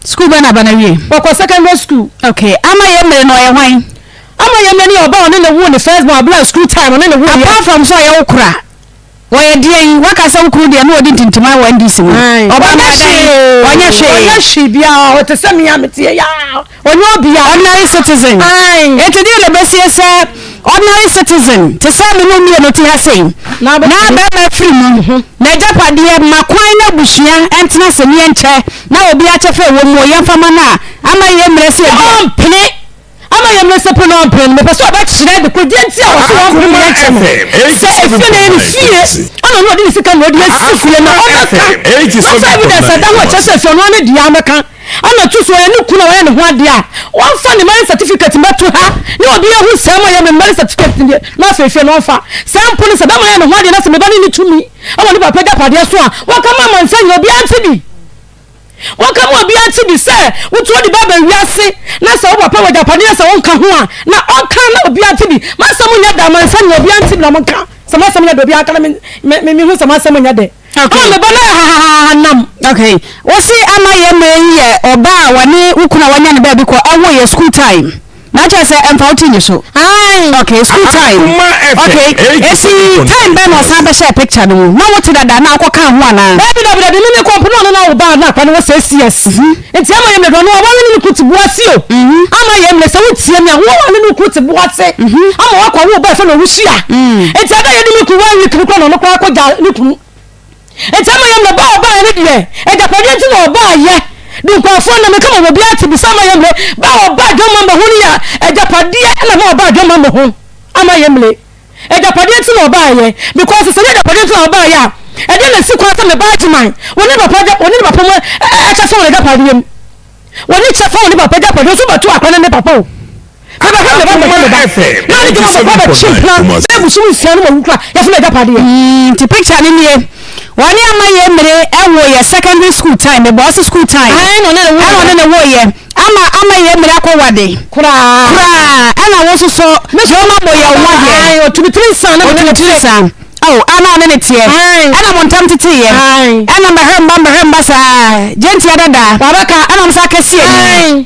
School bana banawie. Oko secondary school. Okay. Ama ye mere no ye hwan. Ama ye mere oba on na wo ne first born abla school time on na wo. Apart from so ye okura. Wo ye die waka se okuru de na odi tintima wa ndisi wo. Oba na onye hwe bia o te se me ametie ya. Onye obia ordinary citizen. Eti de le besie se ordinary citizen. Te se me no mi no ti ha sei. Na be ma free mu. Na japade makwan na busua entena se ne enche na obi a chefe wo mu ye fama na ama ye mere se ompene ama ye mere se pe no ompene me person ba chire de kodi enti a wo so ompene ye chemo se efe na ni fie ana no de sika no de asifie na onaka no fa evidence da wo chese fie no ne dia amaka ana tu so ye ne kuna wa ne ho ade a won fa ne marriage certificate meto ha ne obi ye hu se mo ye me marriage certificate ne na fa fie no fa sample se da mo ye ne ho ade na se me ba ni tumi ama ni papa da pade so a wa kama man fa obi antibi waka mo bia ti bi se wutu odi baba wiase na se wo papa wa japani na se won ka ho a na onka na obi anti bi ma se mo nya da man se obi anti bi na mo ka se ma se mo nya do bia aka na me hu se ma se mo nya de okay me bana ha nam okay wo si ama ye me ye oba wani ukuna wanya ne ba bi ko awo ye school time na cha se emfauti ni so okay school time okay esi time be no san be share picture no na wotu dada na akoka ho ana baby ni ko pono na wo ba na kwa no wo say cs enti ama ye me do no wo ni kuti buase o ama ye me se wutie me wo wa ni kuti buase ama wa kwa wo ba fe no wuhia enti ada ye ni ku wa week ko no kwa akọja ni kunu enti ama ye me ba ni de e ja pade nti no ba ye dukwa fo na me kama obi ati bi sama yemle ba oba dwoma mba hu ya ejapade na ma oba dwoma mba hu ama yemle ejapade ti na oba ye because se ejapade ti na oba ya e de na si kwa ta me ba jiman woni papa mo e cha fo ejapade yem woni cha fo woni papa ejapade so ba tu akwana ne papa o aba ha me ba na ni jo ba chimpla e bu sumi se no mo wukra ya fo ejapade ye ti picture ni nie wani ama ye mere ewo ye secondary school time the boss school time no na wo ye ama ye mere akowade kura ana wo so me so ma mo ye wo ye o to be 3 san na mo 3 san oh ana ne tie ana mo ntam tete ye ana mahemba sa genti adada babaka ana mo sa kase ye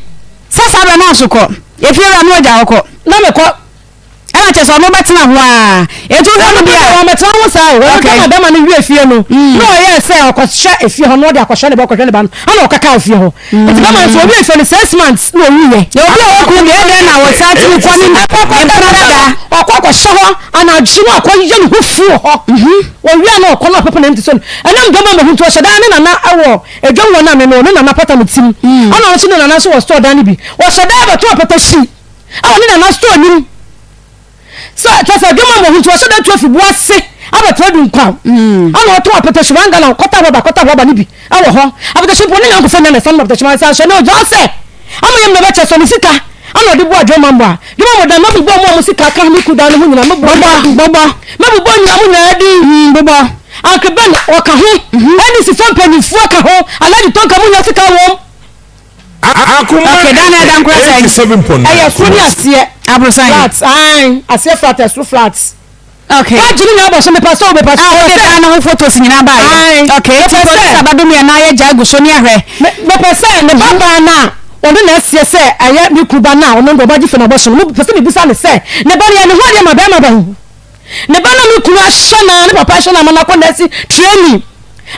sasa ba na so ko e fi ra no ja hoko na me ko ana che so no betina ho a etu no bia o metra wo sa o ka madama ni wi afie no no ye se akosha afie ho no de akosha ne ba akosha ne ba ana okaka afie ho eti mama so obi afie no 6 months no wi ye obi o ku de de na wo sa ti ko ni brada akosha ho ana ji no akoye ne ho fu ho o wi ana okono papa na nti so ana mdoma ma hu to shada ne na awo edwo wo na me no na pata mutim ana o chi na na so wo store dan bi wo shada ba to pata shi awo ne na store nim so tasa gema mo hunto so da trophy buase abetra dun kwa ana oto apete shwanga na kota roba ni bi awo ho apete shimpo ne nyanko fanya na sam apete shwanga sa no jo se ama yem na beche so ni sika ana odi bu adwoma mbo a dwoma mo da mabu bo mo sika ka mi ku da no hu nyina mabu bo nyina mo na di bobo akeben o ka ho eni si fon panifu ka ho alaji tonka mo nya sika wo Akoma okay dan kura say 7.9 aye so ni asie abrosan flats asie flats so flats okay ka jini na bo so me pass o be pass okay dan no photos nyina ba okay to ko sabadum ya na ye jagu so ni ahwe me pass me baba na onu na asie se aye mi kuba na onu ndo baji fe na bo so no pass me bisa ne se ne ba ya ne ho ya ma ba ne ba na mi kura shana ne papa shana ma na ko na si training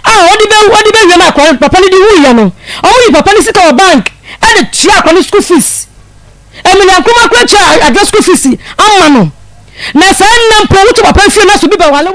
odi be wi na akwa papa ni di wu ya no omo ni papa ni sika wa bank e de tia akwa ni school fees emi na Akoma kwa tia address school fees amma no na sa nna mpo wutu papa fi na so bi ba wale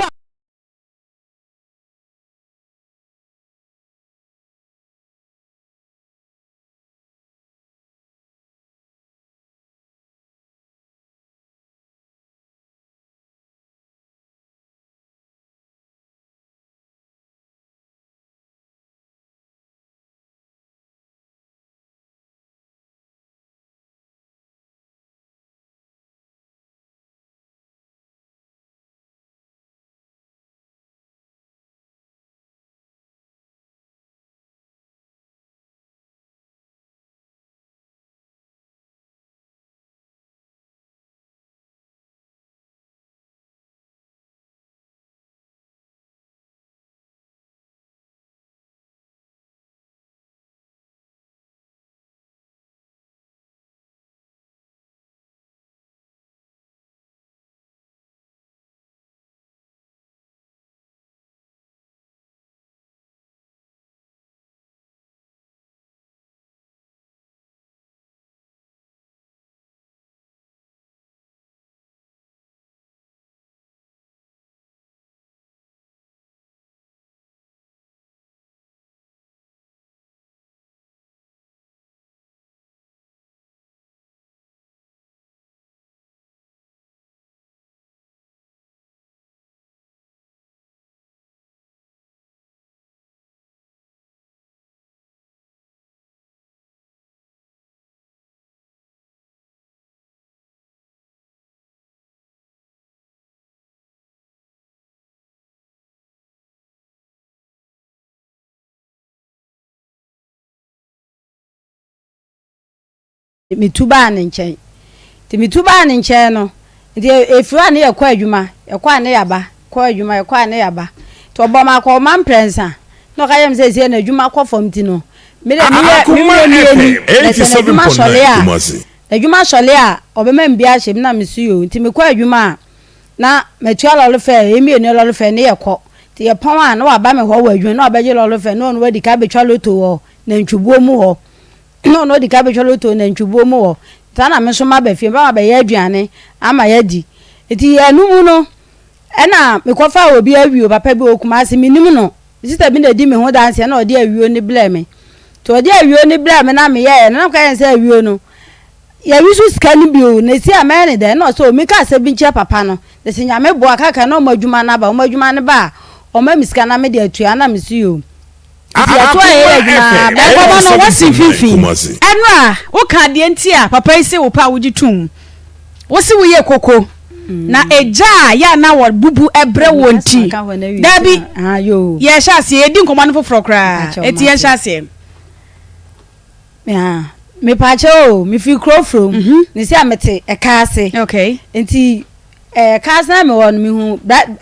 mituba ne nchen ti mituba ne nchen no nti efura ne yakwa adwuma yakwa ne yaba kwa adwuma yakwa ne yaba to oboma kwa man prensa no ka yem se na adwuma kwa fom ti no me de me 87.9 kumasi adwuma sole a obema mbia hye na mesuyo nti me kwa adwuma na metua lolo fe emi ne lolo fe ne yakọ ti ye pon a na wa ba me ho wa adwuma na obeje lolo fe no wadi ka betwa loto ho na ntwubuo mu ho no di ka betwa loto na ntwubuo mu ho ta na me so ma ba fie ba ba ye aduane ama ya di eti anumu no ena me kofa obi awio papa bi okuma ase minim no sister bi na di me ho dance na odi awio ni bla me to odi awio ni bla me na me ye na ka yen se awio no ya wisu sika ni bi o na si amene de na so mi ka se bi nche papa no de se nyame bo akaka na omadwuma na ba omadwuma ne ba o ma misika na me de atua na me si o atua ye adwuma ba ko no wasi fifi enra wo ka de nti a papa ise wo pa wo gitum wo si wo ye koko na eja ya na wo bubu ebre wonti dabi ayo ye sha se edi nkomo no foforo kra eti ye sha se ya me pacho me fi crofro ni si amete e kaase okay enti kaase na me won me hu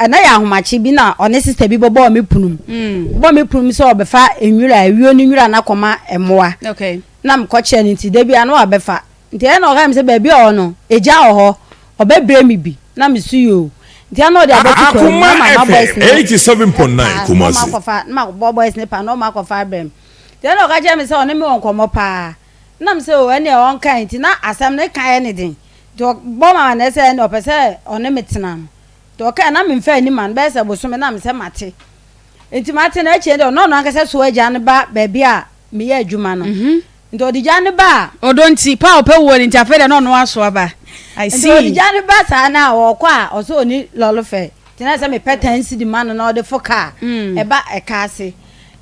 na ya ahomache bi na one sister bi bobo me punum so obefa enwura awio ni nwura na koma emoa okay na me koche ni enti dabi ana obefa enti e na o ga me se ba bi o no eja oho obebre mi bi na me suyo enti ana o de abetu ko mama boys 87.9 kumasi ma boys ne pa no ma ko fa brem enti ana o ga je me se one me won komo pa na me se o ene on kan enti na asam ne kan ne din do boma na se ne opese one metena do ka na me mfa ni man be se bosome na me se mate enti mate na eche de no no anka so agya ne ba baabi a me ye adwuma no enti odija ne ba odonti pa ope wo ni ntafede no no aso aba I see enti odija ne ba sa na wo kwa oso oni lolofe tina se me petansi di man na ode foka e ba e kaase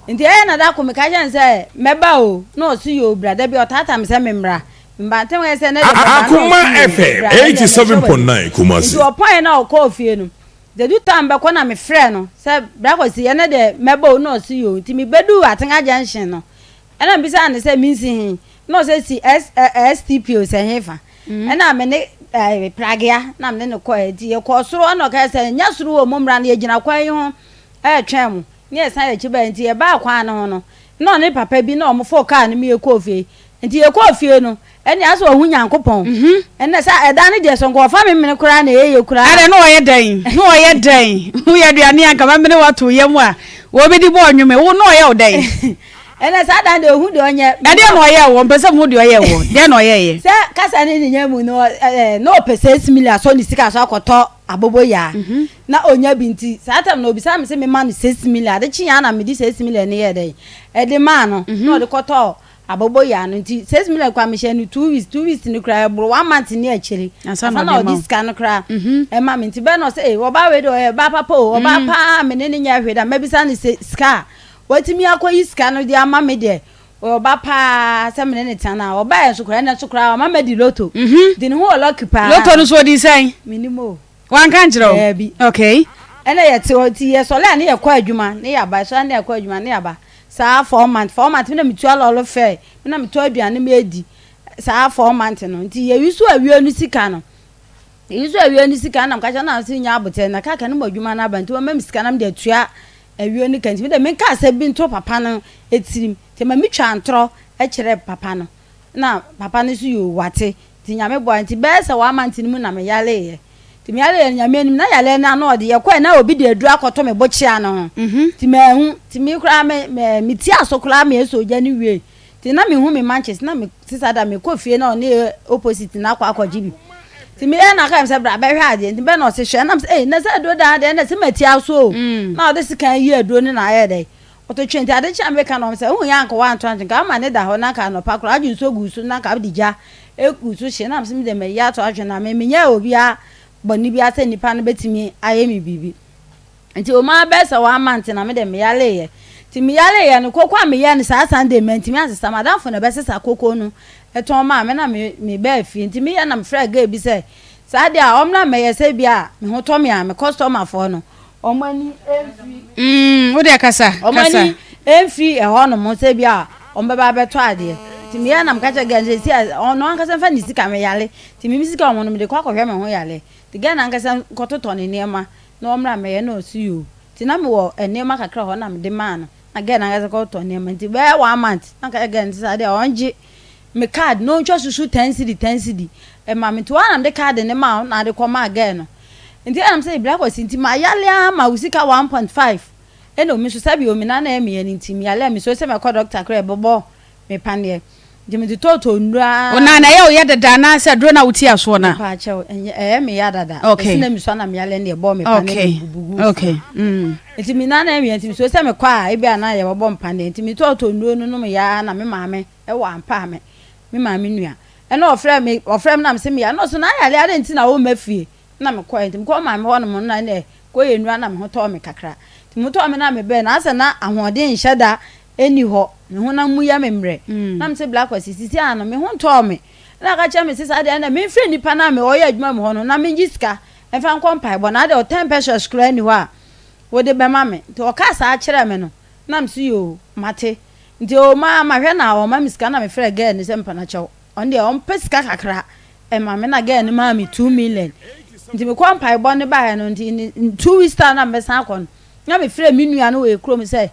enti na da ko me ka jan se meba o no so yo brada bi otata me se memra mbante we se na de Akoma FM 87.9 kumasi nti opon na o ko fie no de du tamba ko na me frɛ no se bra ko si ye na de meba o no so yo nti me bedu atenga junction no ena mbisa na se minsi hin no se si STP o se hefa ena me ne pragia na me ne ko edi ye ko soro na ka se nya soro o momra na ye gina kwan yi ho twem ni e san ye chiba nti ye ba kwan no no no ne papa bi na o mo fo car ne me ye ko fie nti ye ko fie no eni aso ohu nyankopon enne sa eda ne de so nko fa me mene kura na ye kura are no ye dan hu ye duane anka ma mene wato ye mu a wo bi di bo onwume wo no ye odan enne sa dan de ohu de onye ade no ye wo mpese mu de oye wo de no ye se kasa ne nya mu no no pese 6 million so ni sika so akoto abobo ya na onya binti sa tam no obisa me se me man 6 million ade chi ya na me di 6 million ne ye den e de man no de koto abobo ya no nti 6 million kwa me share no 2 weeks ni kra bro 1 month ni achiri na this can kra e ma me nti be no say wo ba we do e ba papa o ba pa me ne nya hweda mabisa ni ska watimi akoyi ska no dia ma me de o ba pa se me ne tana o ba enso kra na so kra ma me di loto di ne ho lucky pa loto no so di sen minimo wan kan jiro okay ene ye ti ye so le ne ye kwa adwuma ne ya ba so ne ye kwa adwuma ne ya ba sa 4 months me na mitua lolo fe me na mitua aduane me edi sa 4 months no nti ye yusu awie no sika no yusu awie no sika na mkacha na so nya abote na kaka no madwuma na ba nti o ma misika na me de atua awie no kanti me de me ka sa bi nto papa no etirim te ma mitwa antro e kire papa no na papa no so yo wate ti nya me bo nti be sa 1 month ni mu na me yale ye ti me yale nya me nim na yale na no de ye kwa na obi de adu akoto me bochia no ti me hu ti me kura me ti asokura me eso ja ni wie ti na me hu me Manchester na me sisada me kofie na one opposite na akwa akwaji bi ti me na ka se bra be hwa ade ti be na o se hwe na me na se do da de na se mati aso na o de sika yi adu ni na aye de oto twenti ade cha me ka no se hu ya nko 120 ka ma ne da ho na ka no pa kura aju so gu so na ka dija ekusu hye na me de me ya to ahwe na me nya obi a boni bi ase nipa no betimi ayemi bibi nti o ma be se 1 month na me de me yale ye ti me yale ye no kokwa me ye no sa Sunday mentimi asesa madam fo na be sesa koko no eton ma me na me be afi nti me ye na me fra ga bi se sa dia omna me ye se bia me ho to me a me customer fo no omani emfi wo de kasa emfi e ho no mo se bia ombe ba beto ade me ya na mkacha ganje si ono ankasa fa ni sika me yale ti me sika omo no me de kwa kwhwe me ho yale ti ga na ankasa kototo ne niema na omra me ye na osu ti na me wo niema kakra ho na me de ma no na ga na ankasa kototo niema ti be 1 month na ka ga nti sa de onje me card no ncho susu 10 cedi e ma me to na de card ne ma na de koma again no nti am say black was nti ma yale ama usika 1.5 e no me so sabi o me na e me nti me yale me so se me ko doctor kra bobo me pande nti me toto ndua ona na ye o ye dada na se dro na wuti aso na pa che me ya dada okay na me so na me yale ne bo me pande okay nti me na me nti so se me kwa e bia na ye bobo mpande nti me toto ndua no me ya na me maame e wa ampa me maame nua e na ofre me na me se me ya no so na yale ade nti na wo mafie na me kwa nti me kwa maame ho no mo na ne ko ye nua na me ho to me kakra nti mo to me na me be na asa na ahode nheda eni ho me ho na mu ya memre na me se black was sisi ana me ho to me na ka cha me sisa ade na me mfre nipa na me o ya adwuma me ho no na me ngiska e fa nko mpai bo na ade o 10 pesos kra ni ho a wo de be ma me nti o ka sa a kire me no na me si yo mate nti o ma hwe na o ma miska na me frɛ girl ni se mpa na chew on de on pesika kakra e ma me na girl ni ma me 2 million nti me kwa mpai bo ne ba he no nti 2 weeks time na me san akon na me frɛ mi nua no we kro me se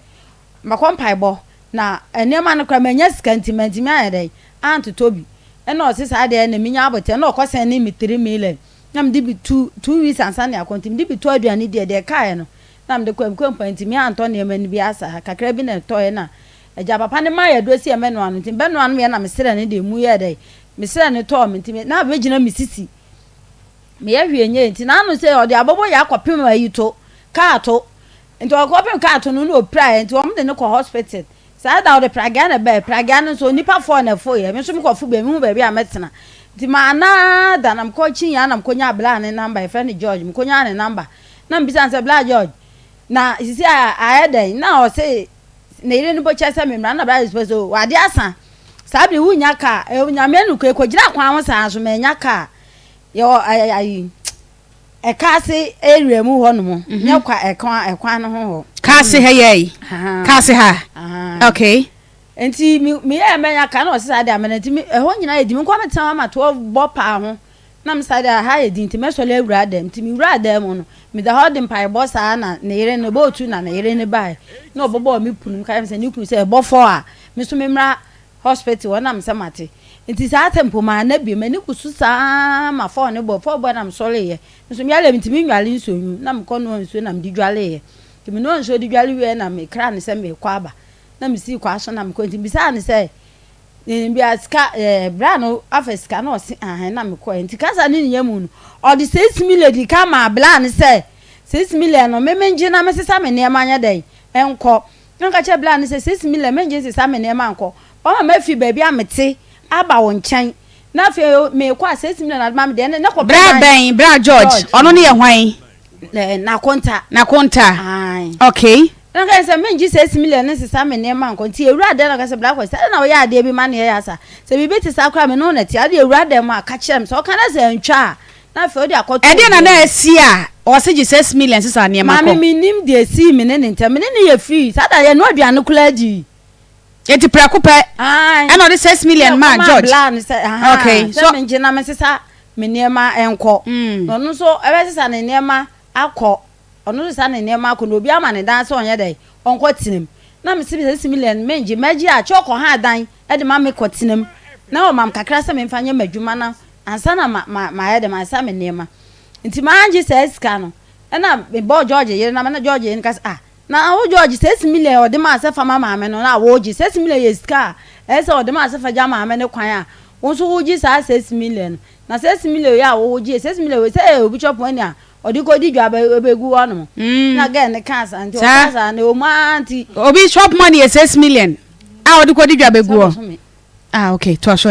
ma kwa mpai bo na enema no kra manya sika nti manti me ayedai aunt Tobi e na o se sa de na minya abote na o kosen ni me 3 million na me di bi 2 weeks ansa na akon nti me di bi to aduane de kai no na me de kwam nti me anto na me ni bi asa kakra bi na to ye na eja papa ne ma ya do si e me no anu nti be no anu me na me sere ne de mu ye dai me sere ne to me nti me na be gina me sisi me ya hwie nye nti na anu se o de abobo ya akopem ayi to ka to nti o akopem ka to no no pra nti o me de ne ko hospital sa da o de praga na be praga no so nipa fo na fo ye me so me ko fu be me hu ba bi ametena nti ma na da na mko chin ya na mko nya bla ne number e friend George mko nya ne number na mbisa nse bla George na sisi a dai na o se na ire ni bo chese me mra na bra so wade asa sabi wunya ka nya me nu ko gira kwa ho sa so me nya ka yo ayi e kasi area mu ho no mo nya kwa ekwa no ho kasi he yei kasi ha okay enti me ya me nya ka na o se da me enti ho nyina edi me kwa metan ma to bo pa ho na me sa da ha edi enti me so le wura da enti me wura da mu no me da hodin pai boss na ire ne bo tu na ire ne bai na obobo mi punu ka se ni kunu se bo fo a me so me mra hospital na me se mate nti sa tempo ma na bi me ni kusu sa ma fo ne bo na me so le ye me so me yale nti me nwale nso nyu na me kono nso na me di dwale ye nti me no nso di dwale we na me kra ne se me kwa aba na me si kwa so na me ko nti bi sa ne se bi aska bra no afeska na o si na me ko nti kasa ni nyam nu o di 6 million di ka ma bla ne se 6 million no me menje na me sesa me ne ma nya dai enko nka che bla ne se 6 million menje sesa me ne ma enko o ma fi ba bi amete aba won chan na fe me kwa 6 million na ma me de na ko bra George ono ne ye hwan na konta ai okay nka se menje 6 million ne sesa me ne ma enko nti ewura de na ka se bla ko se na o ya de bi ma ne ya sa se bi beti sa kwa me no na ti ade ewura de ma ka chem so ka na se ntwa na fe o de akoto e de na esi a o se ji 6 million sisa ne ma ko ma me nim de esi me ne ntem ne ye free sada ye no aduane kula ji eti prakupe e no de 6 million ma George okay so me ngina me sisa me niema enko no so e be sisa ne niema akọ ono sisa ne niema akọ no obi ama ne dan so onye dai onko tinem na me sisa 6 million me ngi maji a choko ha dan e de ma me ko tinem na o mam kakra se me mfanye madwuma na ansa na ma ye de ma sa me niema nti ma anji se sika no e na me bo George ye na me na George ye nka na o George 6 million o de ma se fa mama me no na wo ji 6 million ye sika e se o de ma se fa jama me ne kwan a won so wo ji sa 6 million na 6 million ya wo ji 6 million we se obi chop money a o di ko di dwa begu ono na ga ne cancer anti o cancer ne o ma anti obi chop money 6 million o di ko di dwa begu okay to so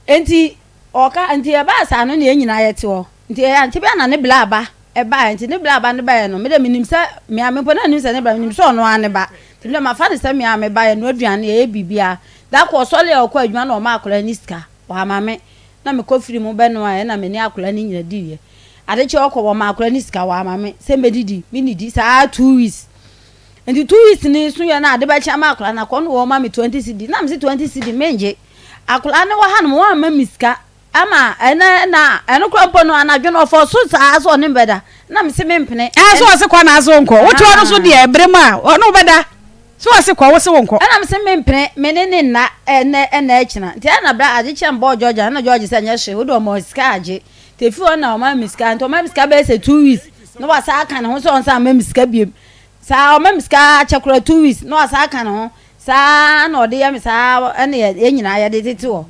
enti o ka anti e ba sa no ne nyina ye te o nti e anti be na ne bla ba e ba nti ne bla ba ne ba ye no me de minim se me ampo na nim se ne bla minim so no ane ba nti me ma fa de se me ame ba ye no aduane e bibia da ko so le o ko adwuma na o ma akola ni sika wa ma me na me ko firi mu be no a na me ni akola ni nyina di ye ade che o ko wa ma akola ni sika wa ma me se me didi mi ni di sa 2 weeks enti 2 weeks ni so ye na ade ba cha ma akura na ko no wo ma me 20 cedi na me se 20 cedi menje akura ne wa ha no wa ma miska ama ene krampo no anadwe no for so sa so ne beda na me se mempene so wase kwa na aso nko wotu ono so de ebrem a ono beda so wase kwa wose wonko na me se mempene menene na ene akina nti na bra age chembo Georgia na George se nyehwe wo do mo miska age tefi ona o ma miska nto ma miska be se 2 weeks no wasa aka ne ho so on sa ma miska biem sa o ma miska chakura 2 weeks no wasa aka ne ho sa na ode ya me sa ene ye nyina ya de tete wo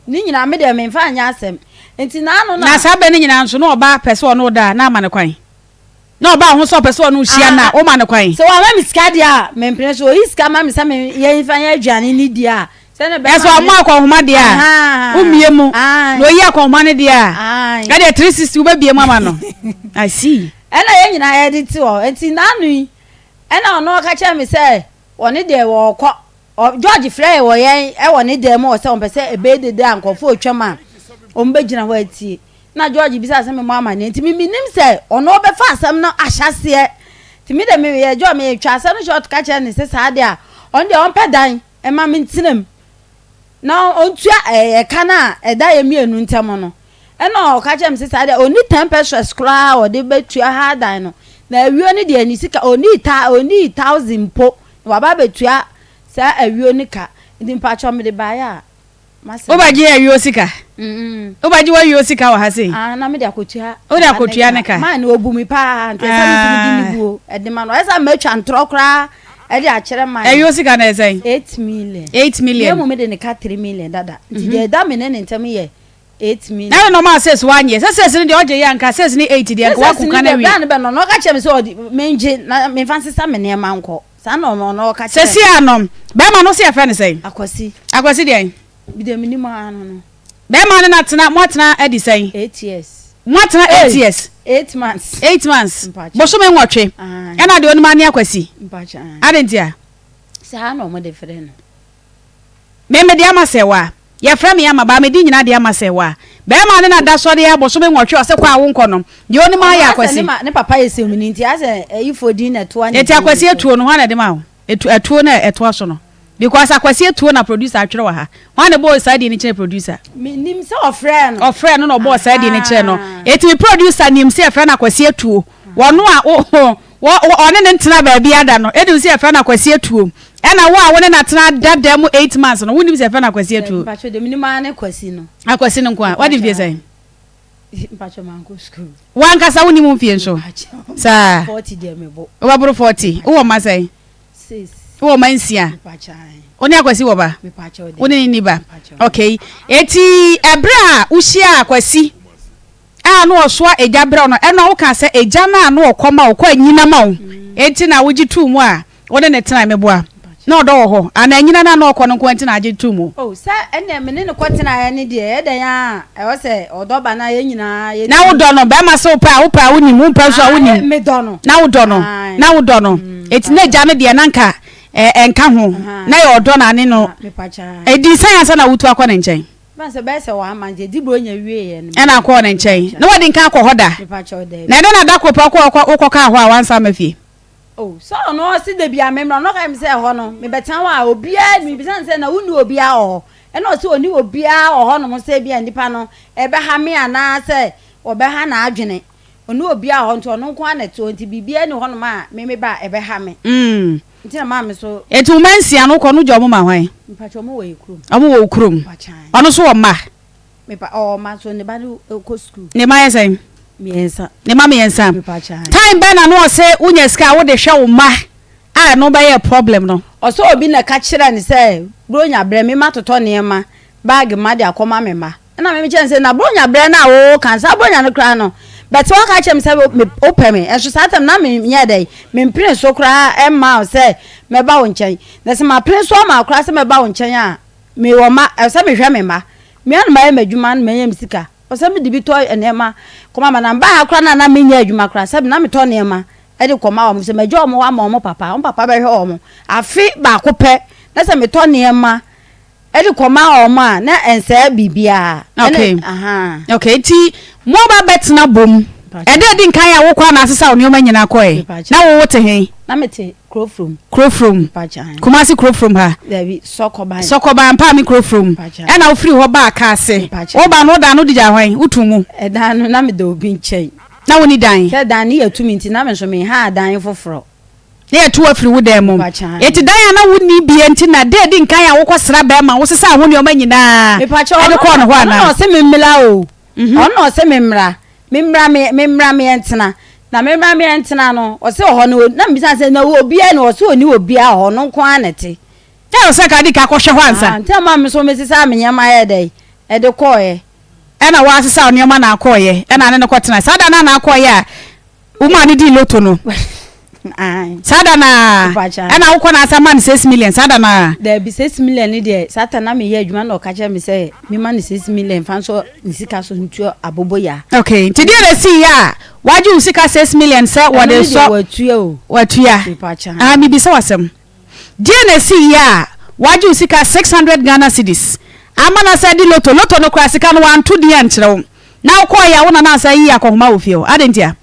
ni nyina me de me mfa anya asem enti na anu na sa be ni nyina nso no oba pese ono da na amane kwan na oba ho so pese ono hia na o mane kwan so wa ma miska dia me mpene so iska ma me sa me ye mfa anya aduane ni dia se ne be so amwa kwa homa dia umie mu no yi akwa homa ne dia ga de 360 wo ba bie mu ama no I see ena ye nyina ya de ti wo enti na anu yi ena ono ka cha me se woni de wo kọ George Frey wo yen e woni de mo se on pese ebe de ankofo otwama o mbe gina wa tie na George bisa se me mama ne enti mi nim se ono be fa asem no ahyase ti mi de me ye jo me twa asem no short ka cha ne se sa de a on de on pedan e ma me ntinam na on tua e kana e da ye mienu ntem no e na o ka cha me se sa de oni 10 pesos kra o de betua ha dan no na awio ne de ani sika oni 1000 po wa ba betua sa awio ni ka ndi mpacho me de baya mase obaje awio sika obaje wa awio sika wa ha sei na me de akotua o de akotua ne ka man obu mi pa ante sa me di ni buo e de ma no esa matwa ntro kra e de akere man awio sika na sei 8 million 8 million ye mo me de ne ka 3 million dada nti de da me ne ntem ye 8 million na no ma ses wanye ses ni de oje ya nka ses ni 8 de nka wa kuka na wi na be no ka chem se menje na me fansi sa me ne ma nko sa no ka chem sesi anom be ma no se afa ne sei akwasi de bi de minimum anu no be ma ne na tena mo tena edi sei 8 years mo tena 8 years 8 months 8 months bo so me nwotwe e na de oni ma ne akwasi mpacha adentia sa no mo de fere no me de amasewa ya fra me ya ma ba me di nyina de amasewa be ma ne na da so de ya bo so me nwotwe o se kwa wo nko no de oni ma ya akwasi ne papa yesi mu ni nti ase ifodi na to anya eti akwasi etuo no hwana de ma wo etuo na eto so no because akwasi etuo na producer atwere wa ha hwana boy side ni kire producer nim se of friend no boy side ni kire no eti mi producer nim se friend akwasi etuo wono a one ne ntena ba bia da no edim se friend akwasi etuo ena wo a wone na tena dadam 8 months no wonim se friend akwasi etuo pacho de minima ne kwasi no akwasi no kwa what if you say pacho manko school wan kasa wonim mfie nso sa 40 de mebo obabro 40 wo ma say 6 wo mansia pacho oni akwasi wo ba me pacho de woni ni ba okay eti ebra uhia akwasi no oso eja bra no eno wo ka se eja na no okoma okwa anyina ma wo enti na wogi tu mu a wode ne tena meboa na odo wo ho ana anyina na no okọ no kwenti na age tu mu sa ene me ne kwetena ya ne de eden ya e wo se odo ba na ye nyina ye na wo do no be ma se wo pa woni mu pa so woni me do no na wo do no eti na eja ne de na nka enka ho na ye odo na ne no me pacha edi science na wutu akọ ne nchen ba se be se wa manje di bro nya wie ye no ena akọ ne nchen na wodi nka akọ hoda me pacha de na na da ko pa ko ka ho a wansa mafie so no si de bia memra no ka mi se ho no me betan wa obia mi bisan se na wuni obia o e no se oni obia o ho no mo se bia ndipa no e be ha me ana se o be ha na adwene oni obia ho nto no nko ana to nti bibia ni ho no ma me ba e be ha me nti na ma me so etu mansia no ko no jo mo ma hwan mpacho mo we krum omo wo krum ono so wo ma me pa o ma so ne ba ko school ne ma yesen miensa ne ma miensa time be na no se unya ska wo de hwe wo ma no ba ye problem no o so obi na ka kira ni se bronya bre me ma toto ne ma bag ma de akoma me ma na me chen se na bronya bre na wo kan sa bronya no kra no but wa ka chem se me open me enso satam na me nya dai me prince so kra e ma se me ba wo nchen na se ma prince so ma kra se me ba wo nchen a me wo ma se me hwe me ma me an ma ye madwuma na me yam sika o se me dibi to enema koma ma na ba ha kra na me nya adwuma kra se na me to nema e de koma wa mo se me jo mo wa mo papa be hwe o mo afi ba ko pe na se me to nema e de koma o mo a na ense bibia okay ti mo ba betna bom ede di nkan ya wo kwa na asesa oni o manyina koe na wo wote he na mete crofrom Kumasi crofrom ha David sokoban pa mi crofrom e na wo free ho ba aka ase wo ba no da no dija hwan utumu e da no na me do obi nchen na woni dan se dan ne yatumi nti na me so me ha dan foforo ne yatu afiri wo dan mum eti dan ya na woni bie nti na de di nkan ya wo kwasra ba ma wo sesa ho ne o manyina e pa cho no no se me mmila o ono se me mmra me entena na me entena no o se ho no na mbisa se na obi a na o se oni obi a ho no kwa anete ya o se ka di ka ko hwe hwansa nti ma me so me sisa me nyama ye dai e de koye e na wa sisa oni ma na koye e na ne ko tena sada na koye a uma ni di loto no sada na e na wo ko na asama 6 million sada na there be 6 million ni de sata na me ye adwuma na o ka che me say me ma ni 6 million fan so nsika so ntuo aboboya okay ti dey na see ya waju usika 6 million say what they so watua mi bi so wasem dey na see ya waju usika 600 Ghana cedis amana say di loto no kwa sika no 1 di ankyerɛw na wo koya wo na say yi akɔhoma wo fie o adentia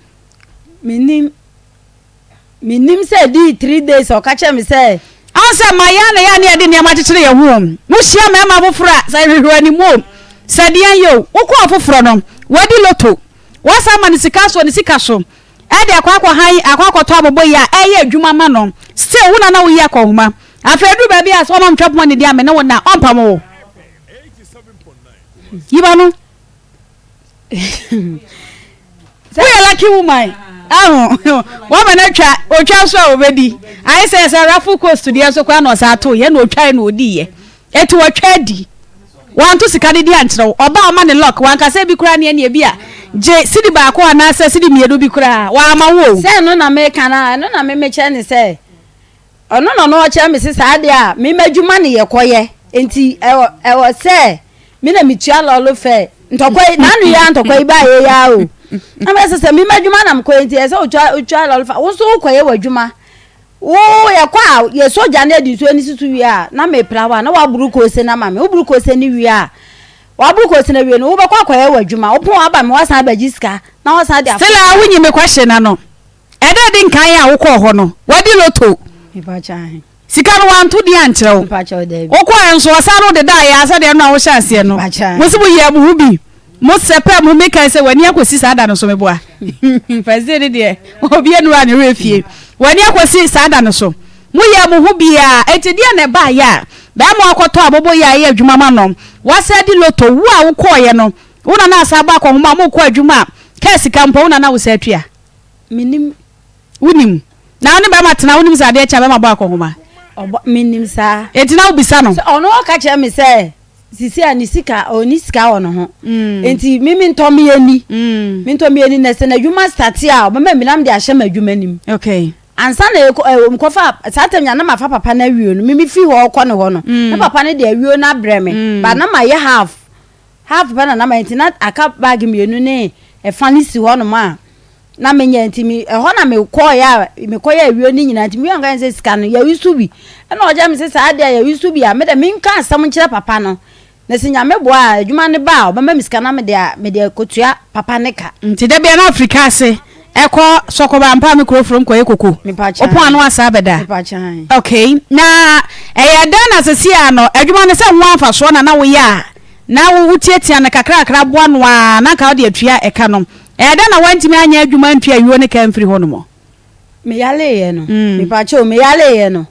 minim say di 3 days o ka che me say ansa maya na ya ne ade ne ma kyekere ye ho mu hia mema bofora say hwehwani mu sadian yo wo ko afoforo no wadi loto wasa ma ni sika so e de akwa to abobo ya eye adwuma ma no still wona na wo yi akɔhoma afedu ba bia so ma mtwap mo ne dia me na wona ompam wo 87.9 yiba no we are lucky woman wa ma na otwa so a obedi I say rafu coast to dia so kwa no sa to ye na otwa na odi ye eti otwa di wan to sika de di ankyerɛw oba o ma ne lock wan ka se bi kura ne bi a je sidi ba ko ana se sidi miedo bi kura wa ma wo se no na me kana no na me meche ne se ono no che me se sa de a me madwuma ne ye koye enti e se me na mitua lolo fe ntokoi nanu ya ntokoi ba ye ya o na me se me madwuma na mko enti e se utwa lolo fa wo so koye wadwuma wo ye kwa ye soja na di so ani situ wi a na me prawa na wa buru ko se na ma me wo buru ko se ni wi a wa buru ko se na wi no wo be kwa koye wadwuma wo pon aba me wasan ba jiska na wasan de sela wunyi me question na no e de di nkan ya wo ko ho no wadi loto ipa cha sika no wan to di ankyerɛw ipa cha o de wo ko enso wasa no de da ya asa de no a wo hyase no mo se bo ye abu bi mo sepa mo meka se wani akosi sada no so me boa faze de obi enu ani refie wani akosi sada no so mo ye mo hu bia etidi na ba ya ba mo akoto abobo ya ye adwuma ma no wasa di loto wo a wo koye no wona na asa ba ko mo ko adwuma ka sika mpo wona na wo sa atua minim unim na oni ba matena unim sa de cha ba ma ba ko homa minim sa etina wo bisa no ono ka che me se sisi ani sika oni sika ono ho enti mimi ntomi ani mi ntomi ani na se na adwuma start a mama minam de ahye ma adwuma nim okay ansa na mkofa satamnya na mafa papa na wiyo no mimi fi ho kɔ ne ho no na papa ne de wiyo na breme ba na ma ye half ba na ma enti na aka bag mienu ne e fani si ho no ma na menya enti mi ho na me kɔ ya wiyo ni nyina enti mi anga nse sika no ya wisu bi na oja mi se sa de ya wisu bi a me de mi nka asam nkyere papa no na sinya me boa adwuma ne ba o ba ma miska na me de kotua papa ne ka nti de bia na Africa ase eko sokoba mpa me kro from koye koko opo anu asa beda okay na ya da na sesi ano adwuma ne se ho afa so na wo ya na wo tietia na kakra boa no na ka de atua eka no da na wantimi anya adwuma ntua yiwo ne ka mfiri ho no mo me yale ye no me pa che o me yale ye no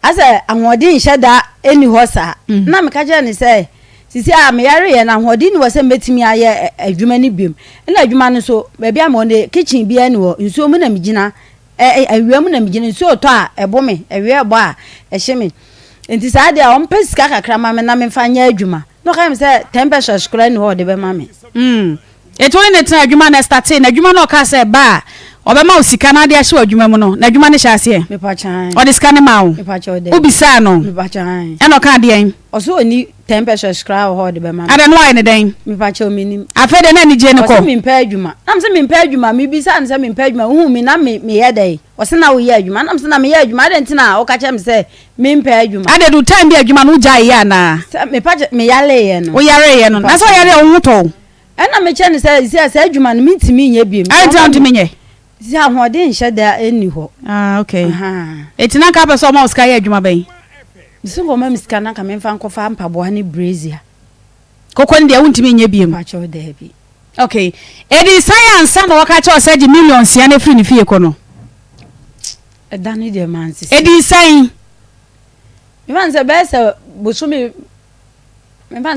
asa ahodi nheda eni ho sa na me ka je ne se sisi a me yare ye na ahodi ni wo se metimi aye adwuma ni biem na adwuma no so ba bia mo ne kitchen bia ni wo nsuo mu na migina awia mu na migina nsuo to a ebo me awia ebo a ehye me enti sa de a on pesika kakra ma me na me fanya adwuma no ka me se temperature skura ni ho de be ma me eto ne tena adwuma na start na adwuma no ka se ba obema osika na de ahye adwuma mu no na adwuma ne hyase me pa chan o de sika ne ma wo me pa cha o de obisa no me pa chan e no ka de en oso oni temperature skra ho de be ma ada no ai ne den me pa cha o minim afede na ni je ne ko oso me mpa adwuma nam se me mpa adwuma me bisa ne se me mpa adwuma hu me na me ye dai oso na wo ye adwuma nam se na me ye adwuma ade ntina o ka cha me se me mpa adwuma ade do time bi adwuma no jai ya na me pa me yale ye no o yare ye no na so yare o huto ɛna me kyɛ ne sɛ adwuma no mentimi nyɛ biem ai down to menye si ahode nhyɛ da ɛni hɔ okay etina ka pɛ sɛ ɔma oska yɛ adwuma bɛn bisu ko ma misika na ka memfa nkɔfa mpaboa ne brazia kokɔ ne dia wontimi nyɛ biem pa kyɛ da bi okay edi science na waka kyɛ ɔsɛ di millions ya na free ne fie ko no ɛda ne de mansi edi science me fan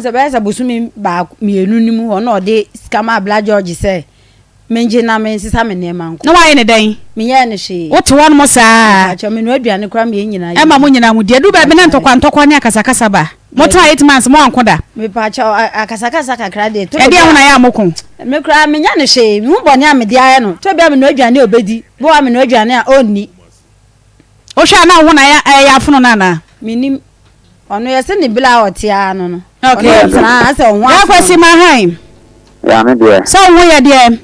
se bɛsɛ busumi ba mienu nimu hɔ na ɔde skama abla George sɛ menje na men sisa me nema nko na waye ne dan me yɛ ne hye wote won mo saa acha me no aduane kra me nyina e ma mo nyina mu de du ba be na ntokwa ne akasakasa ba mo to 8 months mo ankoda me pa acha akasakasa kakra de to e de ho na ya moko me kra me nya ne hye me hu bɔne a me de ayɛ no to bia me no aduane obedi bo a me no aduane a onni o hwa na ho na ya afono na na minim ono yɛ ne bila otia no okay na ase ho ya kwasi ma han ya me de so ho ya de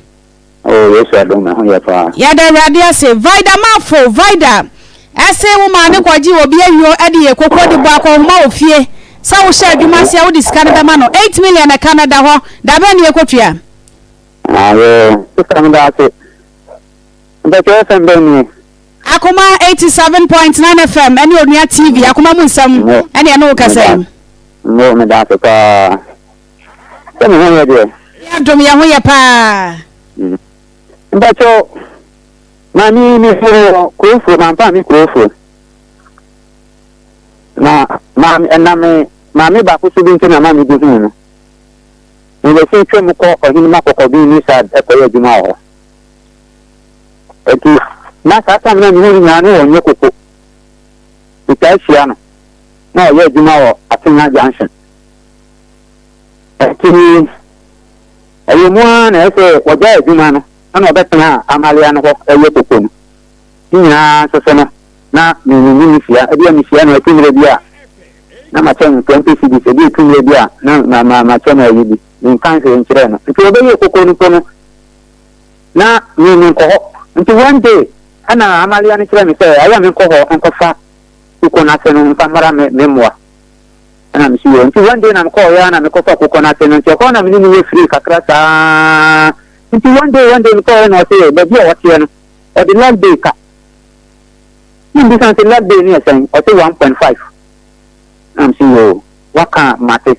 oh yes I don't know ya pa ya da radio say vida mafo vida ase wo ma ne kwaji obi awio ade ye kokko de bo akọ ma ofie sa wo sha adwuma sia wo disika ne ma no 8 million na Canada ho da ba ne ekotua ayo Canada ase da ke FM ni Akoma 87.9 FM ene onua TV Akoma mu nsam ene no kasa no me da pa se me ho ya de ya dom ya ho ya pa Mbacho mani mi furo kufu mampa mi kufu na mami ba ku subi ntina mami du hunu ni le sin twem ko ohini makoko bi ni sa e ko yeduma ho eti na sa ta mi ni hunu nya no onye koko ita hia no na o yeduma ho Atina Junction eti ayo mu na ese oja eduma no ana obetena amalia no ko ewe kokonu nya sosona na ni fia ebia mi fia no etimire bia na ma chen 20 cedis ebi etimire bia na ma chen ayi bi ni kan se nkire no nti obeye kokonu kono na ni ko nti one day ana amalia ni kire mi se aya mi ko ho enkofa kokona se no mfamara memoa ana mi siyo nti one day na ko ya na mi ko fa kokona se no nti ko na mi ni we free kakra sa nti one day ko na say be bia what no or the last day ka in this until last day ni saying or say 1.5 am saying yo waka mate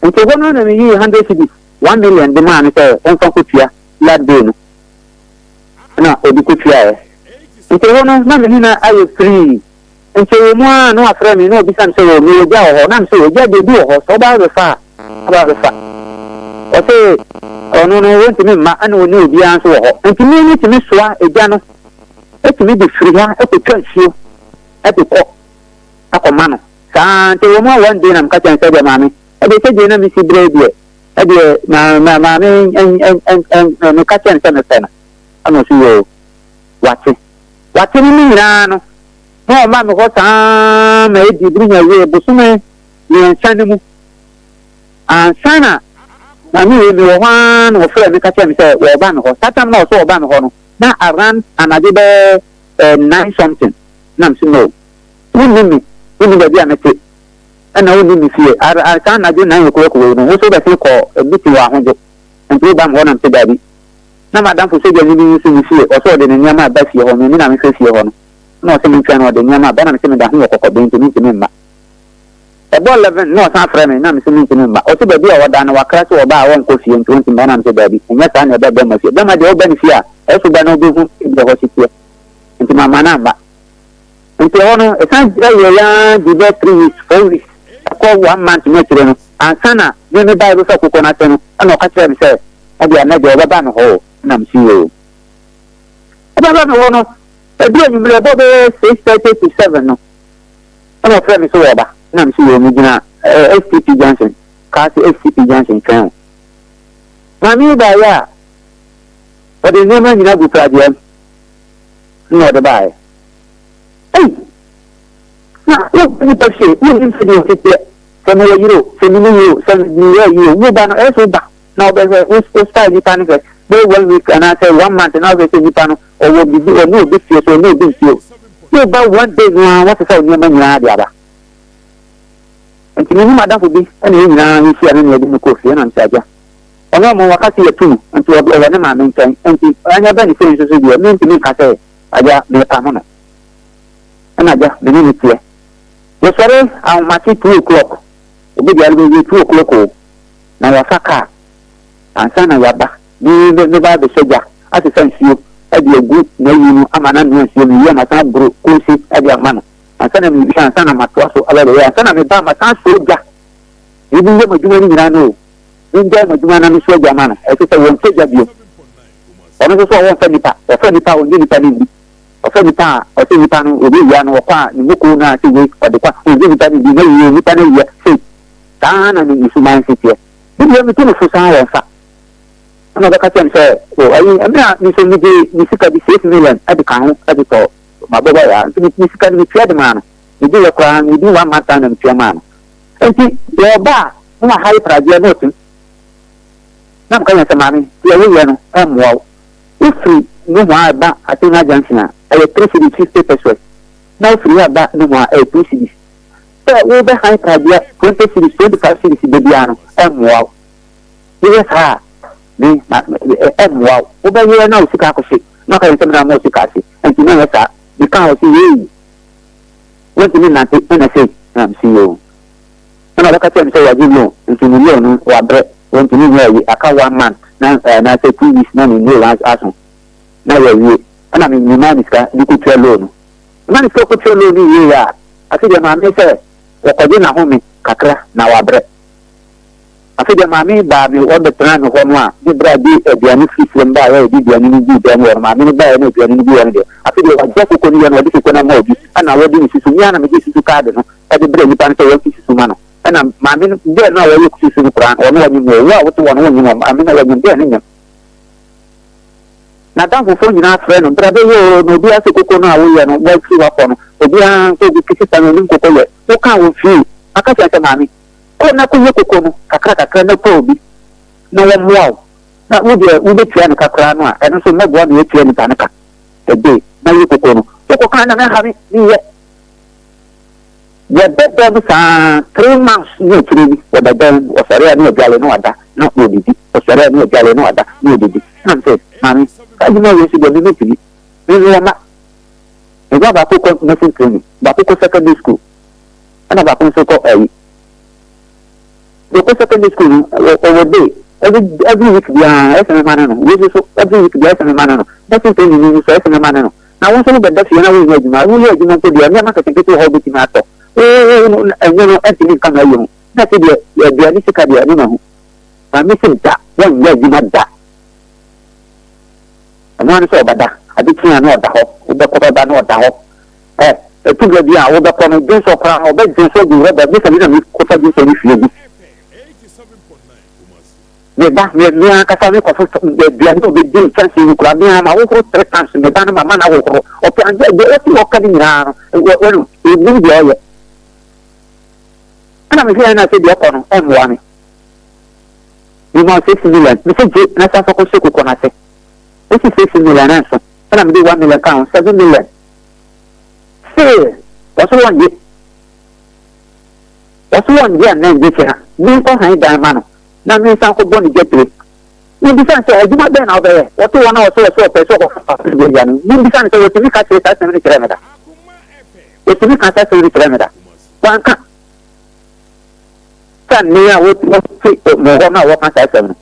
nti go no na mi 100 cedis 1 million the man say on fa kutua last day no na odi kutua nti go no na mi na ayo free nti mo no afra mi no bi sam say yo mi ja ho na mi say yo ja de bi ho so ba be fa o say ono no won't me ma ana oni obi anso ho enti me ni timi soa eja no etimi de free ha etwa hio etiko akoma no sa nti wo mo one day na mka chan say de mame e de se na mi si bread e de na mame en me ka chan say me na ano si yo wate ni nyina no no ma me ko sa me di brinya ye busume ni enchane mu ansana na mi wo wan wo fere mi ka tell me say wo ba me ho satam na so wo ba me ho no na around anade be 9 something na msi no woni be bia mete ana woni mi fie ara kan na je na yo ko no wo so be fi ko biti wa ho jo nti ba me ho na mte dabi na madam fo se bi ni mi fie o so de ne nyama ba fie ho mi na mi fie ho no na so mi twa no de nyama ba na mi se mi da ho ko be nti mi ma about 11 no san frame na me se minti mba o se be bia woda na wakra se oba won ko fie nti wonti na me se baby enya sa na be ma fie be ma de oba ni fie a e so ba na obi hu de ho sitie nti mama na mba nti hono e san ye ya di be 3 weeks 4 weeks ko 1 month me tire no ansana me me ba so ko na teno ana o ka tire me se e bia na de oba ba no ho na me si o e ba no hono e bia ni me bo be 6:30 to 7 no ana frame so oba na msi yo mujina STP Johnson kasi STP Johnson kan mami ba ya o de nema nyina bu pradia no de bai na o ni taxi o ni fidi o tete sama euro wo ba no eso ba na o be o style ni panic be 1 week and I say 1 month na o be ni pano o wo bi o no bi fie so no bi fie yo ba 1 day na what say nyama nyina dia ba nti ni madam fo bi ene nyina ni fia na ne de ko fie na ntaja ono mo wakati yetu nti obo ne ma me ntan nti anya ba ni fe nso so bi me ntimi ka se aja me pa mo na ana aja me ni tie ye sore a ma ti 2 o'clock obi dia le 2 o'clock na ya saka ansa na ya ba ni be ba be soja ati sansuo adi egu na yinu amana no nsuo ni ya masa bro kosi adi amana ansa na mi bi ansa na matwa so ala le ansa na me ba masa soja ibi ye majuma ni nyina no nja majuma na no soja mana e se won soja bio ono so won fa nipa won nipa ni bi o fa nipa o se nipa no obi ya no kwa ni muko na se we o de kwa won nipa ni bi na yi nipa na yi se ta na ni su man se tie bi ye mi tinu fu sa ya fa ana da ka tem se o ayi amia ni so ni sika bi 6 million adi kan adi to ma baba ya ni sika ni tia de mana ni bi ya kwa ni bi wa mata na tia mana enti yo ba na hai pradia no tin na kan se mami ya we no amwo ifri no wa ba atina jansina ay 350 pesos na ifri ba no wa ay 2 cedis so we be hai pradia 20 cedis 25 cedis de biano amwo ye sa ni amwo o ba ye na usika ko se na kan se na mo usika se enti na sa ni kan o si ye won tin na te na se am si yo ana da ka tem se ya jibo nti ni yo no wa bre won tin ni yi aka 1 month na say 2 weeks na ni no aso na ya yi ana mi mani ska ni ku twa loan mani ska ku twa loan ni ya ati de ma me se ko ko na ho mi kakra na wa bre ati de ma mi ba mi o de plan ho no a di bra di aduani free mba ya di aduani ni di dan wo ma mi ba ya na aduani ni bi wo de ati de wa je ko ni ya no di ko na ma obi ana wo di ni sisu mi ana mi di sisu card no ati bre ni pan se wo sisu ma no ana mami de na wo ku sisu Quran o no ni mo wa wo to wo no ni mo ami na wo ni de ni na dan fo nyina frɛ no bra be yo no bi ase koko no awo ye no wa fi wa ko no obi an ko bi kisi tan no koko ye o kan wo fi aka se mami ko na ko ye koko no kakra na ko obi na wo mo na wo de wo be tia no kakra no a ɛno so mabo na ye tia ni tan ka ebe na ye koko no ko kan na na ha ni ye ya bebe bi sa 3 months ni tiri o da den o sare ni obiale no ada na odidi o sare ni obiale no ada ni odidi na se mami ka ji na yesu de ni tiri ni ma e ba ko ko nursing training ba ko secondary school ana ba ko so ko ayi de ko secondary school o de every week dia ese mana no we so every week dia ese mana no nursing training ni so ese mana no na won so be da fi na we ni ma ko dia me ma ka tinke to ho bi ti na to no entini kan ayo na se dia ni se ka dia ni ma hu ma mi se da wan ya ji ma da ana ni so bada adi tia no da ho o be ko ba no da ho tu ga dia o be ko no bin so kra o be bin so du ba bi se ni na mi ko fa bi se ni fi bi ne ba ne ka sa mi ko fa dia ni o be din chance ni kra bi ma o ko 3 times me ba na mama na o ko o pe anje de o ti o ka ni na o no e ni dia o ana mi na se dia ko no enwa mi ni mo 6 million mi se je na sa ko se ko na se o si 6 million na so ana mi 1 million kan 7 million se wasu wanje na nje kira ni ko han dan ma no na mi san ko boni jetre ni bi san se ejuma be na obe o to wona o so pe so ko fa bi ya ni bi san se o ti mi ka se ta se mi kire meda o ti mi ka se mi kire meda wan ka san ni a wo mo ho na wo kan sa se no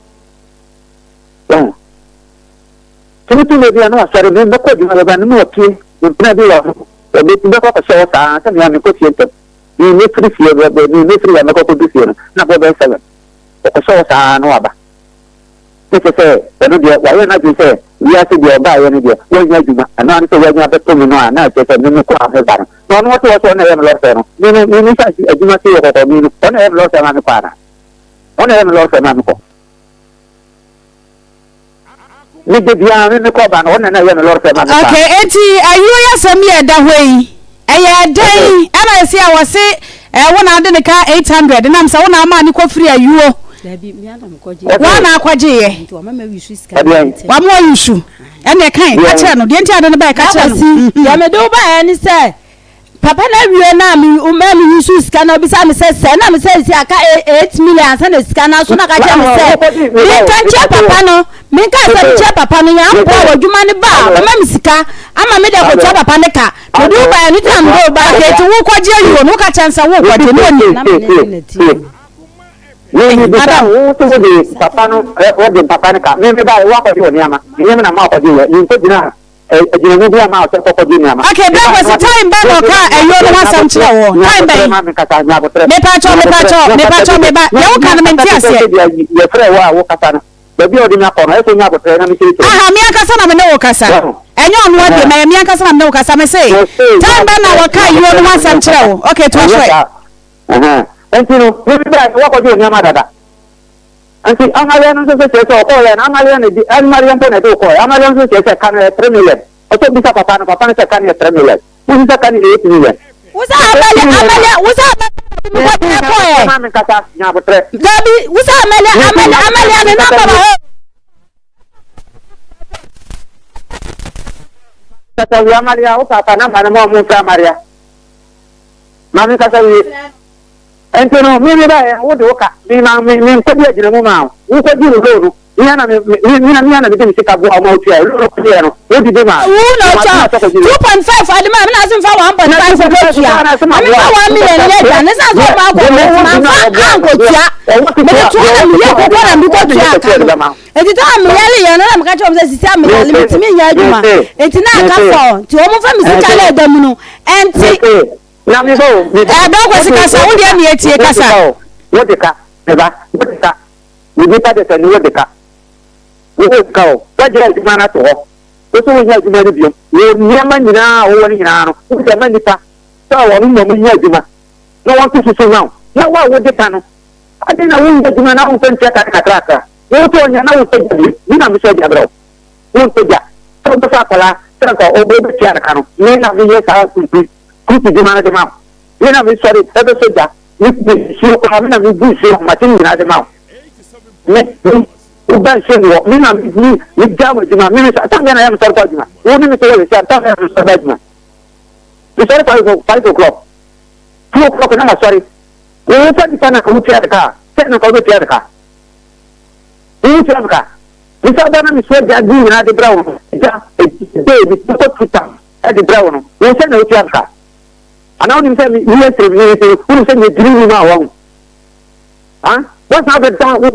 tu le dia no asare me ko di ma ba no ti ni na bi lo e bi ti ko so sa sa mi ami ko ti ente ni ni free fie ni free ya me ko di fie na bo be 7 ko so sa no aba ti se no dia wa ye na ti se ya se dia ba ye ni dia wo nya juma ana ni se ya nya be to mi no ana se ni ko a he ba no to so na ye lo se no ni sa juma ti ko ni ko na ye lo se na ni para ona ye lo se na ni ko ni de bia ni ko ba no ona na ye lo se na ni para okay eti ayu ya sami e da hoi eye dai ana se a wose wona ade ne ka 800 na msa wona ama ni ko free ayuo dabi mi adam ko je wana akwaje ye nti o mama wi su ska wa mo yusu ene kan ka kire no de nti ade ne ba ka kire no ya me do ba ya ni se papa na wie na mi umami yusu sika na obi sa me say na me say aka 8 million sa na sika na so na ka che me say mi kan che papa no mi ka say che papa no ya mpo wadwuma ne ba o ma mi sika ama me de ko che papa ne ka to do ba ni tam do ba ke ti wo kwaje ayi no ka chansa wo kwaje no ni na me ni bita wo to de papa no o de papa ne ka me ba wa ko di ama ni na ma ko di ni ko dina ejina bi ama o ko di ama okay that was the time ba no ka eyo no wasam kire wo time ba me pa cho me ba ya wo kan me nti ase ye frɛ wa wo kasa no ba bi o di na ko na e so nya ko tre na me kire aha me akasa na me ne wo kasa enyo no ade ma me akasa na me ne wo kasa me say time ba na wo ka eyo no wasam kire wo okay to show Entino, we ba wa ko di ama dada. Anti amalia no se se ko le na amalia ne di amalia po ne do ko amalia no se kan 3 million. O to bisa papa no se kan 3 million. Usi se kan 8 million. Usa amalia ko e. Ma me kata nya bo 3. Gabi usa amalia ne na baba ho. Kata wi amalia o papa na ma mo fra maria. Mami kata wi Entino mi ba wo do ka mi ma mi ko dia jina mo ma wo ko di lo ni na mi de sika bo ma o tia lo ko dia no wo di de ma wo no cha 2.5 ade ma na sin fa 1.5 for tia mi fa 1 million ye ja ne sa so ba ko ma fa an ko tia me de to na mi ye ko na mi ko tia ka enti to am ye le na ka chom se sisi am le limit mi nya aduma enti na ka fo ti o mo fa mi sika le da mu no enti na mi go do ko sika sa wo dia ni etie kasa wo de ka e ba wo de ka ni bi pa de se ni wo de ka wo ka o wa jira di mana to ho o so wo nya di mana bi o ni ma nyina o wo ni nyina no wo de ma ni pa so wo ni mo nya di ma no wa ku so na wa wo de ka no ade na wo nya di ma na wo pen che ka ka wo to nya na wo te ni na mi so ja bro wo te ja so to sa kala tra ko o be che ka no ni na mi ye sa ku kuti di mana de ma ina mi sorry ebe soja ni si ko na mi bu si ma tin na de ma me u ban se wo mi na mi jamu di ma mi sa tanga na ya mi sorry di ma wo ni mi to le sa tanga na sorry di ma mi sorry pa ko 5 o'clock 2 o'clock na ma sorry wo ta di kana ko ti ka se na ko ti ka ni ti ka mi sa da na mi so ja di na de brown ja e di ko tuta e di brown wo se na o ti ka ana oni se mi ye tre mi se unu se mi diri ma wa ah what's how the down wo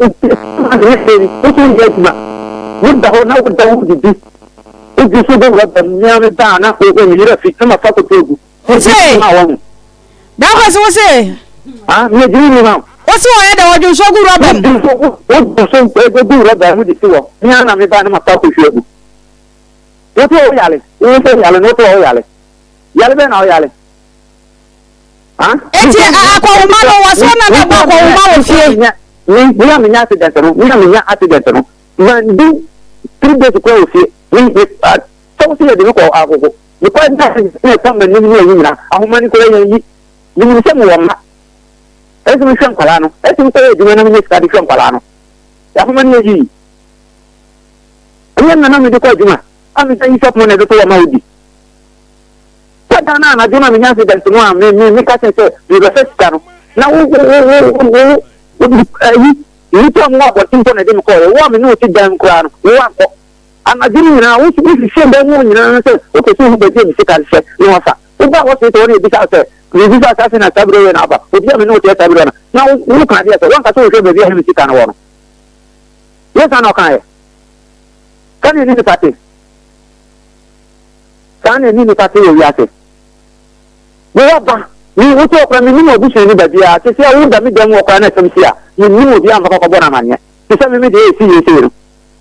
da ho na wo da wo di o di so do wa da mi ame da na ko ko mi re fi ma fa ko togu say ma wa da ko so say ah mi diri ma o so wa da wo ju so gu robem o do so ko gu robem mu di si wo mi ana mi ba na ma fa ko hwegu wo to o yale no to o yale be na o yale eti akwa ma no waso na na ba kwa ma wo fie ni na menya accident no na ndi 3 days ko wo fie ni so se de ko agogo ni ko na ni tam na ni yi na ahoma ni ko yi ni se mo ma esi mi hwan kwala no esi mi ko yi na mi ska di hwan kwala no ahoma ni yi ni na mi de ko aduma ami se yi shop mo na de to ma odi na na jona mi nyansi da tunu mi ka se mi ba se skano na wo ni to mo bo tin to na de ko wo mi no ti dan kra no wo akọ anadini na wo si se be mo nyina se o ko so be je mi se ka se no fa o ba wo se to ni bi sa se ni bi sa se na tabro na ba o bi mi no ti tabro na wo ka dia se wo ka so se be bi mi se ka na wo no yes ana kan e kan ni ni pati kan ni pati yo ya se wo ba ni wo to kwa mi mo bi se ni ba bia se se wo da mi dem wo kwa na sem sia ni mo bi am ko bona manye se se mi de esi esi no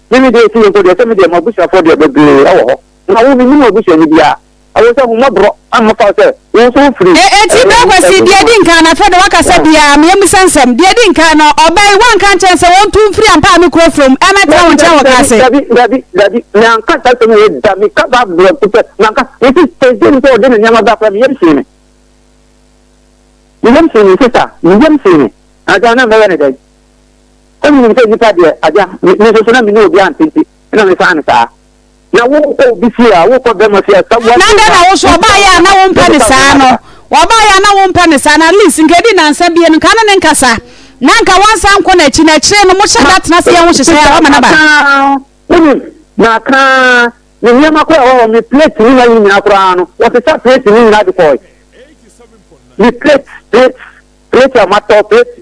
mi de esi ko de se mi de mo bi se fo de be awo na wo mi mo bi se ni bia awo se mo bro am fa se wo so free eti be kwasi de din kan na fa de wakasa bia me mi sansam de din kan no obai wan kan chen se won tun free am pa mi kro from e ma ta won chen wakase dabi na kan ta se mo da mi ka ba bro na ka eti se din to de ni ma ba fa mi yem se ni yem se ni aja na me ne dai ko mi se ni pa de aja ni so na mi no bi an tinti na mi fa an sa na wo ko bi fi a wo ko be mo fi a sa wo na da na wo so ba ya na wo mpa ni sa no Oba ya na wo mpa ne sa na list nkedi na nsa bie nka ne nkasa. Na nka wansa nko na chi na kire no mo hye dat na se ye ho hye ya ma na ba. Na ka ni nyama kwa me plate ni na nyina kura no. What is that plate ni na de boy? 87.9. Ni plate amato plate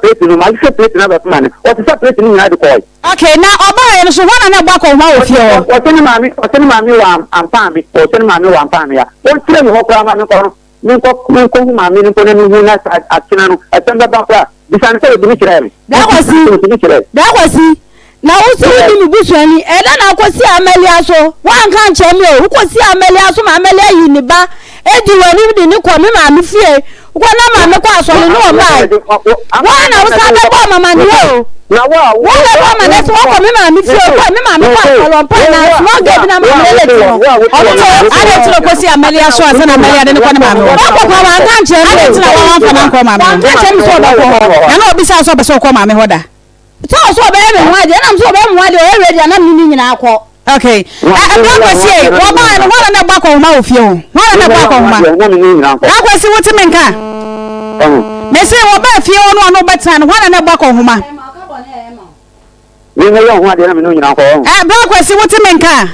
plate no ma se plate na ba man. What is that plate ni na de boy? Okay, na oba ya no so wana na gba ko ma ofie ho. Oteni mami wa ampa mi, oteni mami wa ampa mi ya. O tire mi ho kura ma mi ko nko mami ni ko na mi na atina no. Atenda ba kura. Bisan se bi ni kire mi. Da kwasi. Na usi ni busuani eda na akosi amelia so wan kan chemi o ukosi amelia so ma amelia yi ni ba edi wani di ni ko mi ma mi fie ko na ma me kwa so no o mai wa na usa be bo mama ni o na wa le bo ma na so ko mi ma mi fie ko mi ma mi kwa so lo po na small gate na ma le ti o ade tiro kosi amelia so asa na amelia de ni ko na ma me o ko ma kan chemi ade tiro wa wan fa na ko ma me o chemi so do ko ho na na obi sa so be so ko ma me ho da. So be me nwade na so be nwade o ready na mi nyina akọ. Okay. Akwasi wo ba no wala na gba ko ma ofie ho. Wala na gba ko ma. Akwasi wuti menka. Me say wo ba fie ho no no beta no wala na gba ko ho ma. Ni me yo ho ade na mi no nyina akọ. Ba akwasi wuti menka.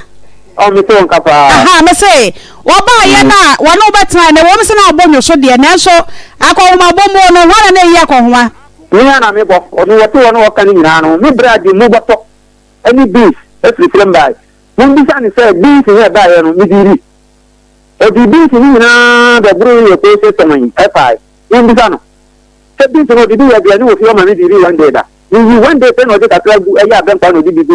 O mi to nka pa. Aha, me say wo ba ye na wo no beta na wo me se na obonyo so de na so akọ ma bomo no wala na yi akọ ho ma. Ni na mi bo onu wotu wono wakani nyina no mi bradi mu boto ani beef efri film bai mun bi sani say beef here bai no mi diri e di beef ni nyina da buru ye ko se taman e pai mun bi sano se beef no di ya dia ni wo fi o ma mi diri one day da ni one day pen o de ka tragu e ya ben pa no di beef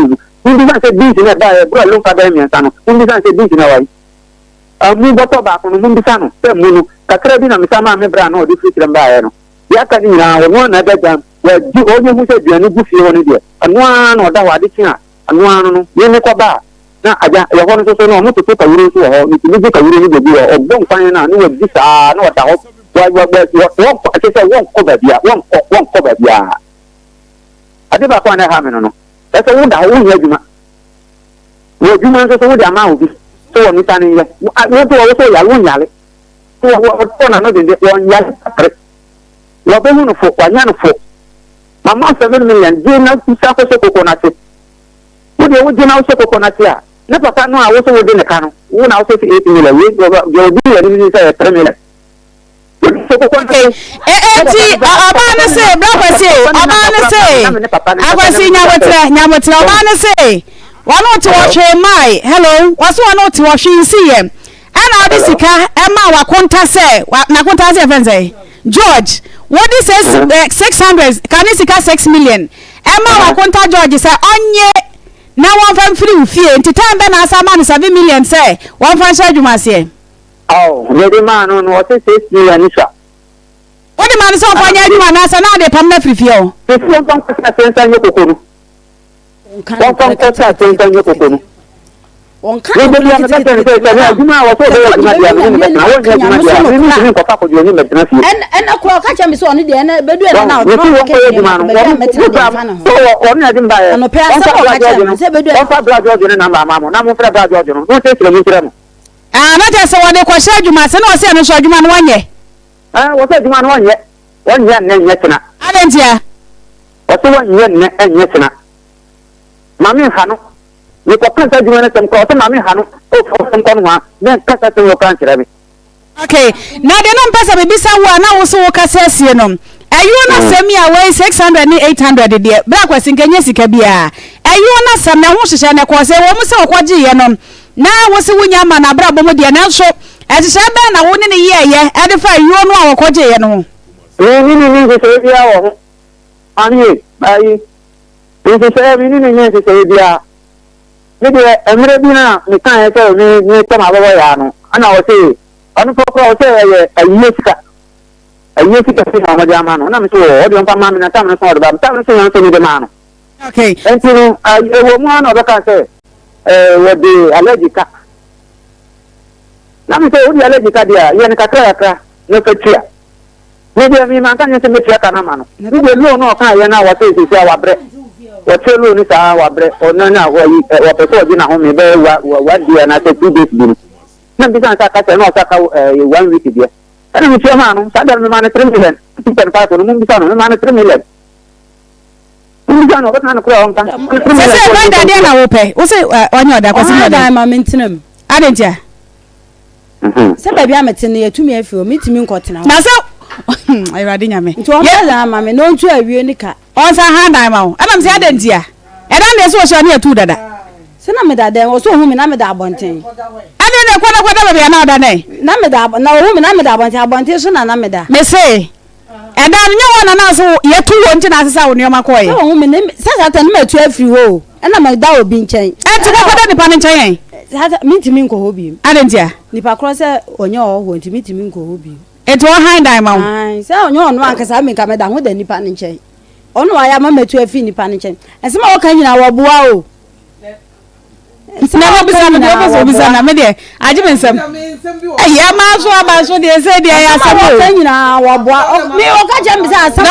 mun bi sani se beef here bai bro lo ka bai mi sano mun bi sani se beef na wai mu boto ba ko mun bi sano se munu ka kra bi na mi sama me bra no di film bai no ya ka ni na wo na da jam wa ji onye hu se duane gu fie woni de anoa na oda wa de kin anoa no ye ne ko ba na aja ya ho no so no mo to ka wuro so ho ni ti ka wuro ni de bi o bon kwan na ni wa di sa na oda ho wa ko ate se won ko ba bia won ko ba bia ade ba kwa na ha me no e se wo da wo nya djuma wo djuma so wo da ma obi so wo mi tani ye wo to wo so ya wo nyale so wo na no de wo nyale akre wo be hu no fo wanya no fo mama 7 million je na kusa ko se coconut wo de wo je na so coconut ya na papa no a wo so wo de ne ka no wo na wo so 8 million we go di ya ni say 3 million so coconut ti aba na se bra kwasi aba na se akwasi nyamotra aba na se wano ti wo hwe mai hello waso wano ti wo hwe nsi ye ana odi sika e ma wa konta se na konta se fense George, what is 600? Can you see 6 million? Emma wa konta George say onye na one fan free fee. Nti time be na asa man 7 million say one fan charge you must say. Oh, the man on what is 6 million isha. What the man so for nya you na asa na dey pam na free fee o. The phone come ka sense anya kokoro. One come ka sense anya kokoro. On kan we be na ka sense say aduma wa so be aduma dia na won dia aduma dia ni ko pa ko dia ni medina fie en ko ka cha mi so on dia na bedu na na o no ke aduma no o ni adi mba no pe asa ko ka cha se bedu o fa bra George na mama mo na mo fra bra George no te sire mi sire mo na je se won dey ko sha aduma se na o se no so aduma no wanye wo se aduma no wanye na nye tena adentia o se wanye na nye tena mami hanu ni ko kan sa juma na tem ko to mami hanu o fo sem ko no na ka sa tem o kan kire bi okay na de no mpesa be bisa wo na wo so wo ka sasie no ayu na semi away 600 ni 800 de bra kwasi nkanye sika bia ayu na sam na ho hyehyɛ na ko se wo mu se wo kwaje ye no na wo se wunya ma na bra bomo de na so ɛhyehyɛ be na wo ne ne ye ye ade fa ayu no a wo kwaje ye no ni se bia wo ani ai ni se bia maybe emre bi na me kan e say me tama baba ya no ana o say anu pokro o say ayi sika se na ma ama no na me so o de mpa ma me na tam no so o de ba tam no so yan so ni de ma no okay entinu e wo mu ana be ka say wo de allergica na me so o de allergica dia ye ne kakra no ka tia me de mi man kan ye se me tia kana ma no me de no kan ye na wa say se wa bre wachelo ni sa wa bre onana ho yi wa peso di na ho me be wa dia na say 2 days bi na bi san sa ka se no sa ka 1 week dia ana mi fiya ma no sada mi ma na 3 million tipen pa ko mun bisa no ma na 3 million mun bisa no ko na ko on kan se ba da dia na wo pe wo se onye oda kwasi no no da da ma mentinam adentia se ba bia metene ye tumi afi o mitimi nkotena na se ayrade nyame nti o ya ma me no ntu awie ni ka on sa ha dan ma wo am se adentia e dan de so o sha na etu dada se na me da den o so hu me na me da abonten ade ne kwada ba na oda nei na me da na hu me na me da abonten so na me da me say e dan nya wona na so ye tu wo nti na asesa wo nioma ko ye so hu me ne sa ta ne metu afi ho e na me da obi nchen e ti kwada ni pa ni nchen hata mitimi nko hobi adentia nipa kro se onye ho nti mitimi nko hobi eto han dan ma wo ai se onye onu ankasa me ka me da ho da nipa ni nchen onu aya ma metu afi nipa ni nchen esema wo kan nyina wo bua o na wo bisa me de wo bisa na me de aje me nsam ya ma so aba so de se de ya asema wo kan nyina wo bua me wo ka je me se asema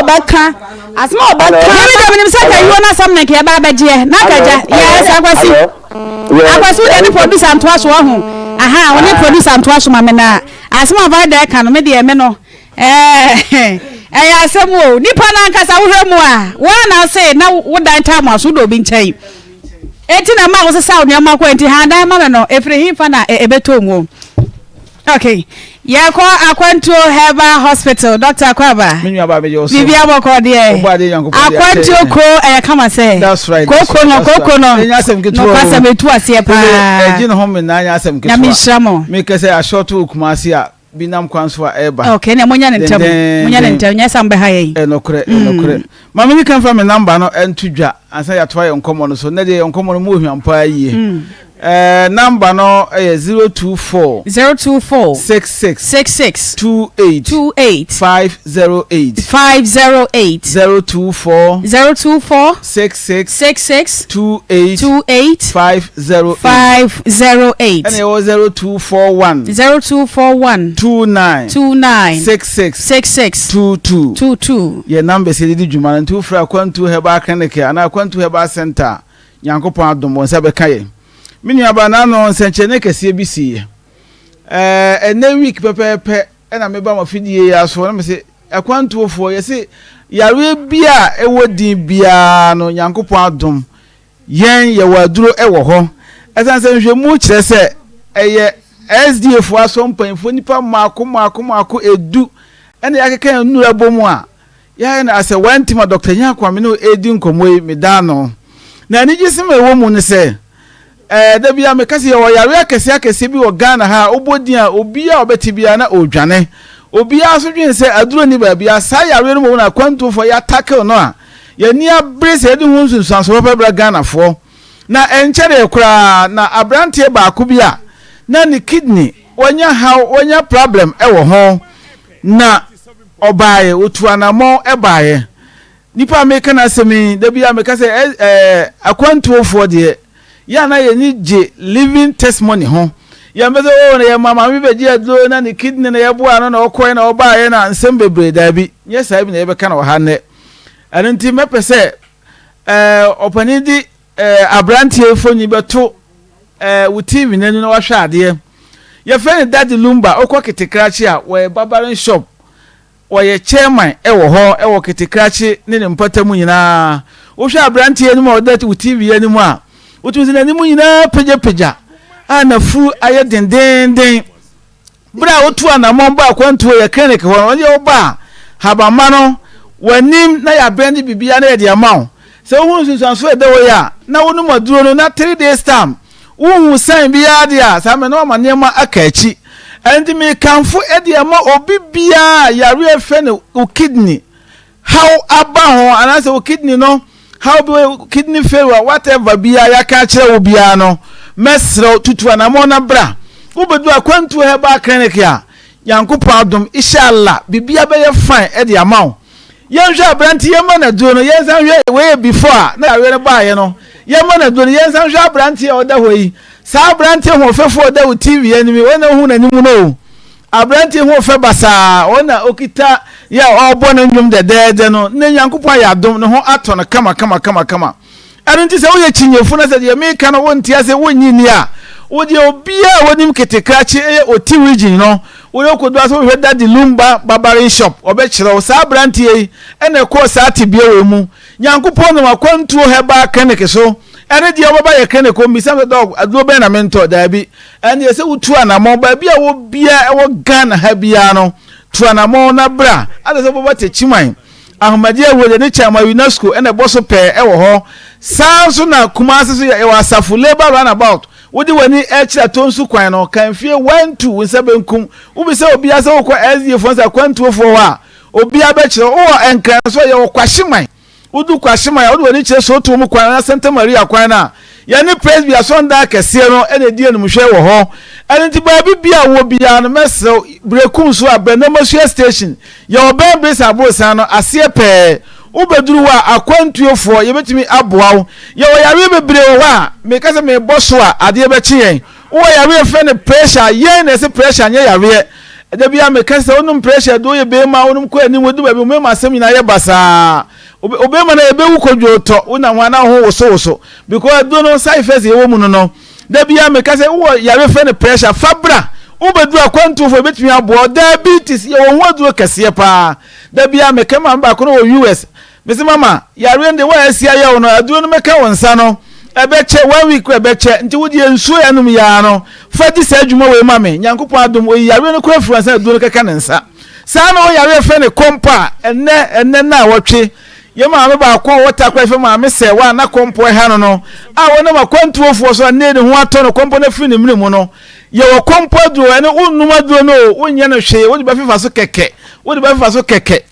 oba ka me de me se ka yo na sam na ke ba ba je na ka ja ya sa kwasi akwasi de ni producer anto aso ho aha woni producer anto aso ma me na asema ba de ka no me de me no ya asem o nipa na nkasa wo hwemu a wo na se na wo dan time aso do bi nchai eti na ma wo se sa oni ma ko enti ha dan ma me no efrehin fa na ebeto nwo okay ya ko akwanto Herbal Hospital Dr. Akwaba me nwa ba be yo so bibia boko de akwanto ko kama se that's right koko no enya asem ketu no kwasa metu ase pa eji no hom na anya asem ketu na mi shramo me kese a short kumasi a binam kwanso a eba okay na monya ntem nya sambe ha yi enokre mama ni kan fa me number no entudwa ansa ya toa yenkomo no so na de yenkomo no mu hwampa yie number no 024 66 28 508 024 66 28 508 and 0241 29 66 22 ye number se di djuma ntu fra kwantu Herbal Clinic ana kwantu Herbal Center yankopon adombo nsa be kaye mini abana no nsenchene kese bisi ene week pepepe na meba mafidie ya so na me se akwantu ofo ye se yare bia ewodin bia no yankopon adom yen ye waduro ewo ho esanse nhwemu kire se eye SDF aso mpanfo nipa mako edu ene yakeka nura bomu a ya na ase wantima Dr. Nyakwame no edi nkomoyi medano na ni gisem ewo mu ne se da bia me kase ye wo yare akese bi wo Ghana ha obodin a obi a obeti bia na odwane obi a so dwen se aduro ni ba bia sa yare no mu na kwanto fo ya tackle no a ye ni abrese edi hu nsunsanso pebra Ghana fo na enchere kura na abrante ba ko bia na ni kidney wonya problem ewo ho na obaye otuanamo ebaye nipa me kana semi da bia me kase akwanto fo de ya na ye ni je living testimony ho ya mezo o na ya mama mi beji ado na ni kidney na yebo ano na okoi na obaye na nsem bebre da bi nye sai bi na yebe kana ha ne anenti mepese opani di abrantie fo ni beto wo TV nenu na wahwe ade ye friend Daddy Lumba okwa kitikrachi a we barbering shop we chairman ewo ho ewo kitikrachi ne mpatamu nyina wo hwe abrantie enu ma that wo TV enu a wo tuzi na enu nyina peja ana fu aye dendenden bra wo tu ana mo ba kwantu ye clinic ho onye wo ba habama no wanim na ya brand bibia na ye de amount se wo hu sunsanso e de wo ya na wo no maduro no na 3 days time wo san bia dia sa me no ma nema akachi and me kanfo e dia ma obi bia yare efe ne o kidney how aba ho anase o kidney no how be kidney failure whatever bia ya ka kire wo bia no mesro tutu anamo na bra wo bedu akwantu Herbal Clinic ya yankopon adom inshallah bibia be ye fine e dia ma yenhwe abranti yema na duo no yensan hwe we before na yare ba ye no yema na duo no yensan hwe abranti ya oda hoyi sa abranti ho fefo oda wo TV enimi wona hu na nimu no abranti ho fe basa ona okita ya obo na ndwum de no na yankopon ya adom no ho ato no kama anti se wo ye chinyefu na se ye me ka no wonti ase wonyi ni a wo de obia wonim ketekrachi o TV region no wo ko do aso we daddy lumba barbering shop obekire sa brantie ene ko sa tibie we mu nyankopon no akwantu heba clinic so ene dia baba ye clinic o misam dog adwo be na mentor da bi ene se wutu anamo ba bia wo bia e wo Ghana ha bia no tu anamo na bra ade se baba te chiman ahmadia wo de ne chama UNESCO ene boso pe e wo ho sanso na kumase so ye wasafu labor runabout wodi wani ekira tonsu kwan no kan fie 12 nsabenkum ubi se obi ase wo kwa SDF fonsa kwantu fo wa obi abekire wo enkran so ye wo kwahyeman udu kwahyeman wodi wani kire so to mu kwan na Santa Maria kwan na ye ni praise bia sonda kese no ene die no mhwe wo ho ene ti ba bibia wo bia no meso brekum so abenomosua station ye oben brisa abosan no ase pe ubeduru wa akwantuofo yebetimi aboawo ye wo yare bebre wo a meka se me boso a ade bechi yen wo yare fe ne pressure yen na se pressure nya yare de bia meka se onum pressure do ye be ma onum ko ani wodu ba bi me ma sem nyina ye basa obema na ebe wu kodwo to una wana ho woso because do no side face ye wo mu no de bia meka se wo yare fe ne pressure fabra ubedu akwantuofo betimi aboa diabetes ye wo hodu kese pa de bia meka ma ba ko no US Mr. Mama, yare nde wa asia ya wono aduro no meka wonsa no ebeche 1 week ebeche nti wodi ensu enum ya no fadi sa adwuma we mame nyankopon adom o yare no kura furansa aduro keka ne nsa sa no yare fe ne kompa enne na wotwe ye mama ba kwa wota kwa fe mama Serwaa na kompo ha no a wona ma kwantuofo so ne ne ho ato no kompo na firi ne mrimu no ye wo kompo aduro ene unnum aduro no wonye no hwe wodi ba fifa so keke wodi ba fifa so keke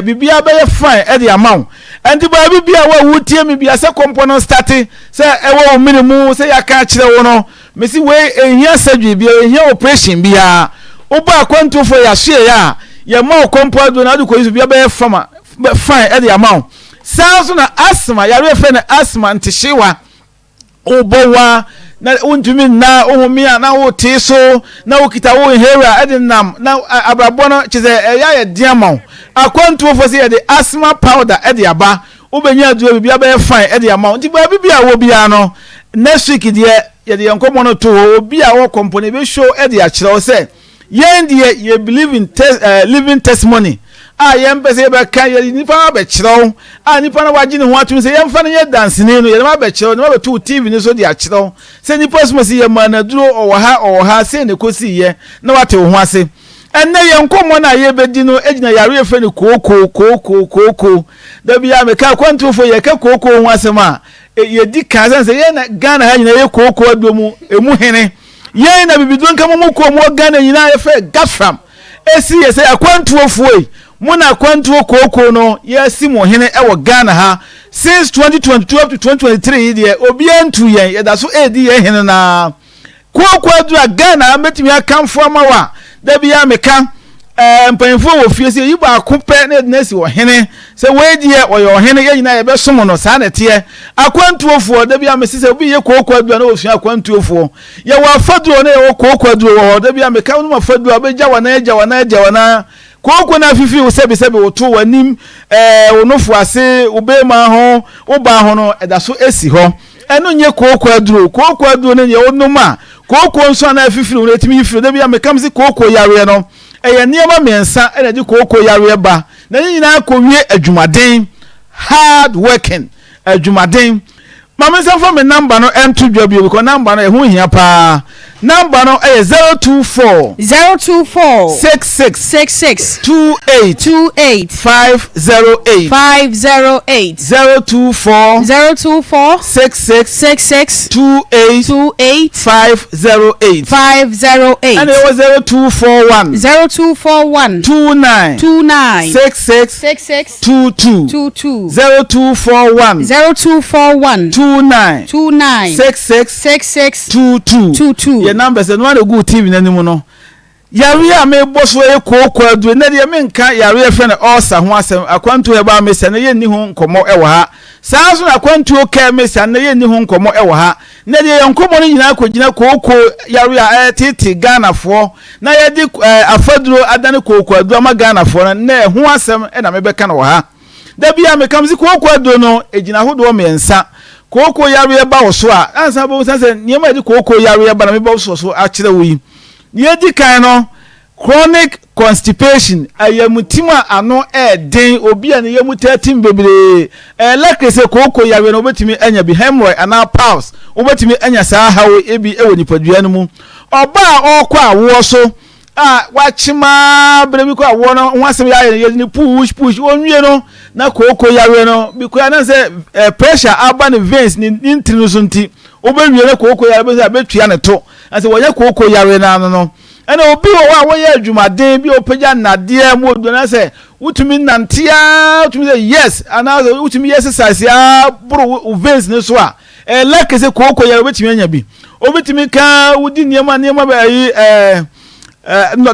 bibia be ye fine e de amount enti ba bibia wa wutie mi bia se component start se e wo minimu se ya ka kire wo no mesi we ehia sadwe bia ehia operation bia oba akwantu ya hye ya ye ma component na de ko yisu bia be ye fama fine e de amount sanso na asthma ya re fe na asthma ntihyewa obowa na untumi na ohumia na wote so na wokita wo hera edinam na abrabo no chize ya diamond akwantu ofo se de asthma powder edi aba ubenya adu bibia be fine edi amount ti ba bibia wo bia no next week de ye de nkomo no to obi a wo company be show edi a kire o se yen de ye believe in living testimony a yem pese be kan ye nipa be kire a nipa na waji ne ho atum se yem fa ne ye dance ne no ye ma be kire no be to TV ni so de a kire se nipa so se ye ma na duro o ha se ne kosi ye na wate ho ase enne ye nkomo na ye bedi no ejina yare efe ne koko da bia me ka kwantufo ye ka koko ho asema ye di kaza se ye na Ghana ha nyina ye koko adomu emu hene ye na bibidu nka mu ko mu Ghana nyina ye fe gafram esi ye se akwantufo yi mu na kwantuo koko no ye si mo hene e wo Ghana ha since 2022 up to 2023 de obi antu ye da so edi ye hene na koko adu Ghana metimi akamfo amawa da bia meka mpanfo wo fie se yi ba kope na nesi wo hene se weedie wo yo hene ye nyina ye be som no sa na te akwantuofo da bia mesi se obi ye kokwa adu na wo fie akwantuofo ye wa faduo na ye wo kokwa adu wo da bia meka no ma faduo abeja wana kokwa na fifi wo sebi wo to wanim onofo ase obema ho oba ho no eda so esi ho eno nye kokwa adu na ye onoma koko nso na afifiri wo etimi yifiri da bia mekam si koko yare no eye niema mensa ena di koko yare ba na nyina akowie adwumaden hard working adwumaden mama se for me number no m2 dwabio because number no e ho hia pa number no e 024 66 28 508 024 66 28 508 and it was 0241 29 66 22 0241 29 66 22 your numbers and one good TV nanimu no yare a me boso e kokwa adu na de me nka yare fe na osa ho asem akwantu e ba me se na ye ni ho nkomo e wo ha saa so na akwantu o ka me se na ye ni ho nkomo e wo ha na de ye nkomo ni nyina akogina kokko yare a titi Ghana fo na ye di afaduro adane kokwa adu ama Ghana fo na ho asem e na me be ka na wo ha da bia me kam si kokwa adu no ejina hodo me nsa koko yare ba wo so a ansa bo sanse niema di koko yare ba na me ba so a kire wo yi ye di kan no chronic constipation ayamutima ano den obi an yemutatim bebre like say koko yawe no betimi anya bi hemorrhoid ana pulse obetimi anya saa hawo ebi ewo nipadua no mu oba okwa awo so wachima brebi kwa awo no wasem ya ni push onwie no na koko yawe no because na say pressure aba ne veins ni ntinu so nti obenwie na koko yawe be say betua ne to ase wonya koko yawe na no ena obi wo ye adwumaden bi opagya nade mu odona se utumi nantia utumi say yes ana utumi exercise ya bro veins ne so a like say koko yawe betimi anya bi obetimi ka wudi niema ba yi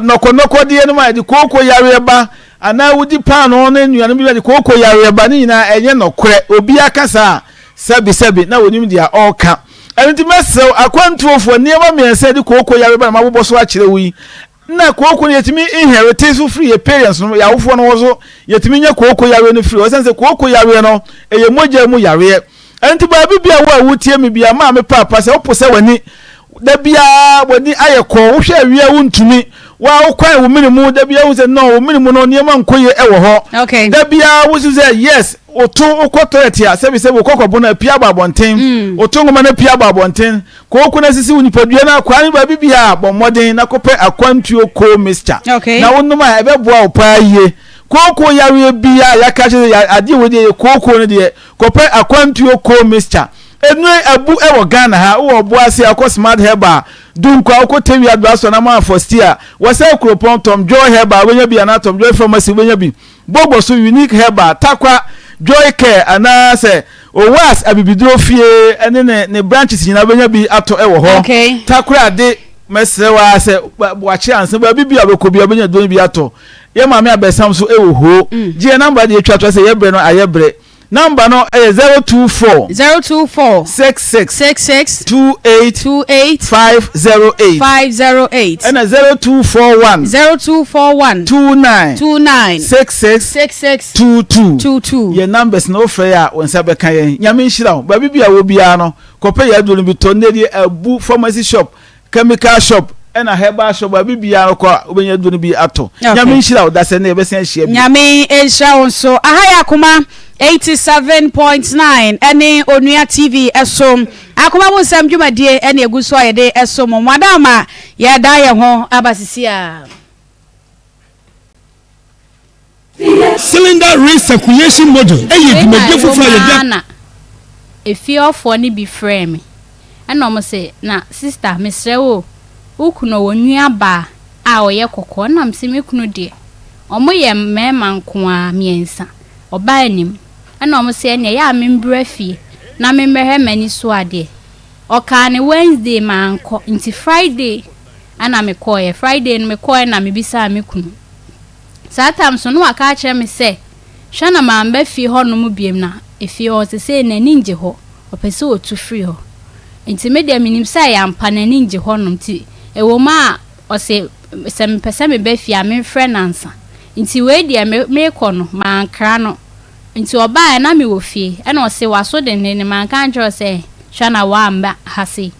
noko die no ma di koko yawe ba ana wudi pan no na nuanu bi di koko yawe ba ni na enye nokore obi akasa sabi na wonim dia all ka enti mesew akwantuofo niema miense di koko yawe ba ma bobo so akire wi na koko ne yetimi inherit so free parents no yawofo no wozo yetimi nya koko yawe no free o sense koko yawe no eye moja mu yawe enti ba bibia wo awutie me bia ma me papa se opose wani da bia wani ayeko wo hwe awie wuntumi wa ukwan wo minimu da bia wo se no wo minimu no niema nkoye ewo ho da bia wo se yes oto okotoet ya se okokobona apia babonten oto ngoma na apia babonten ko na sisi unipadua na kwani ba bibia bomoden na kope akwantuo ko mixture na wonuma ebeboa opaaye koko yawe bia yakache ade wodi koko no de kope akwantuo ko mixture enu abu ewo Ghana ha wo boase akọ smart herba dunkwa akotewi adwaso na ma fostia wase kropon tom joy herba wenya bi na tom joy pharmacy wenya bi bobo so unique herba takwa joy care ana se owas abibidro fie ene ne branches nyina wenya bi ato ewo ho takwa ade mesrewa se wachi anse ba bibia bekobi wenya don bi ato ye maame abesam so ewo ho je number de twatwa se ye bre no ayebre number no 024 66 28 508 and 0241 29 66 22 your numbers no fair when sabe kan yen nyame nhira ba bibia wo bia no kope ya do no bi to ne die abu pharmacy shop chemical shop ena herbal shop ba bibia no kwa obenya do no bi ato nyame nhira da se na ebesen hia bi nyame nhira won so ahaya Akoma 87.9 ene onua TV esom Akoma wonsam dwumadie ene eguso ayede esom mwadama ya da ye ho abasisia cylinder recirculation model eyi dwumadie fufu ayede efiofo ni bi frame ena omo se na sister mesrewo ukuno wonua ba a oye kokko na msemi kunu de omo ye mema nko a miensa oba anim ana omo se ne ya membra fie na memmehe mani so ade oka ne Wednesday manko nti Friday ana me koye Friday no me koye na me bisa me kunu satam so no aka kire me se hwana mamba fie ho no mu biem na efie ho se na ninje ho opese otu free ho nti me de minim sa ya mpa na ninje ho no nti ewo ma o se me pese me ba fie a me friend ansa nti we dia me kono mankra no nti oba na me wo fie na o se waso de ne manka njo se hwana wa mba hase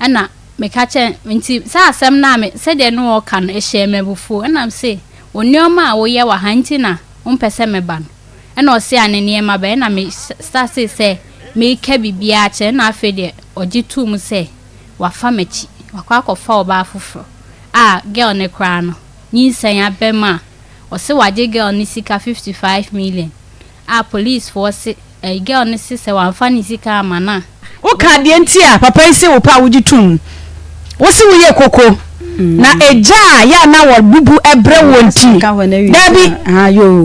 na me ka che nti sa asem na me se de no o kan e hye mebufu na me se onioma a wo ye wa hanti na umpese me ban na o se anene ma ba na me start se me ka bibia che na afi de ogitu mu se wa famachi wakwa akofa oba afufro girl ne kra no nyi san abema o se waje girl ni sika 55 million police force girl ni se wanfa ni sika amana o ka de ntia papa ise wo pa wogitum wo se wo ye koko na eja ya na wo bubu ebre wonti dabi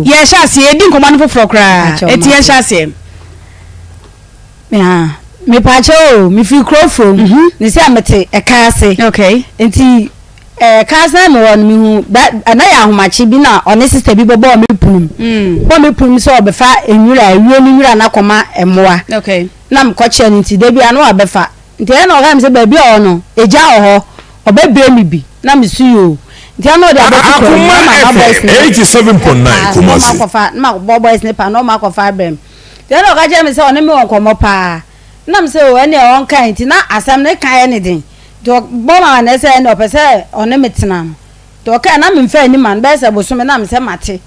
ye sha se edi nkoma no foforo kra eti ye sha se me pacho mi fi crofro ni se amete ekase enti kasa me won mi hu na ya ahomachi bi na one sister bi bobo me punum so obefa enwura awie ni nwura na koma emoa na mkoche nti de bi anu abefa nti na oga mi se ba bi ono eja oho obebre mi bi na mi su yo nti anu de abefa Akoma 87.9 Kumasi ma boys ne pa no ma kofa brem nti na oga je mi se one mi won komo pa na mi se o ene on kan nti na asam ne kan ne din do boma na se no pese one metena to ka na me fa ni man be se bosome na me se mate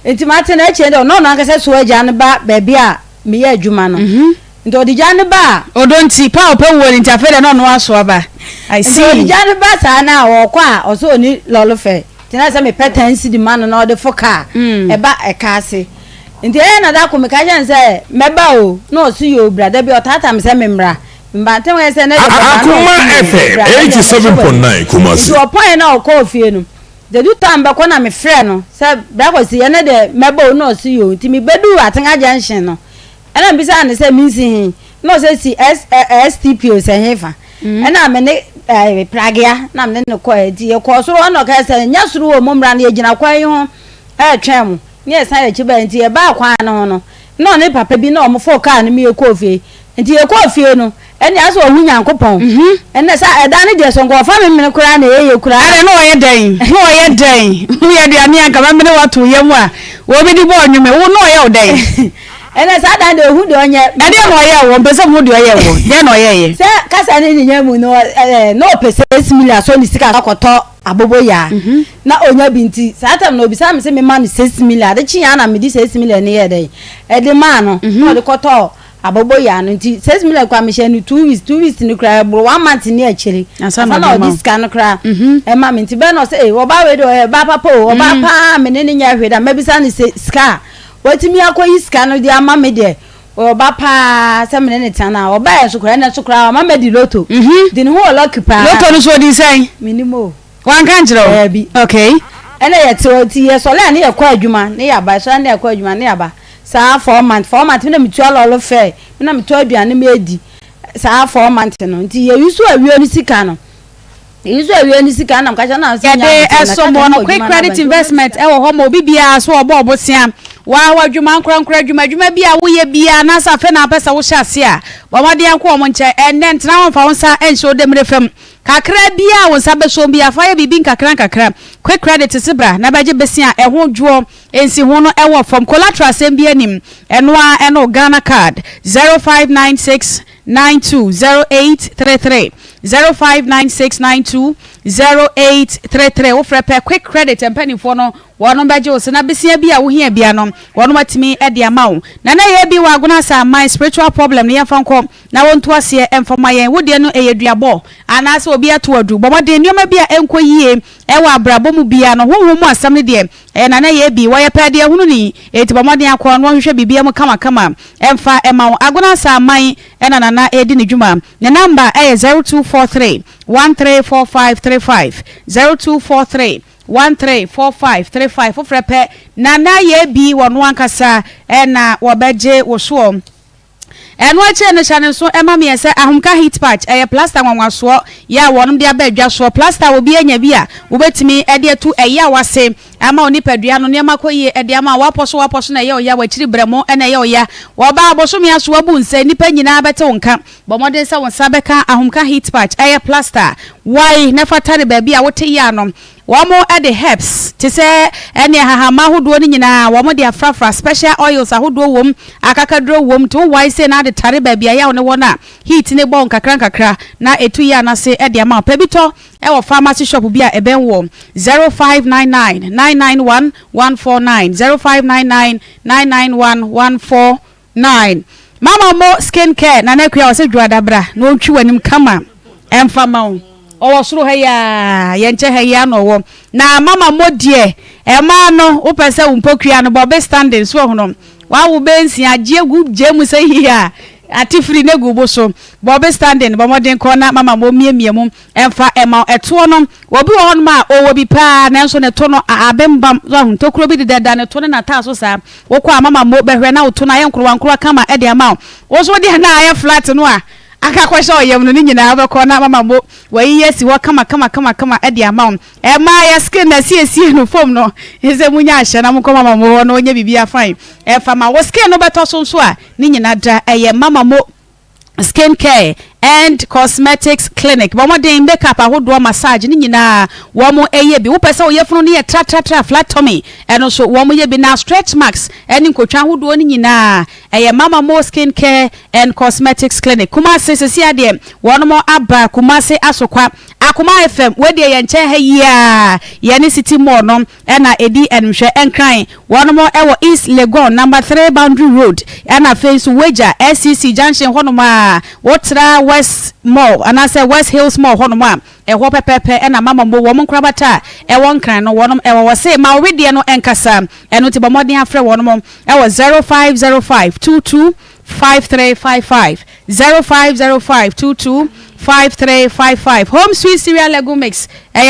enti mate na eche de no aka se so agya ne ba baabi a me ya adwuma no ndo di gya ne ba odonti pa opa wo ni tafede no aso aba I see ndo di gya ne ba sa na wo kwa oso ni lolo fe tina se me petansi di man no de foka e ba e ka ase enti na da ko me ka jan se meba o no so yo brada bi otata me se me mra mbante we se na Akoma FM 87.9 Kumasi so point na o ko fie no de du tamba ko na me frɛ no se bra ko si ene de meba o no so yo enti me bedu atenga junction no ena mbisa na se minsi hin no se si STP o se hefa ena me ne pragia na me ne ko edi e ko so no ka se nya suru o momra na yegina kwan ho twem ni esa ya chiba enti e ba kwan no ne papa bi na o mo fo car no me ko fie enti e ko fie no eni aso ohu Nyankopon ene sa eda ne de so ngo fa me kura na eye kura are no ye den no ye den no ye de ani anka me ne wato ye mu a wo bi di bo onwume wo no ye o den ene sa dan de ohu de onye ade no ye wo pese mu de ye wo ye no ye se kasa ne nya mu no no pese 6 million so ni sika akoto abobo ya na onya binti sa tam no bisa me se me man 6 million ade chi ya na me di 6 million ne ye den e de man no de koto abobo ya no nti 6 million kwa me share no 2 weeks ni kra bro 1 month ni akiri na this can kra e ma me nti be no say wo ba we do e ba papa o ba pa me ne nya hweda mabisa ni ska watimi akoyi ska no di ama me de o ba pa se me ne tana o ba ya sukura na sukura ma me di loto di ne ho lucky pa loto no so di say minimo wan kan jiro okay ene ye ti ye so le ne ye kwa adwuma ne ya ba so ne ye kwa adwuma ne ya ba sa 4 months me na mitu alolo fe me na mitu aduane me edi sa 4 months no nti ye yusu awie ni sika no yusu awie ni sika na mkacha na ya de esomo no quick credit investment e wo ho mo bibia so obo obosia wa wadwuma nkra adwuma bia wo ye bia na sa fe na pesa wo hyase a bomade anko omo nche enne ntena won fa wonsa enhye odemre fam kakra bia wonsa beso bia fa ye bibi kakra quick credit sibra na baje besia e ho dwo ensi ho no e wo from collateral sem bia nim enoa eno Ghana card 0596920833 0596920833 wo frepe quick credit empany for no wono baje wo se na besia bia wo hia bia no wono matimi e de amawo na ye bi wa aguna sa my spiritual problem ne yemfa nko na wonto ase emfama yen wo de no eyeduabo ana se obi ato adu bomode nioma bia enko yie e wa abrabo mu bia no honhom mu asam ne de na ye bi wa ye pade hunu ni eti bomode akọ no hwehwe bibia mu kama emfa emawo aguna sa my na edi ne dwuma ne number 0243 134535 0243 134535 ofrepe na ye bi wono ankasa na wobeje wo so eno ache ne chane so ema me se ahomka heat patch plaster nwanwaso ya wonom de abadwa so plaster obi anya bi a wobetimi ede tu eya wase ama oni padua no ne makoyi ede ama waposo na ye oya wachiri bremo na ye oya wo ba aboso me aso abu nsa nipa nyina bete wonka bomode nsa wonsa beka ahomka heat patch plaster why na fatare ba bi a wote ya no wamo ade herbs te se ene hahama hodo ni nyina wamo de afrafra special oils ahodo wom akakadro wom to why say na de tare ba bia ya one wona heat ne bon kakra na etu ya na se ede ama pebito e wo pharmacy shop bia e ben wo 0599991149 0599991149 mama mo skin care na na kwa wo se dwadabra na ontwi wanim kama emfama wo owo suru heya yenche heya no wo na mama modie e ma no wo pese wo mpokua no bobe standing so hono wa wo bensi agye gu jemu se hiya atifri ne gu boso bobe standing bomodin ko na mama mo miemiemu emfa ema eto no obi wo no ma owo bi pa na nso ne to no abembam so ho tokuro bi de da ne to na ta so sa wo kwa mama mo behwe na wo to na yenkro kama e de ama wo so de na aye flat no a aka kwesha oyem no nyina abekọ na mama mo wayi yesi wo kama e de ama e ma ya skin na sie no form no eze munya ahye na mko mama mo no onye bibia fine e fa ma wo skin no beto so a ni nyina da eye mama mo skin care and cosmetics clinic bomodin makeup ahodo massage ni nyina wo mo eye bi wo pese wo yefunu ne tra flat tummy eno so wo mo ye bi na stretch marks eni nkotwa ahodo ni nyina eye mama mo skin care and cosmetics clinic kuma sesesi ade wo no mo aba kuma se asokwa Akoma FM we de ye nche ha yia ye ne city mall no na edi enhwe enkran wono mo e wo East Legon number 3 Boundary Road na face Wager SCC Junction hono ma wotra West Mall and I say West Hills Mall hono ma e ho pepepe na mama mo wo mo nkrabata e wo nkran no wono e wo say ma we de no enkasa eno ti bomodin afre wono mo e wo 050522 5355 0505225355 Home Sweet Cereal Lego Mix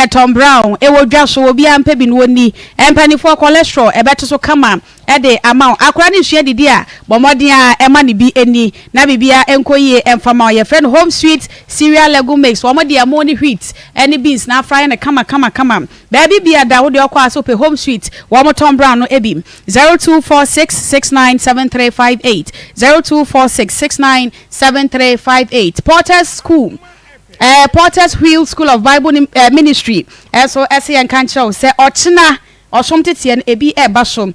Tom Brown ewo dwaso obi ampe bi no ni empanifo cholesterol ebeto so kama de amount akura ni hwe didi a bomodin a ema ne bi eni na bibia enkoyie emfama ye friend Home Sweet Cereal Lego Mix wo modi amoni wheat any beans na fry na kama baby bia da wo de okwa asope Home Sweet wo Tom Brown no ebi 0246697358 0246697358 Porter's School Porter's Wheel School of Bible Ministry so SN Kancho say ochina osomtete no ebi basom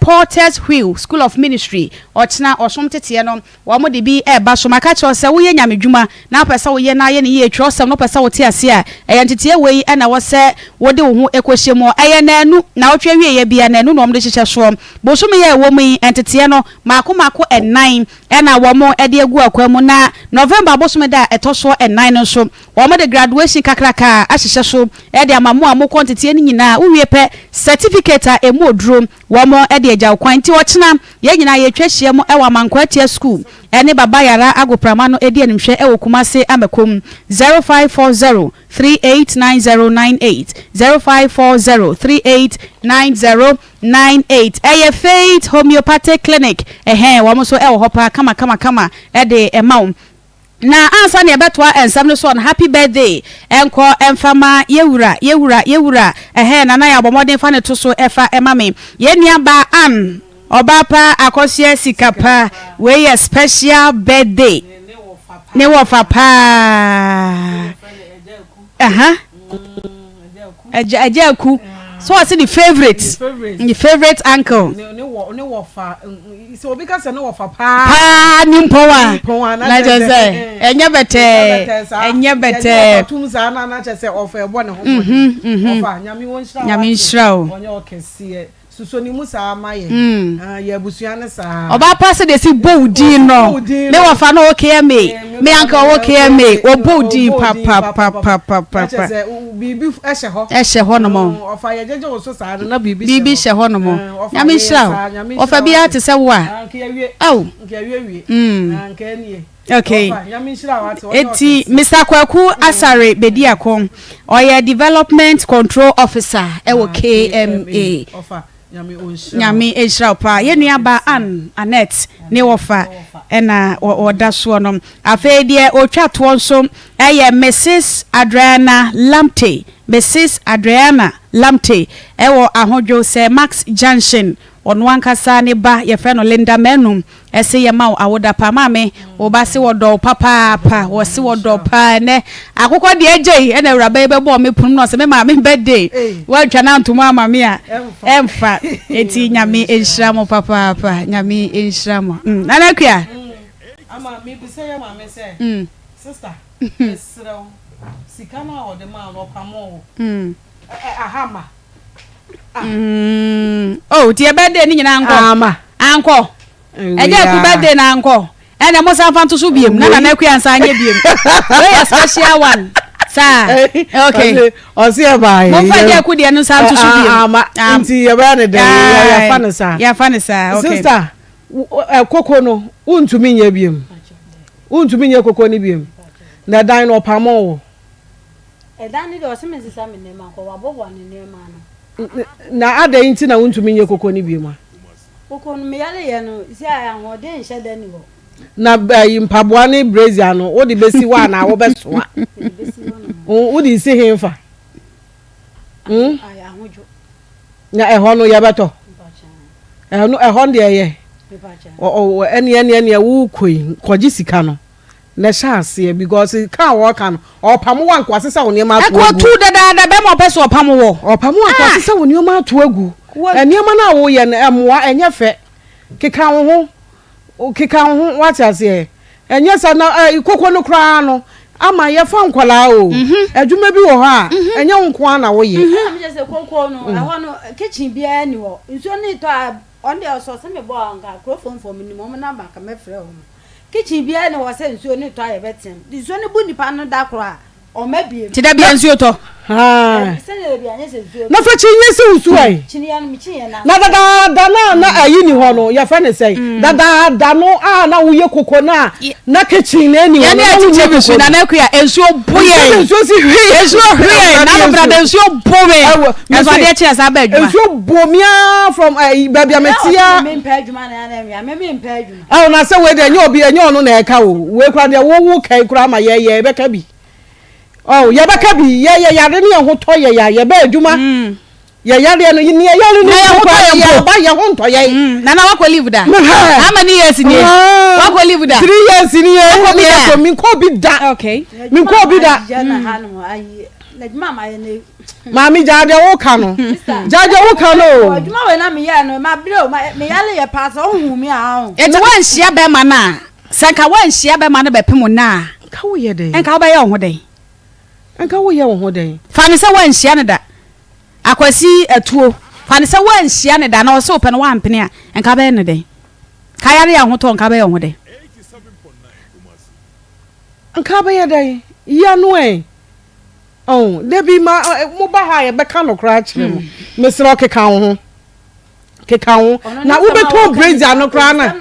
Porter's Wheel School of Ministry ochina osomtete no wo mo de bi basom aka cho say wo ye nyamedwuma na pesa wo ye na ye ne ye twosem no pesa wo te ase a entete wei na wo se wo de wo ho ekohyemo na anu na wo twa wie ye bia na anu no mo de hyehyɛ so bosom ye wo mu entete no mako enan na wo mo de agu akwam na November bosom da etoso enan no so wo mo de graduation kakraka ahyehyɛ so de amamu amoko entete ni nyina wo wie pe certificate a emodro wo mo de agya kwan ti wo chena ye nyina ye twahye mo ewa mankwatia school ene baba yara agoprama no edi enhwe ewo kumase amekom 0540389098 0540389098 Faith Homeopathic Clinic wo mo so ewo hopa kama de emaum na ansa ne betwa ensam no so on happy birthday enko emfama yewura na ya bomodin fa ne to so efa emame ye niaba an obapa akosie sikapa we a special birthday ne wo fa pa Ajaku so what's the favorite uncle ne wo fa so obi ka se ne wo fa pa nimpowa na je say enye bete tumza na che say ofa ebo ne ho ofa nyame nshira onye okese so ni musa amaye ya busua ne sa oba pass dey si bodi no me wo fa no okay me uncle okay me o bodi pa bibi ehye ho no mo ofa ye jeje wo so sa na bibi hye ho no mo nyame nshira ofa bia te se wo a au nke awie nke nie okay eti Mr. Kwaku Asare Bediako oya development control officer ewo KMA ofa nyame enshira pa ye nuaba Anet ne wofa na oda so no afa de otwa to nso Mrs. Adriana Lamte ewo ahodwo se Max Junction onwankasa ne ba ye fe no Linda Menum ese ye ma awoda pa mame wo ba se wodo papa wo se wodo pa ne akokọ de agye na awuraba be bo me punum no se me ma me birthday wa twa na ntoma ama me a emfa eti nyame enhira mo papa nyame enhira mo anakua ama me bi se ye ma me se sister esrew sikana o de ma no pamo ahama oh ti birthday ni nyina anko eje ku birthday na anko ene mo san fanto so biem na ku ansa anye biem we special one sir okay osi e bai mo fa je ku de no san to so biem nti ye ba ne de ya fa ne sa okay sister koko no untumi nya biem untumi nya koko ni biem na dan no pamo wo dan ni do se me sisa me ne ma ko wa bobo ne ne ma no na ada inti na untumi nye koko ni biema koko no me yale ye no isi aya ho de nhye da ni ho na mpaboa ni brazier no wo de besi wa na wo besoa wo de isi hemfa aya hojo na eho no ye beto eho de ye o eni wo koi koji sika no na chance because ka wo ka no opam wan kwa sesa wo ne ma to eko tu dada be mo pese opam wo opam wan kwa sesa wo ne ma to agu eniema na wo ye na emoa enye fe keka wo ho what ase enye sa na ikoko no kra no ama ye fa nkwala o adwuma bi wo ha enye nko ana wo ye am je se kokko no e ho no kitchen bia ni wo nso ni to on the so se me bo anga crofon for me ni mo na ba ka me frɛ ho kitchen bia ni wo se nso ni to aye betem nso ni bu nipa no da kro a o ma biem ti da bia nso to se ne bia nya se nso na fa chinye se usu ai chinya no mi chinye na na da na ayi ni ho no ya fa ne sei da no na wo ye kokko na kitchen na ni wo na wo ye bisu na na kuya enso boye enso si hwe enso hwe na no brother enso bowe enso ade chi asa ba adwuma enso bomia from baby ametia me mpa adwuma na me mpa adwuma na se we de enye obi enye ono na eka wo we kura de wo kai kura ma ye be ka bi ye be ka bi ye yare ne ho to ye be adwuma ye yare no ni ye yare ni ho to ye ba ye ho to ye na wa live da how many years ni wa live da 3 years ni ye min ko bi da okay min ko bi da na hanu ayi na mama ye ne mami jaje wo ka no jaje wo ka no adwuma we na me ye no ma bre o me yale ye pass o hu mi a o eti wan hia be ma na sanka wan hia be ma na be pem na ka wo ye den enka wo be ye ho den enka wo ye ho den fa ne se wan hia ne da akwasi atuo fa ne se wan hia ne da na o se open wa ampene a enka be ne den ka yare ya ho to enka be ye ho den 87.9 enka be ye den ya no debi ma mo ba ha ye be ka no kra kire mo mesro keka ho na wo be to brazier no kra na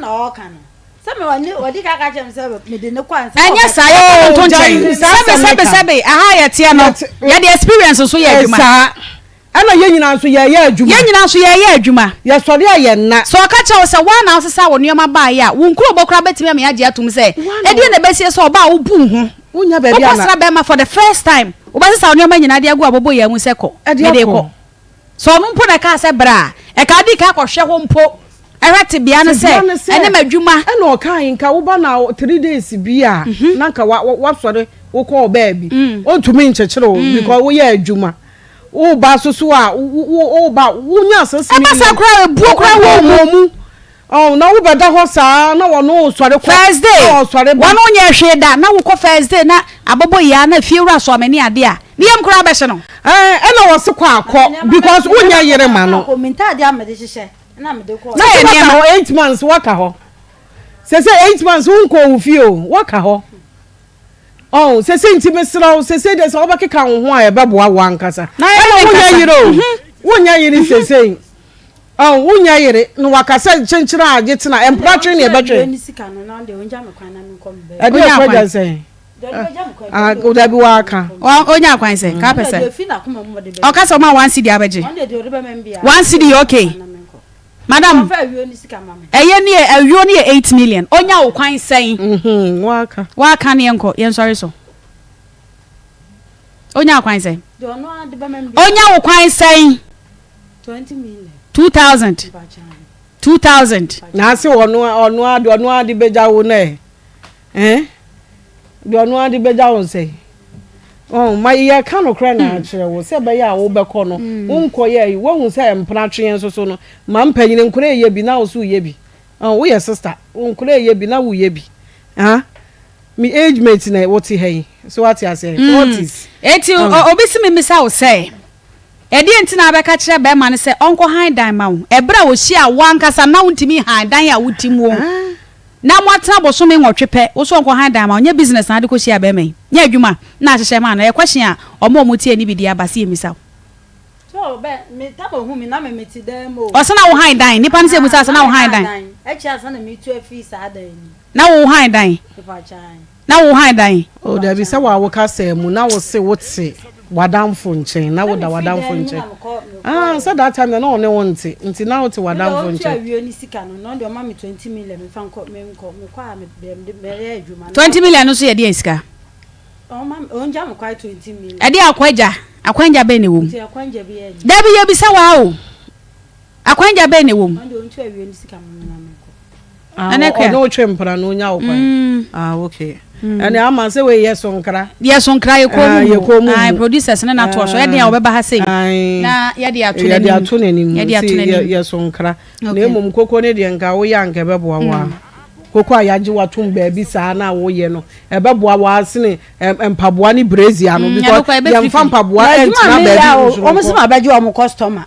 me wadi ka chem se me de ne kwan se anya sa ye to nchen sabe aha ye tie no ye the experience so ye adwuma ana ye nyina so ye adwuma ye sori aye na so ka che wo se wa na osesa wo nioma ba ya wo nkuro bokra betimi me age atum se edi na besie so ba wo bu hu unya ba bia na okosra be ma for the first time wo ba sesa wo nioma nyina de agu abobo ye mu se ko de ko so no mpo na ka se bra e ka di ka kohwe ho mpo erate bia no se ene madwuma ene o kan nka wo ba na 3 days bia na nka wa sori wo ko ba bi o tumi nchechire o because wo ye adwuma wo ba soso a wo ba wo nya asase mi e ba sa kra ebuo kra wo mu na wo beda ho saa na wo no sori ko first day wo no nya hwe da na wo ko first day na abobo ya na fie wura so amani ade a niyam kra be hye no ena wo se kwa akọ because wo nya yere ma no komenta ade amede hye na me de ko na ye na 8 months waka ho se 8 months wo ko ufie o waka ho se ntime sraw se de so obakeka ho a ye beboa wo ankasa na wo nya yere o wo nya yere se wo nya yere no wakasa chenchira agetena empratwe ne betwe ni sika no na de onja me kwan na me kom be ade kwaja se odabi waka onya kwan se ka pese o ka so ma 1 cedi abeje 1 cedi okay madam eye ni awio ni 8 million onya wo kwan sen waka ne enko yen sorry so onya kwan sen onya wo kwan sen 20 million 2000 na se onu adi beja wo na de onu adi beja wo se ma ye ka no kra na akire wo se be ya wo be ko no unko ye wo hu se empna twen so no ma mpanyine nkure ye bi na wo so ye bi wo ye sister nkure ye bi na wo ye bi mi age mate na what he so what you say 40s eti obisi me misa wo say edi entina abeka kire be ma ne se onko han dan ma wo ebra wo hia wankasa na wontimi han dan ya wotimu na mwatena bosome nwotwepe wo so onko han dan ma onye business na de ko hia be me nya adwuma na ahyehye ma na ye kwahye a omo tie ni bidi abase emisa so be me tabo hu mi na me meti dan mo o sana wo han dan nipa ne se emisa sana wo han dan e chia sana me tu afi sa dan ni na wo han dan na wo han dan o da bi se wa wo ka se mu na wo se wo te wadamfo nchen na wo da wadamfo nchen so that time na no wonte nti na wo te wadamfo nchen awie ni sika no no de o ma me 20 million me fa nko me kwa me adwuma 20 million no so ye de sika o ma onja me kwa 20 million e de akwanja be ne wom nti akwanja be ye da bi ye bi sa wa o akwanja be ne wom no de ontu awie ni sika me na me ko no twempra no nya wo kwa okay ene ama se we yesonkra ye komu ai producers na to so ye de obeba ha sei na ye de ato nanim yesonkra na emum koko ne de nka wo ya nka beboa wa koko ayaji watum baby sa na wo ye no ebeboa wa sene empaboa ni brazia no because yam fa mpaboa entra baby o mo se ma baji o mo customer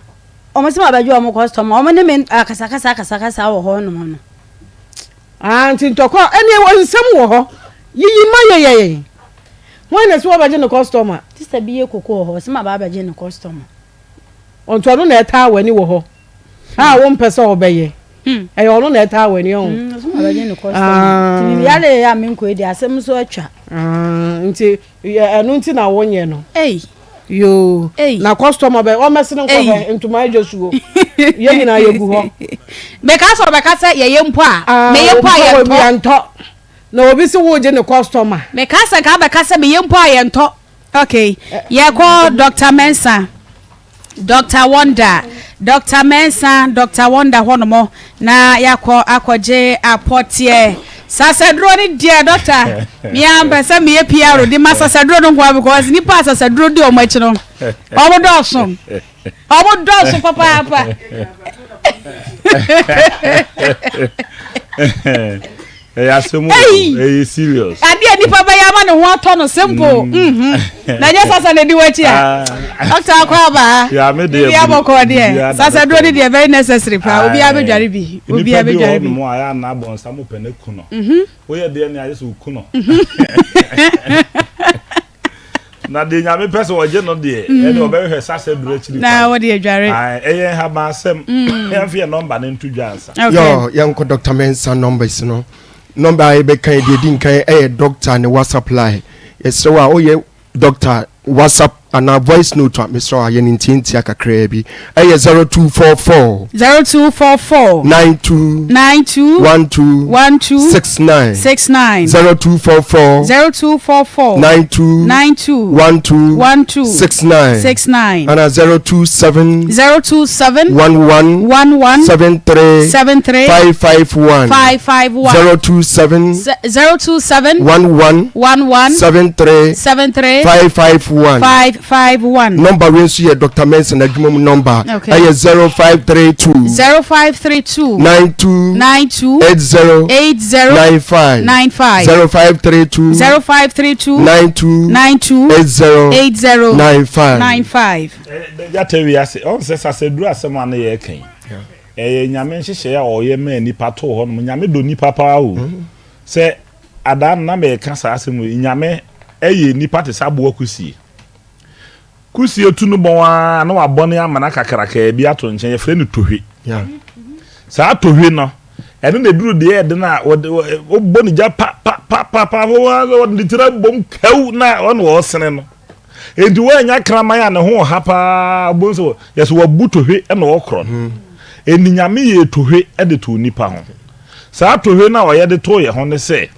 o mo se ma baji o mo customer o mo ne me akasa wo ho no anti ntoko eni nsem wo ho yiyi ma ye when na so baji no customer sister bi ye koko ho se ma baji no customer onto no na eta wani wo ho ha wo mpese obeye eh ono na eta wani on so ma baji no customer ti bi yale ya me nko edi asem so atwa nti enu nti na wonye no yo na customer be o mesene nko ntuma ajosuo ye nyina yegu ho be ka say ye mpo a me ye mpo a ye nto na obi se wo je ne customer me ka say me ye mpo a ye nto okay ye ko Dr. Mensa Dr. Wonder Dr. Mensa Dr. Wonder honomo na yakọ akọje apotie sasedro ni dia doctor mi ambesa mi APR di masasedro no kwa because ni pass sasedro di omo echi no omo dosun papa Asemu serious. Ade ani papa ya ma ne ho ato no simple. Na je sasa na di wachi a. Doctor Akwaba. Ya me dey. Ya boko dey. Sasa do dey very necessary pa. Obi abedware bi. Obi abedware bi. Mo aya na bon samu pene kuno. Wo ye dey na ayeso kuno. Na de nyame pese wo je no de. E de obehwe sasa duro chiri. Na wo dey adware. Eye ha ba asem. Em fi number na ntu dwansa. Yo, yanko Dr. Mensa numbers no. Number I be kan de din kan doctor ne WhatsApp line. Serwaa oye doctor WhatsApp and a voice note to Mr. Ayen intinti akakra bi. 0244 92 69 0244 92 69 and a 027 11 73 551 027 11 73 551 number we see Dr. Mensa na dwuma number ay 0532 92 80 95 0532 92 80 95 ya tewi ase on se saseduru asema na ye kan nyame nhihye ya oye ma nipa to ho no nyame do nipa pa o se adan na me ka sa asemu nyame eye nipa te sabo kusi etu no bon na wabone amana kakraka bi ato nchen ye fre no tohwe sa tohwe no ene na duru de ede na oboni ja pa wo litira bom kaw na ono wo sene no enti wo anya krama ya ne ho ha pa bonso yeso wabu tohwe ene wo kro eni nyame ye tohwe ede to nipa ho sa tohwe na wo ye de to ye ho ne se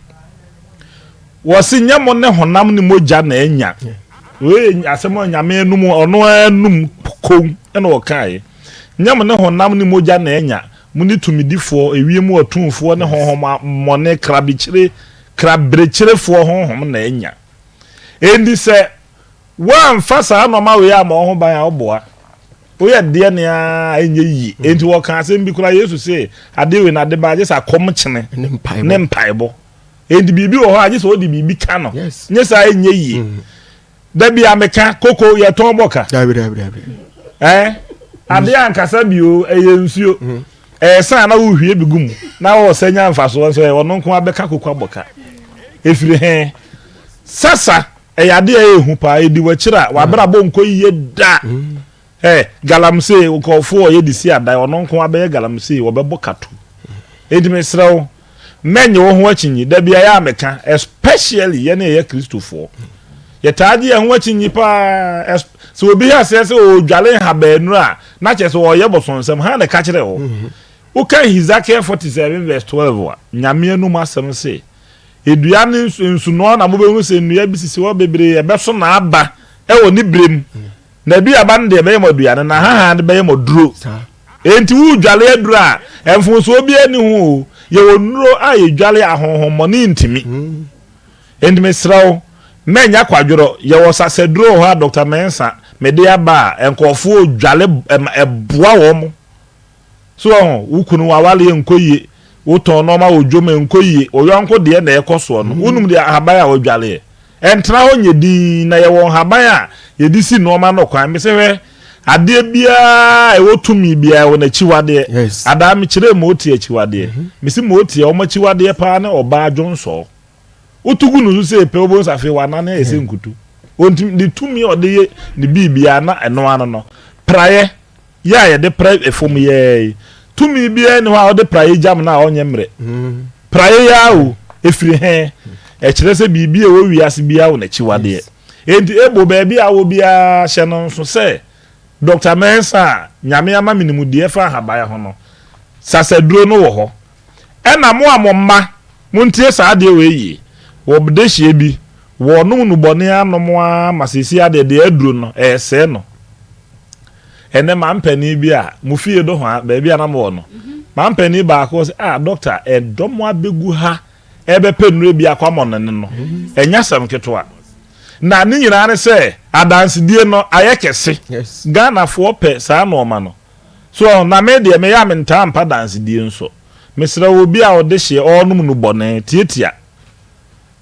wo si nyamo ne honam ni moja na enya we asemo nyame enum ono enum ko ene wo kai nyamo ne honam ni moja na enya muni tumidifo ewiem otumfo ne honhom mone krabrechire fo honhom na enya endi se wan fasa no ma we ama ho ban oboa oye de ne a enye yi enti wo kan asem bi kura Yesu se ade we na de ba je sa kom chene ne mpaibo endi bibi wo ho aje so odi bibi ka no nye sa enye yi da bi ameka koko ye ton boka ade ankasa bio eye nsuo sa na wo hwie bigum na wo sanya mfaso so wono nko abeka kokwa boka efiri he sasa eyade ehu pa edi wachira wabra bo nko yiye da galamse ukofo ye disi ada wono nko abe galamse wo bebo kato edimesrew menye wo ho achinyi da bia ya ameka especially ye na ye Kristofo ye taade ye ho achinyi pa so obi ha se o dwale ha ba enu a na che so wo ye bosonsem ha na ka kire wo uka Hezekiah 47 verse 12 nyame anu masem se edua ne nsuno na mobehu se nnua bisisi wo bebre ebeso na aba ewo ni brem na dua ba nde be modua na ha de be moduro enti wu dwale aduru a emfonso obi ani hu ye wonuro a ye dwale ahonhomo ne ntimi enti mesrawo menya kwadworo ye wo saseduro ho Dr. Mensa mede aba enkofo dwale eboa wo mo so wukunu wawale enkoye woton no ma odwom enkoyi oyonko de na ekoso no wonum de haban a odwale entra ho nyedi na ye won haban a ye di si no ma no kwan me se hwe ade bia e wotumi bia wo na chiwade ada me kire mo oti chiwade me si mo oti o ma chiwade pa na oba adwonso utugu no se pe obo safe wana na ese nkutu ontim de tumi ode ne bibia na eno ano no praye ya ye de praye efom ye tumi bia ne ho ode praye jam na onye mre praye ya o efiri he e kire se bibia wo wiase bia wo na chiwade enti ebo ba bia wo bia hye no so se Dr. Mensa nyame ama minimu de fa habaya ho no sasaduro no wo ho ena mo amomma muntie sa de we yi wo bdehie bi wo no nu bone anom a masisi ade de aduro no se no ene mampani bi a mufie do ho ba bia na mo no mampani ba ko se doctor domo abegu ha ebe penure bi akwamo no enya sam ketwa na ni nyina ne se adansedie no ayekese Ghana fo pe sa no ma no so na me de me ya me nta ampa dansedie nso mesra wo bi a odehye onum no bone tietia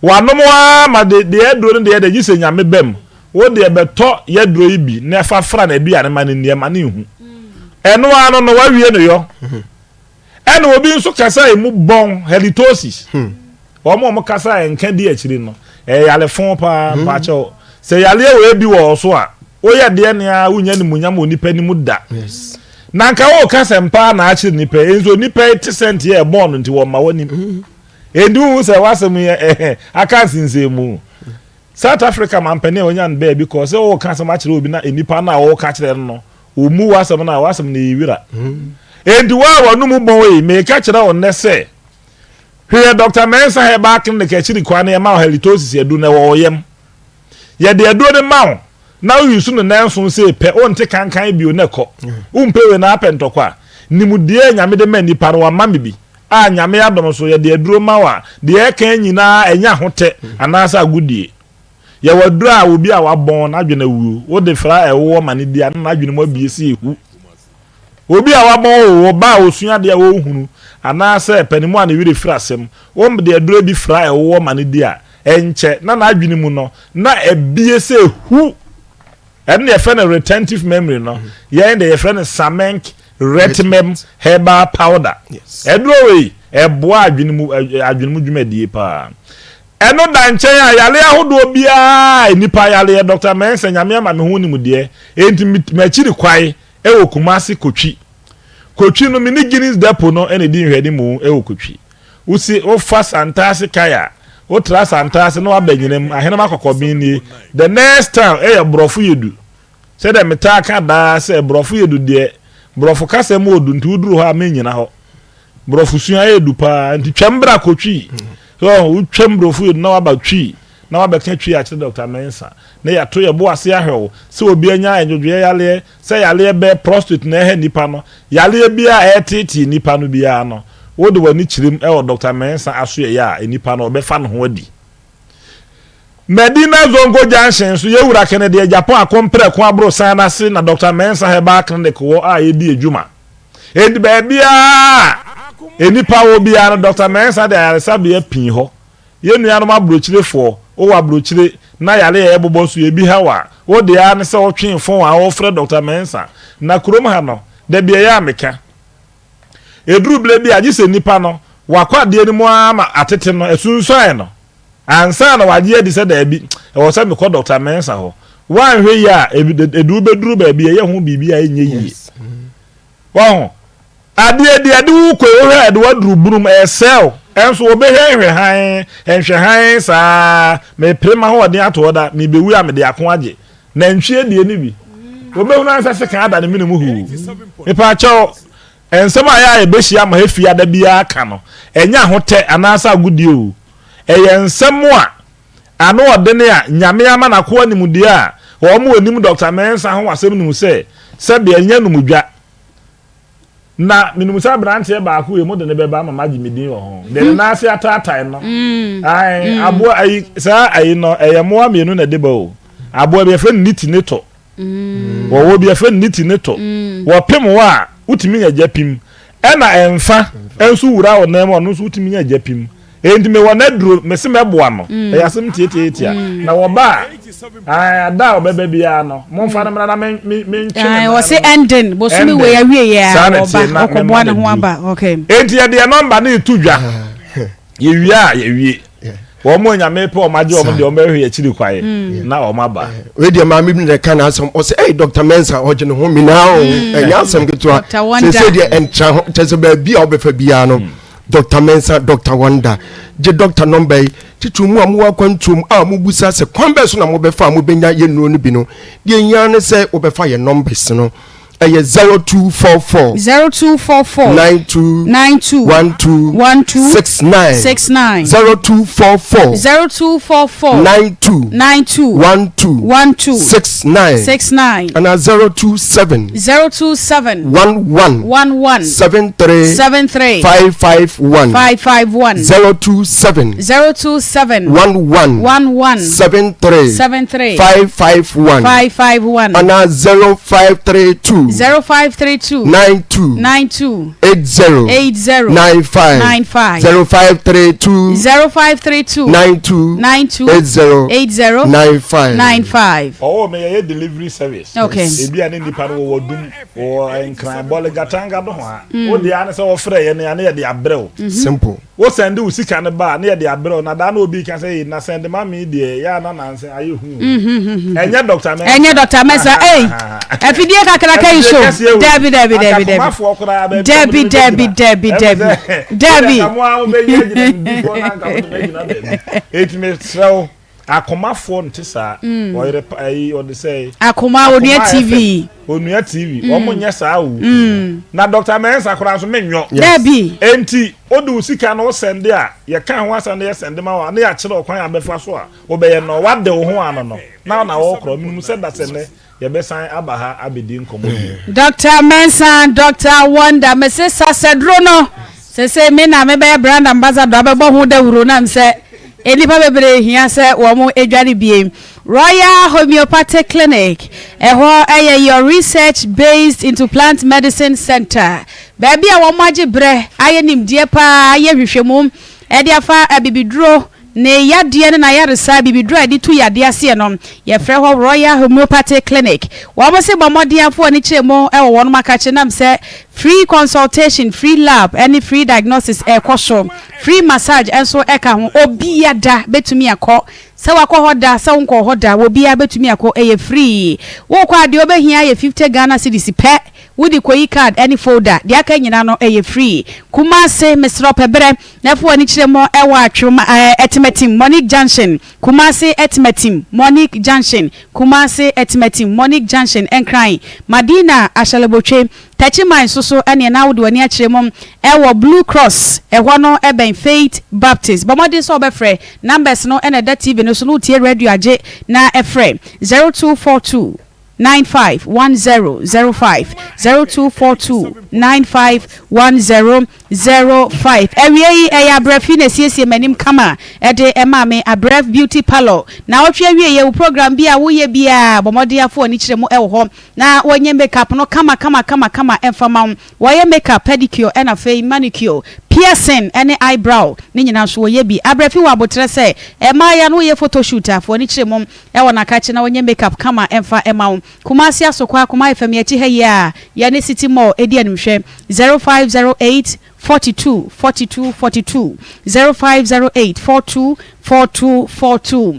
wanom a ma de eduro ne de gise nyame bem wo de beto yeduro ibi na fa fra na bia ne ma ne niam ane hu eno ano no wawie no yo eno obi nso kasa emu bon halitosis omo kasa enka di akiri no yale fon pa cho se yale we bi wo so a oye de ne a unya ni munyam onipa ni mu da na nka wo kasa mpa na akiri nipa enzo nipa 80% ye born nti wo ma woni endu se wasem aka sinsemu South Africa mampene onya nbe because wo kasa ma akiri obi na enipa na wo ka akiri no omu wasem na wasem na yiwira endu wa wonu mu bon we me ka akiri on ne se here Dr. Mensa he back in the kitchen kwane ma halitosis edu na wo yem ye de edu de ma na you su no nanso se pe o nte kankan bi o neko umpe we na apentokwa nimudie nyame de mani parwa mame bi a nyame adom so ye de eduro ma wa de e kan nyina enya hote anasa agudie ye waduru a obi a wabon na adwena wu wo de fra ewo mane dia na adwena mo biesi ehu obi a wabon wo ba osua de wo hunu anasa panimu a ne wire frasem wo de eduro bi fra ewo mane dia enche na adwene mu no na ebiese hu and your friend a retentive memory no yeah and your friend is samenk retimem herbal powder edro we eboa adwene mu dwumadie pa eno da nchen a yale ahodo bia nipa yale Dr. Mensa nyame ama me hu ni mu de enti machiri kwai ewo kumasi kotwi no mini Guinness depot no ene di hwede mu ewo kotwi usi o fa santase kaya o tra santase no abanyinem ahena makokọ bi ni the next time brofu yedu say dem taka da say brofu yedu de brofu kase mu odu nti uduru ha menyina ho brofu sua yedu pa nti twembra kotwi so utwem brofu yedu na wabatwi na wabeka twi a Dr. Mensa na ya to ye bo ase ahwew se obi anya enjodwe yale se yale be prostitute na he nipa no yale bia etiti nipa no bia no wo de wani chirim e Dr. Mensa aso ye ya nipa no obefa no ho adi Medina Zongo Junction so yewura Kennedy Japan akompre ko abro san na se na Dr. Mensa Herbal Clinic wo a ye di ejuma edi ba bia enipa wo bia na Dr. Mensa de aresa bia pin ho ye nuanom abrochirefo o wa abrochire na yale ye bobo so ye bi hawa wo de ya ne se wo twen fon a wo frɛ Dr. Mensa na krom ha no de bia ya meka eduru ble bia gise nipa no wakwa de ni mu ama atete no esunso ai no ansa na waje edi se da bi e wo se me ko Dr. Mensa ho wan hwe ya edu beduru ba bia ye ho bibia enye yi wo ade wu ko hwe ade waduru burum esel enso obehwe han enhwe han sa me prema ho ode ato da me bewu a me de akon age na nhwe de ni bi obehu na nsa se kan ada ne minimu hu e pa cho ensem aya e behia ma hefi ada bia aka no enya hote anasa agudie o ensem a ano ode ne a nyame ama na ko animdie a wo mo onim Dr. Mensa ho asem nimu se be enya numudwa na minumusa branche ba ku e mo de ne be ba mama jimidin wo ho de na ase atata no ai abo ai sa ai no eyemo amienu na de ba o abo be fe niti neto wo be fe niti neto wo pem wa utimi nya japim e na emfa ensu wura wo na mo no so utimi nya japim enti me wona duro me se meboa no e yasem tietietia na wo ba ada obebe bia no momfa na mra na me ntwe wo se ending bo so mi we awie ya oba okoboa na ho aba okay enti ye de number na itudwa ye wie wo mo nya me pe o maje o mo de o me hwe akiri kwae na o maba we de ma mi ne kan asem o se hey Dr. Mensa o je ne ho mi na o enya asem ketua se de entra ho tese ba bia o be fa bia no Dr. Mensa Dr. Wonder je doctor number titu mu amu akwantum a mu busa se kwambe so na mo be fa mo benya ye nuo no bi no de nya ne se o be fa ye numbers no 0244 92 69 0244 92 69 and 027 11 73 551 027 11 73 551 and 0532 0532 92 80 95 0532 92 80 95 oh me ye delivery service okay ebi ane nipa no wo dum wo enkran bole gatanga do ho a wo de ane se wo frɛ ye ne ane ye de abrɛw simple wo send wo sika ne ba ne ye de abrɛw na da na obi kan say na send ma me de ya na nanse aye hu enye doctor Mensa afidie kakra kai show Debbie it me throw Akoma phone tisa or the say Akoma Onua TV omo nya saa wu na Dr. Mensa kora so menyo Debbie enti odu sika no send a ye kan ho asa na ye send ma wa na ya kire okwan abefa so a obeye no wade wo ho ano no na wo kro minum se da se ne ye be san abaha abedi nkomo Dr. Mensa Dr. Wonder Mrs. Sasedro no se me na me be brand ambassador abebo ho da wuro na mse enipa bebre hia se wo mo edware biem Royal Homeopathic Clinic eho your research based into plant medicine center baby a wo maje bre aye nimdie pa aye hwehwemu e dia fa abibiduro ne yade ne na yaresa bibiduro ade tu yade ase no ye frɛ ho Royal Homeopathic Clinic wo mo se bomodiafo ani kyeremo e wo no makache nam se free consultation free lab any free diagnosis ekoso free massage enso eka ho obiada betumi akọ se wakọ hoda se wonko hoda obia betumi akọ eye free wo kwa de obehia ye 50 Ghana cedis pe wudi koyi card any folder de aka nyina no eye free Kumase mesro pebre nafo ani kyeremo e wa atwoma etimetim Monique Junction Kumase etimetim Monique Junction Kumase etimetim Monique Junction enkran Madina Ashalebotwe Tachiman soso ene na wodi wani akyeremom ewo Blue Cross ehwo no eben Faith Baptist bomodi so obefre numbers no ene da TV no so no tie radio age na efre 0242 951005 0242 951005 ewie eya brefi na siesie manim kama ede emame abref beauty parlor na otwe wie ye program bia wo ye bia bomodi afo ni kyeremu ewo ho na wonye makeup no kama enfama wo ye makeup pedicure and afei manicure piercing any eyebrow ni nyina so ye bi abrefi wa botre se emaya no ye photoshoot afo ni kyeremu ewo na kache na wonye makeup kama emfa ema Kumasi asokwa kuma FM yachi heya ya ne city mall edi animhwe 0508 42 42 42 0508 42 42 42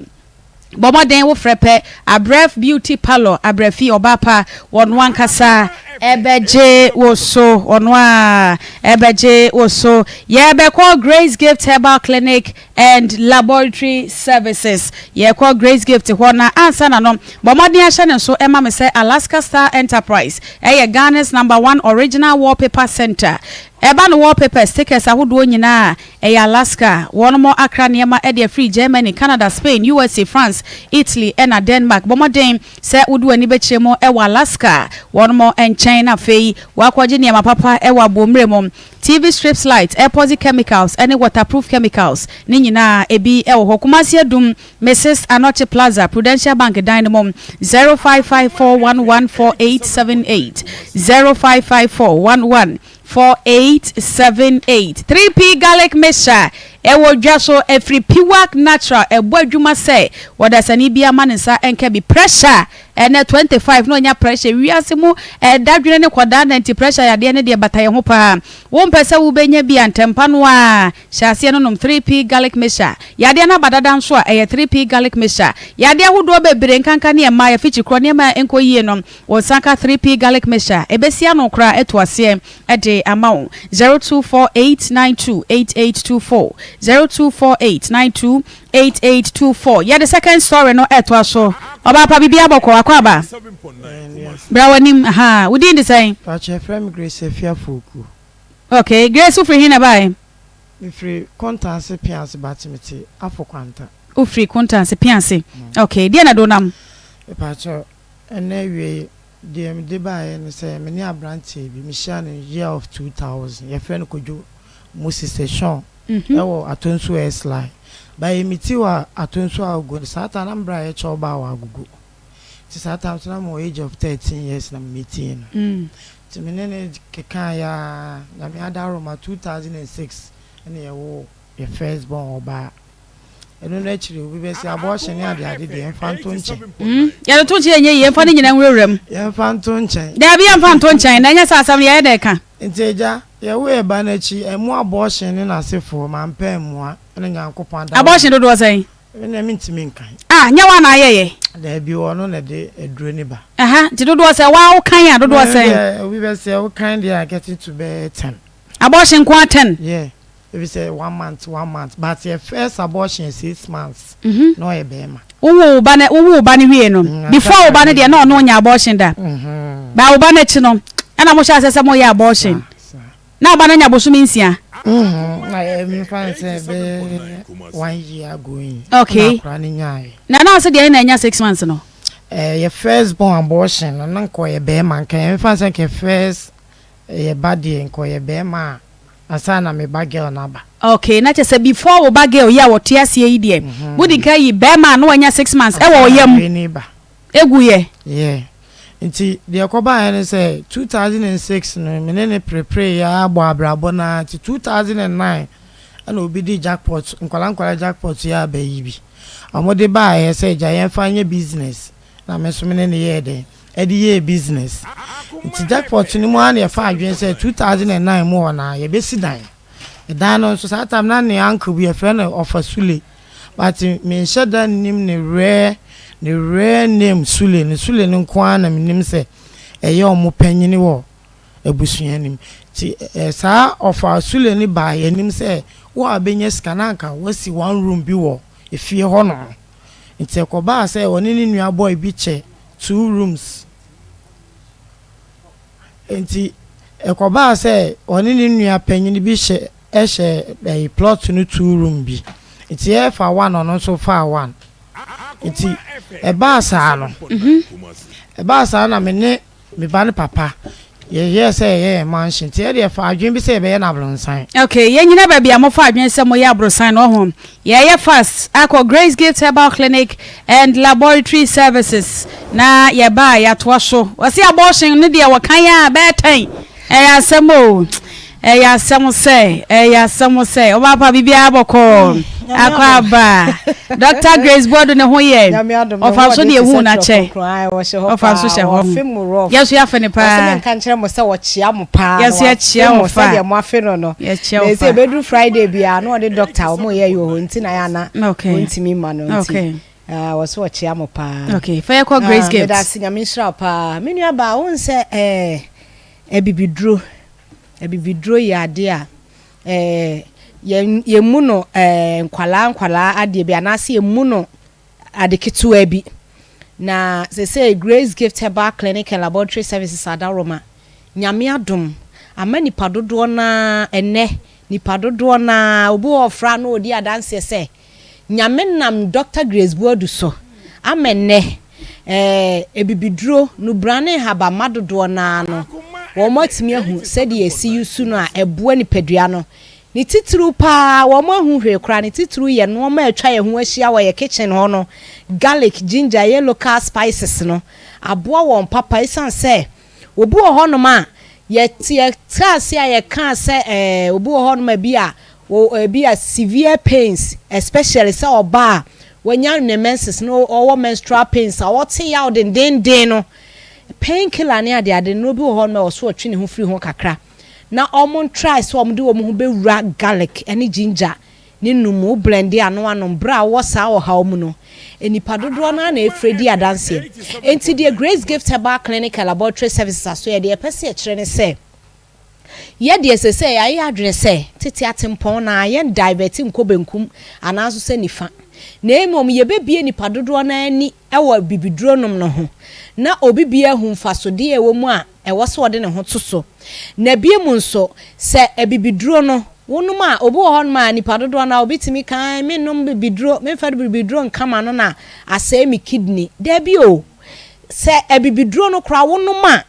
Bomoden wo frepe abref beauty parlor abrefi obapa wonwan kasa ebeje woso onwa ebeje woso ye be call Grace Gift Herbal Clinic and Laboratory Services ye call Grace Gift hona ansa na no bomoden ahye ne so ema me say Alaska Star Enterprise Ghana's #1 original wallpaper center eba no wallpaper stickers ahodo nyina Alaska one more Accra niema e free Germany Canada Spain USA France Italy and Denmark bomoden say wodo ani be kyeremo Alaska one more and China fei wakwaje niema papa ewa bomremo TV strips lights airport chemicals any waterproof chemicals ni nyina ebi ewo Kumasi adum Mrs. Anoche Plaza Prudential Bank Dynamo 0554114878 055411 024878 3p garlic mixture ewo dwa so every piwak natural ebo adwuma say wodasani bia manisa enke bi pressure ene 25 no nya pressure wiase mu dadwene ne koda 90 pressure yade ne de bataye ho pa wo mpese wo benya bi antempa no a hyase no nom 3p garlic mixture yade na badada nso a 3p garlic mixture yade ahodo bebre nkanka ne ma ya fichi kro ne ma enko yie no wo sanka 3p garlic mixture ebesia no kra etoase ede amount 0248928824 0248928824 yeah the second story no etoaso oba pa bibia boko akwaba brawanim aha within the same pache frame Grace Fiafoku. Okay, Grace ufri hina bai free contact piansi batimiti afọ kwanta ufri contact piansi okay dia na donam pache ene wie dem de bai ne say me ni abrante bi mi sha ne year of 2000 ye friend kojo Moses Session ewo atonso esly by miti wa atonso agugo sata na mbra ye choba wa agugo ti sata na mo age of 13 years na meeting ti menene keka ya na mi adaro ma 2006 ene ye wo ye first born oba eno na chiri obi be si abortion ya de de enfanto nche ya to chi enye ye enfa ni nyina nwurem ye enfanto nche da bi enfanto nche na nya sasam ye de ka nteja ye we ba na chi emu abortion ni na sefo ma mpa emua ene nyankopon da abortion do do say ene mi ntimi nkan nya wa na ayeye da bi wono na de eduro ni ba ti do do say wa wo kan ya do do say we be say wo kan dey getting to be 10 abortion kwa 10 yeah we say 1 month but your first abortion 6 months no e be ma wo ba ne wie no before wo ba ne de na no nya abortion da ba wo ba ne chi no ana mo sha sese mo ya abortion na ba na nya bosumi nsia na me fan say be 1 year ago okay na se de na nya 6 months no your first born abortion na nko ye be man kan me fan say ke first ye body nko ye be ma asana me bagel na ba okay na che say before wo bagel ya wo te ase yi de budi kan yi be ma no nya 6 months e wo yam egu ye yeah nti de akoba ene say 2006 no menene prepare ya agbo abrabo na ti 2009 ana obi di jackpot nkwala jackpot ya ba yibi amode ba ye say ja fanye business na meso menene ye de edi ye business nti jackpot ni mo ana ye fa adwen say 2009 mo na ye besi dan dan no so sa tam na ne uncle bi e friend of Sule but me sheda nim ne rare name Sule ne nkwa na minim se eye omo panyini wo ebusuan nim ti sa ofa Sule ni ba ye nim se wo abenye skananka wasi one room bi wo efie ho no nti ekoba se woni ni nua boy bi che 2 rooms nti ekoba se woni ni nua panyini bi hye ehye plot no 2 room bi nti e fa one ono so fa one nti eba asa na me ba ne papa ye say ye mansion ti e fa adwen bi say be na blonsan okay ye nyina ba bia mo fa adwen say mo ya brosan no ho ye fast akọ Grace Gift Herbal Clinic and Laboratory Services na ye ba ya to so wasi abortion ne dia wakan ya be tan ya asemo say o ba pa bibia aboko akwaba Dr. Grace Bodo ne ho ye ofa so de hu na che ofa so she ho yesu ya fene pa kan kire mo se wo chia mo pa yesu ya chia mo fa de mo afe no ye se bedu Friday bia no de doctor mo ye yo ho nti na ya na ntimi ma no nti wo so wo chia mo pa okay fa ye call Grace Gift da sinya mi shra pa me nua ba won se ebibidro ya de a ye mu no nkwala ade bi anase ye mu no ade ketua bi na say Grace Gift Herbal Clinic and Laboratory Services adaroma nyame adom amani padodo na ene ni padodo na obu ofra no odi adanse se nyame nam Dr. Grace Bodo so amenne ebibidro no brane haba madodo na no wo matimi ahu said ye see you soon a eboa ni padua no ni titru pa wo ma hu hwe kra ni titru ye no ma atwa ye ho ahia wo ye kitchen ho no garlic ginger ye local spices no aboa won papa isan say obu ho no ma ye trase a ye kan say obi ho no ma bi a severe pains especially say oba when you menses no or menstrual pains a what say out den no painkiller ne ade no bi ho no so atwe ne ho free ho kakra na omon try so omde wo ho bewura garlic ene ginger ne numu blend ano bra wo sa wo ha mu no enipa dodo na efredi adanse enti the Grace Gift Herbal Clinic Laboratory Services aso ye de pese e kire ne se ye de se ayi adwene se tete atempon na ye diverting kobenkum anaso se nifa na emom ye bebie nipa dodo na ani ewo bibiduro nom no ho na obibie hu mfasode ewo mu a ewo so de ne ho toso na bie mu nso se ebibiduro no wonu ma obo ho ma nipa dodo na obitimi kan me nom bibiduro me fa bibiduro nkama no na ase mi kidney da bi o se ebibiduro no kra wonu ma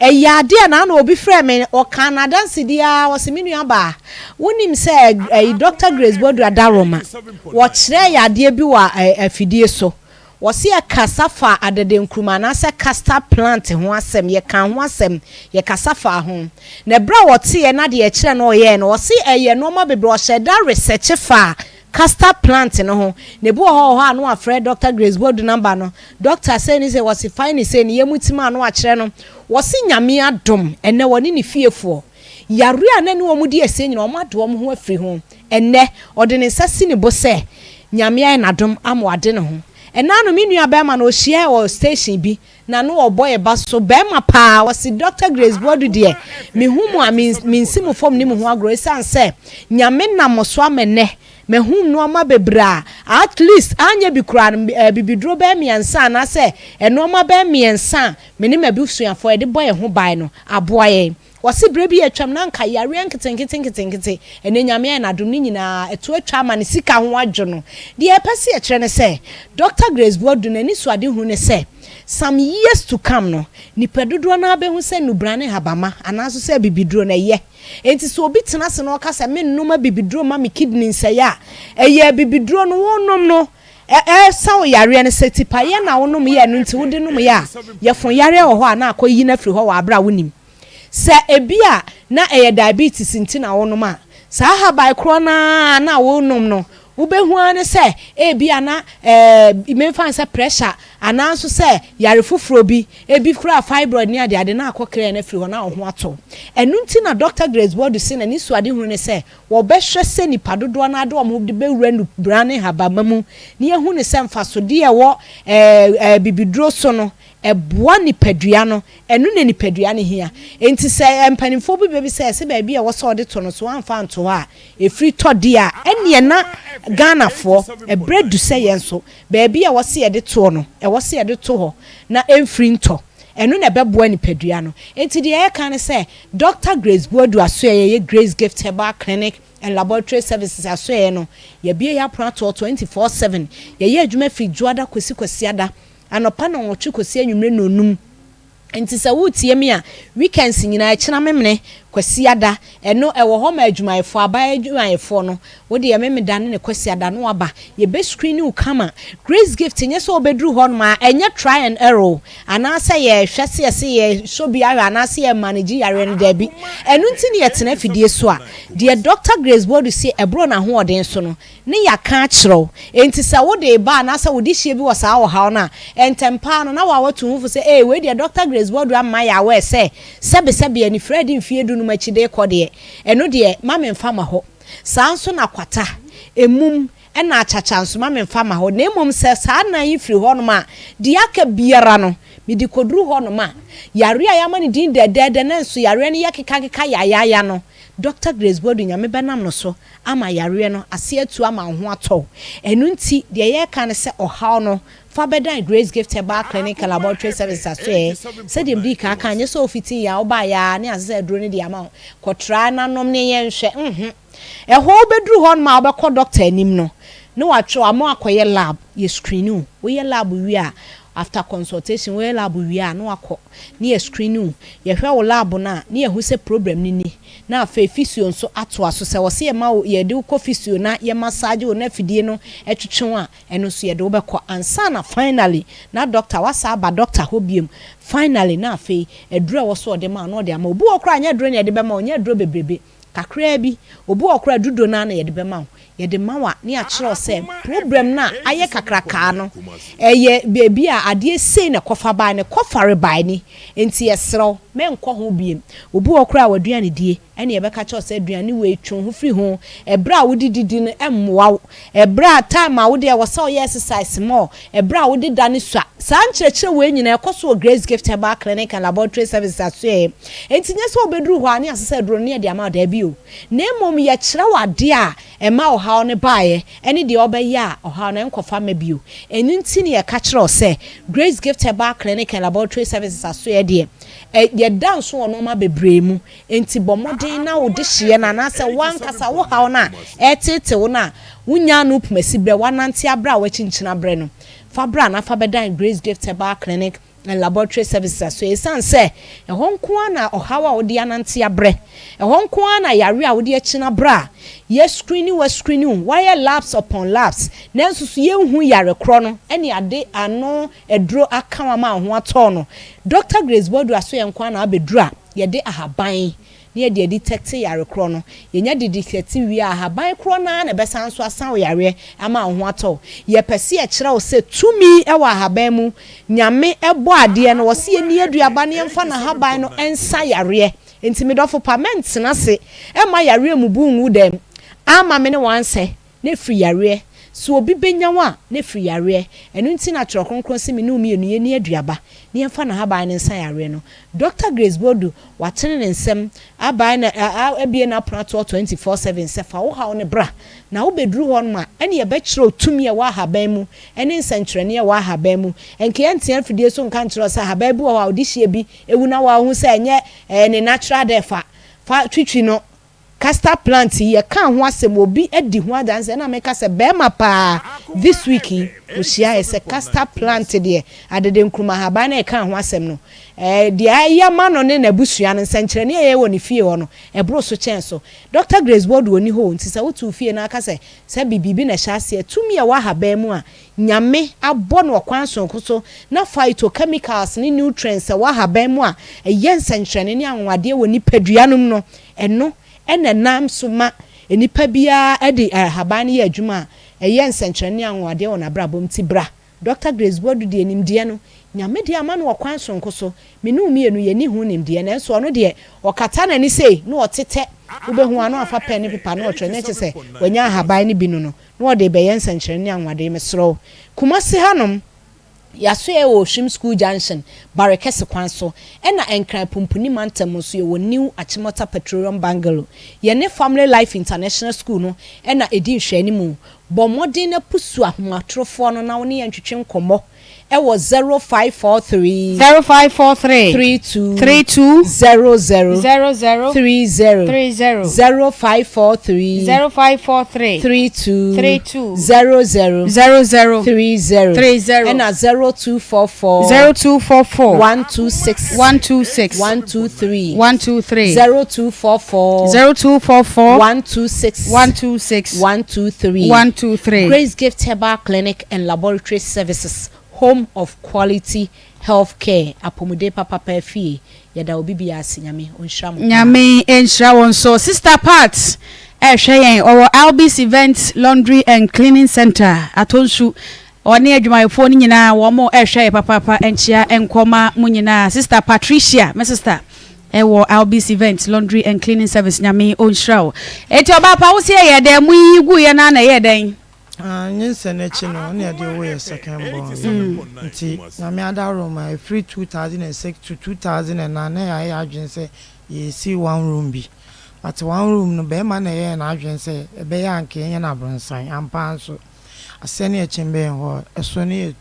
eyade na na obi frɛ me o Canada nsidia wo se menu aba wonim se Dr. Grace Bodu Adaroma wo kyerɛ yade bi wa afidie so wo se kasafa adede nkruma na se castor plant ho asem ye kan ho asem ye kasafa ho na bra wo te na de ye kyerɛ no ye no wo se eye no ma bebre wo hyɛ research fa castor plant no ho ne bu ho no afrɛ Dr. Grace Bodu number no doctor say ni say was fine say ni yemutima no a kyerɛ no wo se nyame adom ene woni ne fiefo yare anane wo mu di ese nyina wo adom ho afiri ho ene ode ne sasi ne bo se nyame ay nadom amwade ne ho ena no menu abema na ohia wo station bi na no oboy ba so bema pa wo se Dr. Grace Bodu de me humu a minsimu fom ni mu ho agro sanse nyame na moso amene me hum no ma bebra at least anya bi kura bibidro ba miensa na se eno ma ba miensa me ne mabusuafo e de boy ho bai no aboaye wose brebi atwam na nka yare nkete ene nyame na dum ni nyina eto atwa ma ne sika ho adwo no de epese e kire ne se Dr. Grace Bodu na ni so ade hu ne se some years to come no ni pedodo na be hu se nubrane habama anaso se bibidro na ye enti so obi tena se no kasa me nnoma bibidro ma me kidney nse ya eye bibidro no wonom no sawo yare ne se tipa ye na wonom ye no nti wode nom ya ye fon yare wo ho ana akoyi na firi ho wa abra wonim se ebia na eye diabetes nti na wonom a sa ha bai kro na wonom no ubehu ane se ebia na imemfa se pressure ananso se yare fufuro bi ebi kura fibroid ni ade na akokere na firi ho na ho ato enunti na Dr. Grace Bodu se na ni so ade hu ne se wo be hwe se ni padodo na ade o mo de be wura nu brane habamamu ni ehu ne se mfasode e wo bibidro so no eboa ni padua no enu ne ni padua ne hia enti se empanimfo bi be se ba bia wo so de to no so amfa nto ha efri tode a ene na Ghana for bredu se yenso ba bia wo se de to no wo se de to ho na emfri nto enu na beboa ni padua no enti de e kan se Dr. Grace Bodu aso ye Grace Gift Herbal Clinic and Laboratory Services aso ye no ye bia ya prato 24/7 ye adwuma fi juada kwesi ada anopa na wotwe kosi anwumre nonum enti se wutie me a weekends nyina akina memne kwasi ada eno ewo ho ma adwumayefo aba adwumayefo no wo de yememe dane ne kwasi ada no aba ye be screen u kama Grace Gift nye so obedru ho no ma enye try and error ana se ye hwese se ye so bi ara ana se ye manage yare no da bi enu nti ne yetena fidie so a de Dr. Grace Bodu se ebro na ho oden so no ne yaka akiro enti se wo de ba na se wo di hie bi wo sa wo ha na entempa no na wa watu hu se we de Dr. Grace Bodu amma ya we se sebe ani Fred mfiedu machide kode eno de mame mfama ho sanso na kwata emum ena achachanso mame mfama ho na emum se sa na yifri ho no ma de aka biara no medi kodru ho no ma yare ayama ni din de na nso yare ne yakeka ya no Dr. Grace Bodu nyame benam no so ama yare no ase atu ama ho ato enu nti de ye kan se ohaw no fa beda Grace Gift Herbal Clinic Laboratory Services aso se dem di ka kan ye so fitin ya oba ya ne ase aduro ne de ama kotra na nom ne ye nhwe ho bedru ho ma obekọ doctor anim no ne watwe amo akoye lab ye screen wo ye lab wi a after consultation we lab we are no akọ na screen ye hwe wo lab na ye hu se problem ni na afa physio nso ato aso se wo se ye ma ye de ko physio na ye massage wo na fidie no etwetwe a eno so ye de wo bekọ ansa na finally na doctor wasa ba doctor hobiem finally na afa edura wo so de ma no de ama obu okra anya duro na ye de be ma onya duro bebrebe kakra bi obu okra dudo na ye de be ma yede mawa ni akire ose problem na aye kakraka no eye bebi a ade sei na kofa ba ne kofare ba ni enti yesrew me nkọ ho biem obu okra waduane die ene ye beka che ose aduane we twon ho firi ho ebra wodididi no emmoa ebra time a wode wo say exercise more ebra wode dane sua san chirechire we nyina ekoso Grace Gift Herbal Clinic and Laboratory Services aso enti nyese obeduru ho ani asese duro ne de ama da bi o na emom ye kire wade a ema o ha ne bae ene de obeya o ha na enkofa mabio enu nti ne ye ka kire o se Grace Gift Herbal Clinic and Laboratory Services aso ye dance ono ma bebre mu enti bomoden na wo de hye na na se wankasa wo ha na etete wo na wunya no pumasi bre wanante abra wa chinchina bre no fa bra na fa bedan Grace Gift Herbal Clinic and Laboratory Services so esan se ehonko na ohawa wo de anante abre ehonko na yare a wo de achina bra ye screening wire labs upon labs nanso so ye hu yare kro no ene ade ano edro akama ma ho ato no Dr. Grace Bodu aso ye nkwa na abedura ye de ahaban ne de detect yare kro no ye nya de detect wi ahaban kro na na besan so asan yare ama ho ato ye pese e kire o se tumi e wa ahaban mu nyame ebo ade no wo se ye ni aduaba ne mfa na ahaban no ensa yare enti medofo pament na se e ma yare mu bu nwu dem ama me ne wanse ne free yare so obi benyawa ne free yare enu nti na tro kronkron se me no mienu ye ni aduaba ne mfa na haba ne nsa yare no Dr. Grace Bodu watene ne nsem aba na abie na prato 24/7 se fa wo ha ne bra na wo beduru hon ma ene ye be kire otumi e wa haban mu ene nsankyerene e wa haban mu enke entia fidie so nka nkire sa haban bu wa odi hie bi ewu na wa hu se enye ne natural death fa twitwi no castor plant ye kan ho asem obi edi ho adanse na meka se be ma pa this week oshia ese castor plant de adede nkruma haba na kan ho asem no de aya ma no ne na busua no senkyere ne ye woni fie ho no ebro so chen so Dr. Grace Bodu woni ho nti se wotu fie na aka se bibibi na hyase tumi ya wa haba mu a nyame abọ no kwan so nkoso na phytochemicals ni nutrients wa haba mu a yen senkyere ne anwade woni paduanum no eno ene nam suma enipa bia edi haban ye adwuma eye nsenkyerene anwade wona brabom ti bra Dr. Grace Bodu de nimde no nyame de ama no kwan sonkoso menu mienu ye ni hu nimde na enso no de okata na ni sei no otete ubehu ano afa pen ne pepa no otwe ne kyese wanya haban ne bi no no de be ye nsenkyerene anwade mesro kumase hanom yaso e wo Shim School Junction Barekese kwanso ena enkran pumpuni mantem so ye wo New Achimota Petroleum Bungalow ye ne Family Life International School no ena edi hwani mu bomodin na pusu ahomatrofo no na wo ne ntwetwe nkomo e wo 0543 32 00 0543 32 00 and 0244 126 123 0244 123 Grace Gift Herbal Clinic and Laboratory Services, home of quality health care. Apomude papa perfie yada obi bia sinyame onhram nyame enhra won so sister parts hweyen or Albis Event Laundry and Cleaning Center atonsu one adwumayefo ni nyina wo mo hweye papa enchia enkoma munyina sister Patricia my sister ewo Albis Event Laundry and Cleaning Service nyame onhra eti oba pa wo se ye de mu yigu ye na ye den nyense na chi no na de wo ye second born nti na me adaro my free 2006 to 2009 ya adwen se ye see one room bi but one room no be ma na ye na adwen se be ya nke ye na bronsan ampa so asene e chimbe ho eso ne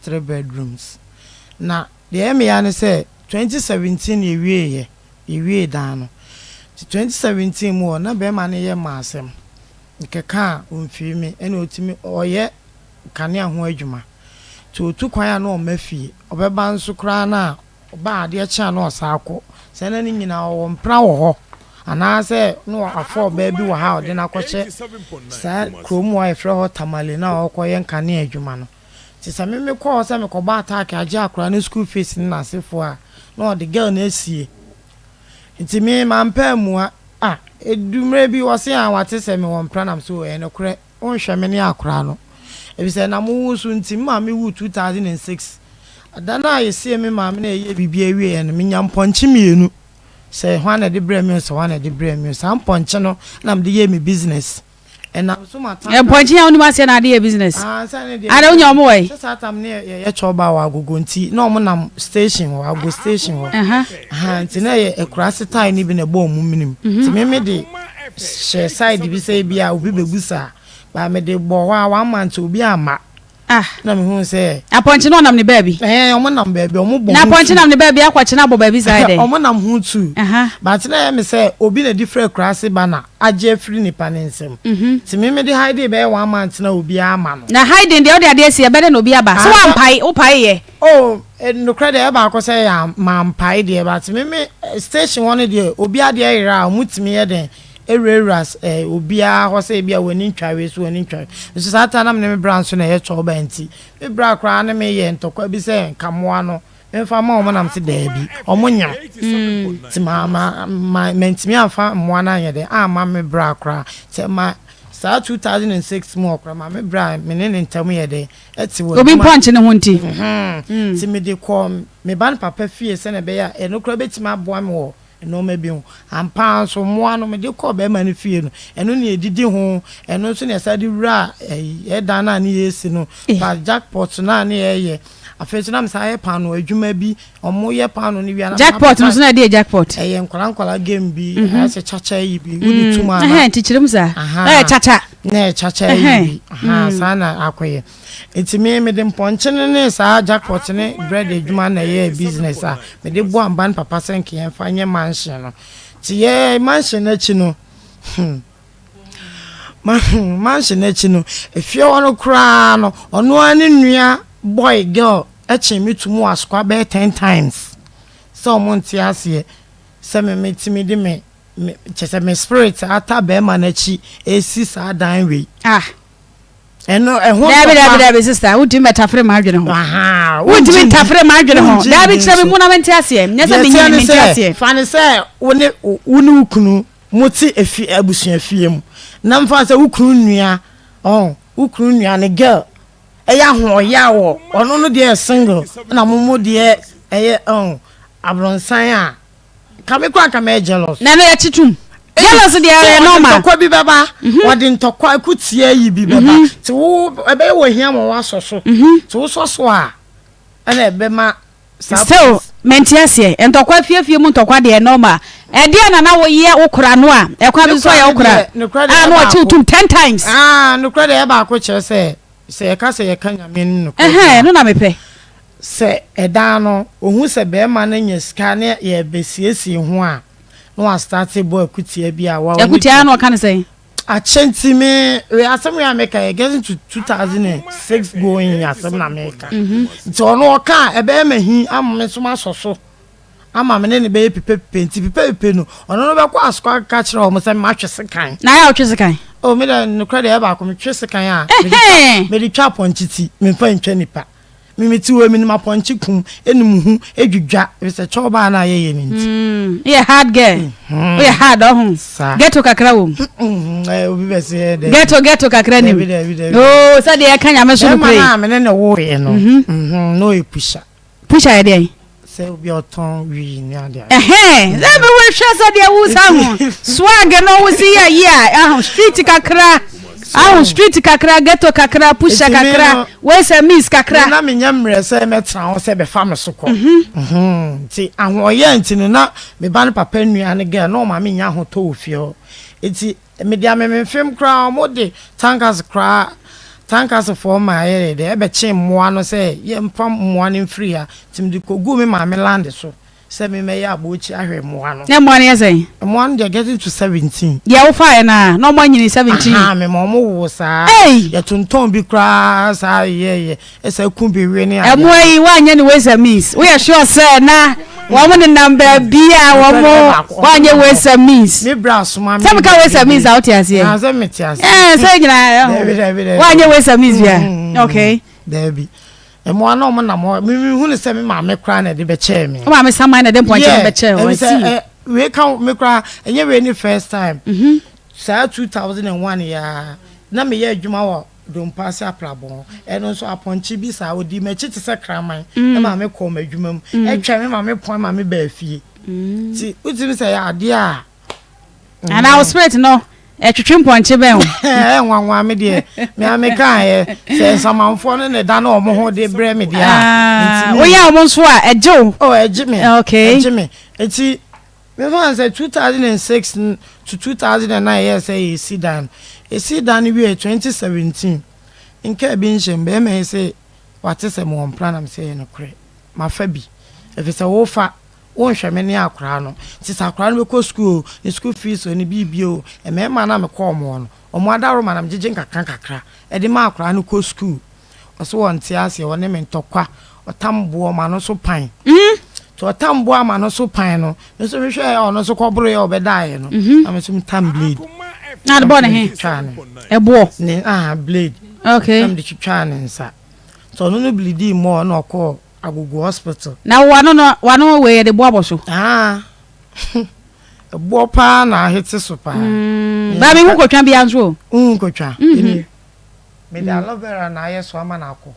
3 bedrooms na de me ya ne se 2017 ye wie dan no 2017 mu na be ma na ye masem nkeka umfimi ene otimi oye kane ho adwuma to tu kwan na o mafie obeba nso kra na oba ade cha na osako se na ni nyina o mpra wo ho ana se no afọ ba bi wo ha ode na akọche sa krom wa efre ho tamale na okoye nka na adwuma no ti sa me call se me ko ba attack age akra na school fees na asefo a no the girl na esie nti me mampa mu edumre bi wo se an wate se me wo mpra nam so e no kure onhwe me ne akra no ebi se na mo so nti ma me wu 2006 adana yesie me ma me na eye bibia wie no me nya mponche mienu se hwana de bremi so hwana de bremi so mponche no na me de ye me business and I'm so much. Mponche ya only say na de business ada unya omo we se satam ne ye choba wa agogo nti na omo nam station wa ago station wa nti na ye ekurase tai ni bi na bo mu minim nti me de share side bi say bia obi begusa ba me de bo wa 1 month obi ama na me hu say aponche no nam ne baby omo nam baby omo bo na aponche nam ne baby akwache na bo baby side omo nam hu tu but na me say obi na different krase bana age free ni panensem ti me de hide be 1 month na obi ama no na hide de ode ade se be de na obi aba so wa mpai wo pai ye no credit e ba ko say ya ma mpai de but me station one de obi ade era mutimi ye den ereras obia ho say bia wani ntwawe so wani ntwawe so sata na me brand so na ye choba nti me bra kra na me ye ntokwa bi say kamoa no emfa ma omo nam se daabi omo nyam ti ma mentimi afa moa na ye de ama me bra kra te ma sa 2006 mo kra ma me bra me ne ntam ye de eti wo obi punch ne ho nti ti me de kom me ban papa fie se na be ya eno kra beti ma boa me wo no me bi ampa so mo ano me de ko be ma ne fie no eno ne edidi ho eno so ne sadi wura e da na ne yesi no pa jackpot na ne ye afetu na msa ye pano adwuma bi omo ye pano ne wi na jackpot no so na de jackpot nkwala game bi ase chacha yi bi wudi tuma na ti chirim sa chacha na chacha yi bi sana akoye enti me de mponche ne sa jackpot ne bread adwuma na ye business me de bo amban papa senke ye fa nye mansion no ti ye mansion na chi no mansion na chi no efie wono kra no ono ani nua boy girl eche me to mu askwa be 10 times so monti ase se me timi de me chese me spirit ata be ma na chi esi sa dan we eno ehun dabi sister wudi metafre ma adwene ho wudi metafre ma adwene ho dabi kire me mu na menti ase nyesa me nyini menti ase fane se woni ukunu muti efi abusuan afie mu na mfa se ukunu nua ukunu nua ne girl eya ho ya wo ono no de single na momo de eye abronsan a kame kwa kame jealous na no ya chitum jealous de normal ko bi baba wodi ntokwa kutie yi bi baba ti wo ebe wo hia mo wasoso ti wo soso a na ebe ma so mentiasie ntokwa fiefie mu ntokwa de normal e de na wo ye ukura no a e kwa bi so ya ukura no chitum 10 times no kra de e ba ko kire se ka se ye kanya men no no na mepe se eda no ohun se be ma na nya sika ne ye besiesie ho a no a start boy akutia bi a wa akutia no kan say achenti me asem ya make I get into 2006 going asem na make so no ka e be mahi am me so ma soso ama me ne be pepe no ono no be kwa askwa ka kire o mo se ma twese kan na ya twese kan me da no credit e ba ko me twese kan a me di twa ponchiti me fa ntwa nipa me ti wo me ni ma ponchi kum enum hu edwudwa we se choba na ye nti hard girl we hard get to kakra wo obi be se de get to kakra ni so de kan ya me so pray na me ne wo ye no no e pusha ye dey se obi oton wi ni ade let me we share so de wo sa ho swag no wo si ya street kakra street kakra ghetto kakra pusha kakra we say miss kakra na me nyamre say metra ho say be fa me so ko ti ahoye nti na me ba ne papa nua ne girl no ma me nya ho to ofie enti me dia me film kra mo de tankers for my area de e be che moa no say ye mfa moa ne free a tim de kogu me ma me land so say me may abuchi ahwe moano na mo ne say moano they getting to 17 yeah wo fire na no mo nyini 17 ah me mo wo sa ya tonton bi kra sa ye esa kun bi we ni emo yi wa anya ni we say means we are sure say na wo mo ne number bia wo mo wa anya we say means me bra so ma me say me ka we say means out here say na say me tiase say gina wa anya we say means bia okay there be emo ana mo na mo me hu ne se me ma me kra na de be che me o ma me saman na de point be che o see we kan me kra enye we ni first time sa 2001 ya na me ye adwuma wo don pass aprabon eno so aponchi bi sa odi me chi te se kraman e ma me ko ma adwuma mu e twa me ma me pon ma me ba afie ti uti me se ya ade a ana o spirit no twetwe mponche ben o nwanwa me de me ameka se samanfo no ne da na omo ho de bre me de a wo ya omo so a ejo eji me okay eji me eti me fan say 2006 to 2009 years say Sidan we 2017 inka bi nshem be me say what say mo plan am say no kre ma fa bi e say wo fa won hweme ne akora no ti sa akora no be ko school ni school fees oni bibio e me ma na me ko mo no omo adaro ma na mjeje nkakra e de ma akora no ko school oso won ti ase won me ntokwa otambo ma no so pan to otambo ma no so pan no so me hwe ono so kobro ye obedaaye no am so tam blade na de bone he ebo ni blade okay am de twitwa ne nsa so no bleed mo no ko Agogo hospital na wano we de boabo so bo pa na hete so pa ba mi hu kotwa bia nso kotwa ni me da aloe vera na yeso ama na akọ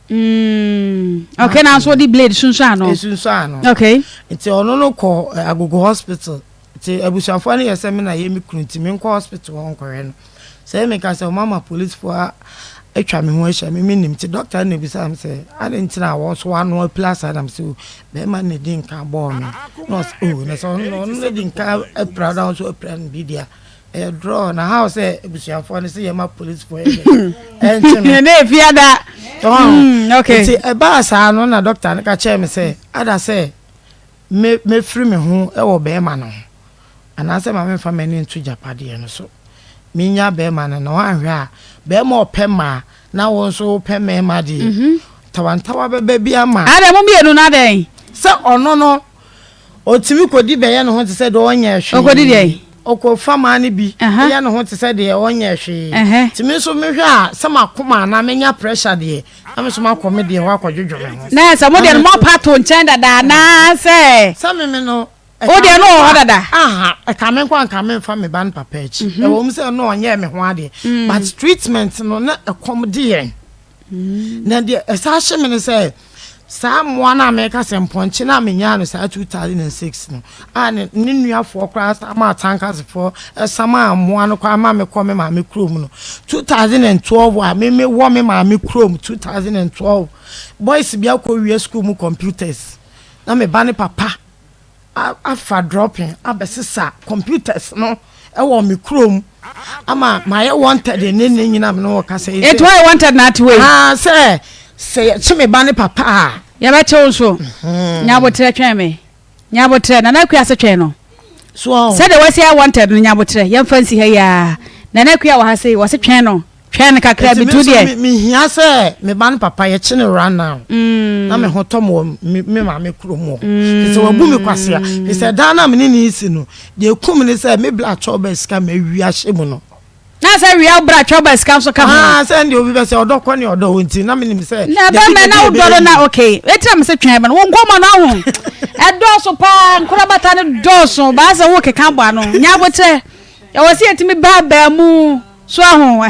okay na so di blade sunso ano okay nti ono no ko Agogo hospital nti abusuafo na yese me na ye mi kunti me nko hospital won kwere no say me ka say mama police for etwa me ho ahia me nim ti doctor na bisa am say ade ntina wo so anu plus adam so be man ne din ka bo me no na so no ne din ka prada so plan bidia draw na how say ebusuafo ne say ma police for ne fiada okay ti e ba sa no na doctor ne ka che me say ada say me free me ho e wo be ma no ana say ma me fa me ntu japade no so minya be ma no anhwe a be ma opema na won so opema ma di tawantawa be bia ma ada mo mienu na den se ono no otimi kodi be ye no ho te se do onye hwe okodi dey okofa ma ne bi ye no ho te se de onye hwe timi so me hwe a se makoma na menya pressure de am so makome de ho akwadwodwo me ho na se mo de mo pato nchen dada na se me no o de no ho dada kamen kwa kamen fa me ban papa echi e wo mse no onye me ho ade but treatment no na accommodate na de esa hye me say sa mo na me ka semponche na me nya no sa 2006 no ne nuafo kra sa ma tankas for sama mo no kwa ma me ko me ma me krom no 2012 a me wo me ma me krom 2012 boys bia ko wie school mu computers na me ban papa afa dropping abesisa computers no e wo me chrome ama my wanted ne nyina me no ka say it why wanted not way say chime ba ne papa ya ba che so nyabotre twen me nyabotre na kwa se twen no so say the way say wanted no nyabotre ya fancy he ya na kwa wa ha say wo se twen no twen kakra bi tu de me hia say me ba ne papa ye chine run now na me ho tomo me ma me kromo se wabu me kwase a se da na me ni isi no de kum ni say me bla choba ska me wi ahye mu no na say wi bra choba ska so ka ho say ndi obi be say odokọ ni odo wonti na me ni say na ba me na odo na okay etra me say twen ba no won komo na ho edo so pa nkura bata ne do so ba say wo keka gba no nya botre e wo se etimi ba mu so aho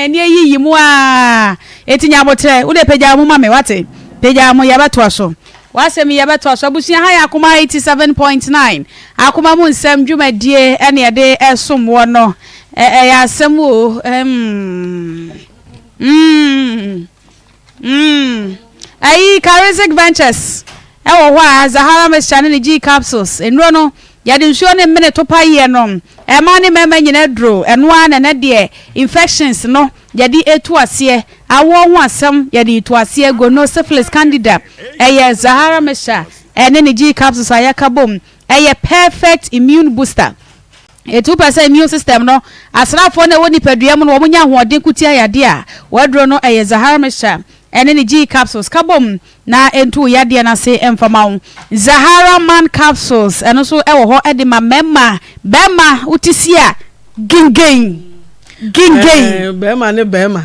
ni yiyi mu a etinya botre wo de peja mu ma me wate peja mu ya bato aso wasemi ya bato aso abusia ha ya Akoma 87.9 Akoma mu nsem dwumadie ene ye de esom wo no ya asem o ai Charismatic Ventures wo wa Zahara Mechane ne G capsules enro no ya de nsuo ne mene topa ye no e ma ne mema nyina dro eno ana ne de infections no ya di etu ase awo ho asem ya di etu ase go no syphilis candida Zahara Mechane ene ne G capsules ayaka bom eye perfect immune booster. A 2% immune system no asrafo na woni padua mu no wo nya hoɔden kutia yade a wadro no eye Zahara mixture ene ne G capsules kabom na entu yade na se emfama wo Zahara man capsules eno so ewo ho ede ma memma bema utisia gingen bema ne bema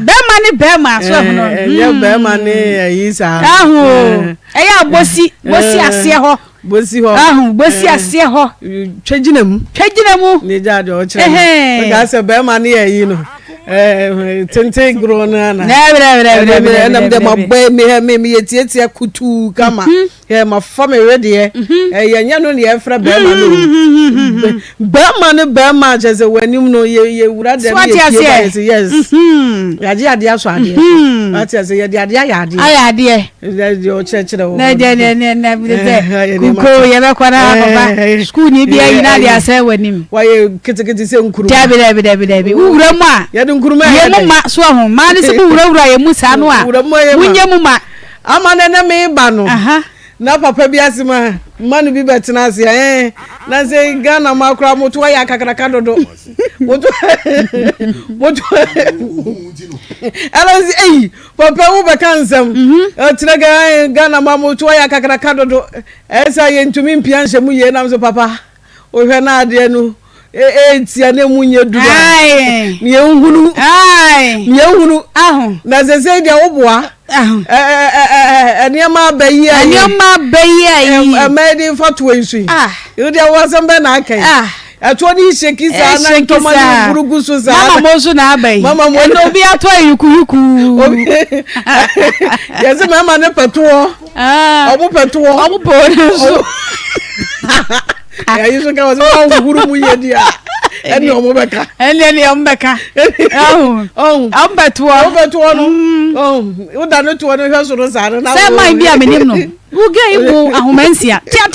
so no ye bema ne yisa ahu eya bosi ase ho bosi ho bosi ase ho twagina mu ne jade o kire ga se bema ne yi no tente gro na na na de mabwe me yetie kutu kama ma fam ready ye nya no ne efra bema no bema jeze wanim no ye wura de yes yaji ade aso ade ati ase ye de ade ayade o chechire o na de ko ye be kwara baba school ni bia yi na de ase wanim waye kitikiti se nkuru dabi wura mu a ye de nkuru ma ye mu ma so ho ma ne se wura ye mu sa no a munye mu ma amane na me ba no na papa bi asima manu bi betina ase na se Ghana makra moto ya kakraka dodo moto ala papa wo be kansam tina Ghana moto ya kakraka dodo esa ye ntumi mpia nhemu ye na so papa o hwe na ade no tia na munye dura ni ehunu ahu na se dia wo boa eniama bayi made for 20 you there was some na akai atoni sheki sa na ntoma ni burugu so sa mama mo so na abai mama mo no bi ato yuku yes mama ne petuo obu so ya yiso ka waso guru mu yedi a eni omobeka obetuo no uda no tuo no hweso no sa na se mai bia menim no wuge ibu ahomansia tia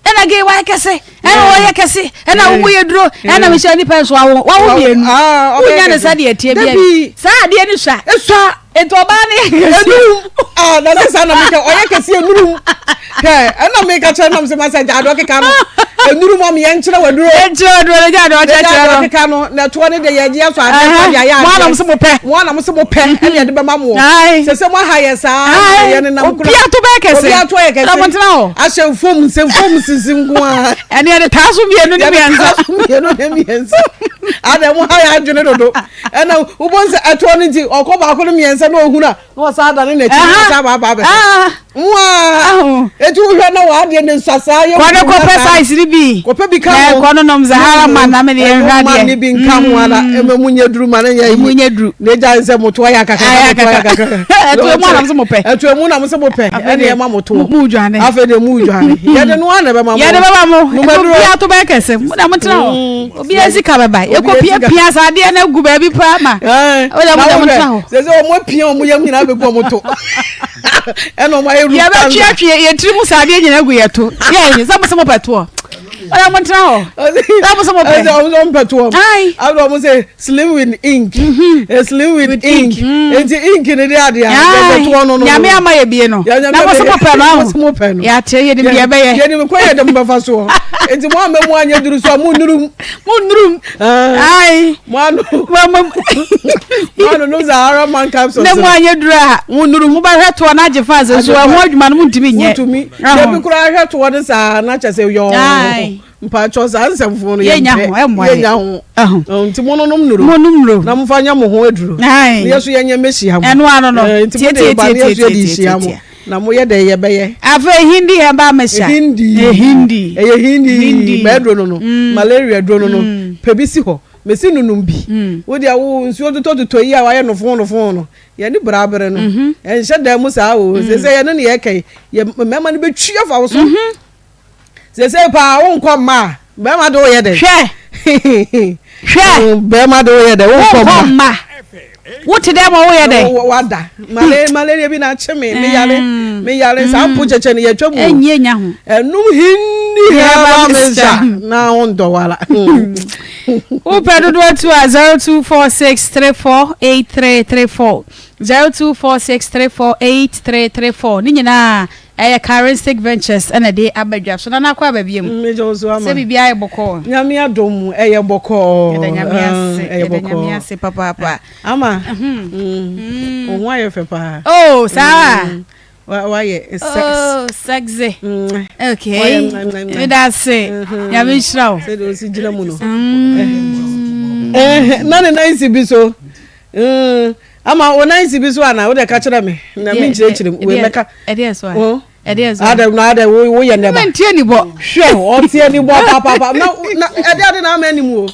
ena ge wa kese ena wo ye kese ena wo ye duro ena me shani pe so awo wa wo bienu unya ne sa de atie bia sa de ni swa eto ba ni na se sa na me ke oye kese enuru ena me ka che na se ma sa jado keka no enuru mo me ye nkyere waduro le jado jado keka no na to ne de ye je so ade ya mo na mo se mo pe ene de be ma mo se mo ha ye sa ye ne na mo kura bia to be kese bia to ye kese na mo tena ho ashe fom sinsinguwa ene de taso bienu ne mienza ade mo ha ya adwene dodo ena ubonse atoni ti okoba ko no mienza na ohuna no sa ada ne na ti sa ba etu hwe na wa ade ne nsasa ye ko ko size ni bi ko pe bi ka ko no nom Zahara man na me ne hwa de ni bi nka mo ala ememunye duru man ya munye duru ne ja nse moto ya kaka etu mo na mo pe etu mo na mo pe ene e ma moto mu dwane afa de mu dwane ye de no ana be ma mo bia to be kese na mo tena ho obi azika baba e ko pia sa de na gu ba bi pa ma o da mo tena ho se o mo pia o mo yam nyina be gu moto eno ma eru ya ba twa ye trimu sa de nyina gu ye to ye se mo peto o da mo tena ho da mo pe o mo peto I mo say slim with ink slim with ink enti ink ne de ade a peto no ya me ama ye bie no na mo pe no ya tie ye de bia be ye de ko ye de mo fa so enti mo amemu anya duru so mo nurum mo no Zahara man capsules ne mo anya duru a mo nurum mo ba hweto na age fa so ho adwuma no mo ntimi nye de bi kura hweto de sa na chese yo mpa chosa ansemfo no ye nya ho enti mo no nurum na mo fa nya mo ho aduru ye so ye nya meshi ha mo eno ano no tie na mo ye de ye be ye afa hindi he ba mesha hindi medro no malaria dro no pebisi ho mesi nunum bi wo dia wo nsuo to yi a wa ye no fon no ye ni brabere no enhye da mu sa o se ye ne ye kai ye mema no betwi afa wo so se pa wo nkọ ma mema do ye de hwe mema do ye de wo nkọ ma what dem wo ye de wada malaria bi na cheme me yale sa po cheche ne ye twam enye nya ho enum hindi ha ba mesha na ondo wala Upedo do to 0246348334 0246348334 ni nyina Charismatic Ventures and a day abadwa so na kwa babiem se bibia eboko nyame adom eyeboko nyame ase papa ama onwa ye fepa oh sa why sexy okay that's it nyame shraw se do si gina mu no na nice bi so ama o nice bi so ana wo de ka kire me na me nchire we meka ada wo ye neba mentie ni bo hwe o tie ni bo papa na ade na ama anim o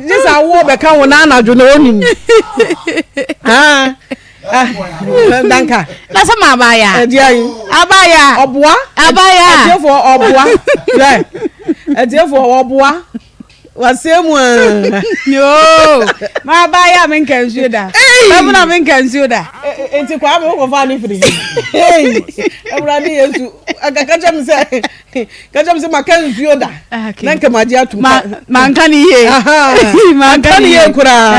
this awo be ka wo na anajo na onim danka na sama abaya edi ayi abaya oboa ediefo oboa ediefo oboa wasemu yo ma abaya men kan suda babuna men kan suda enti kwa me ko fa ni free ebrani yesu akakacham se makan suda nanka maji atu man kan ye man kan ye kura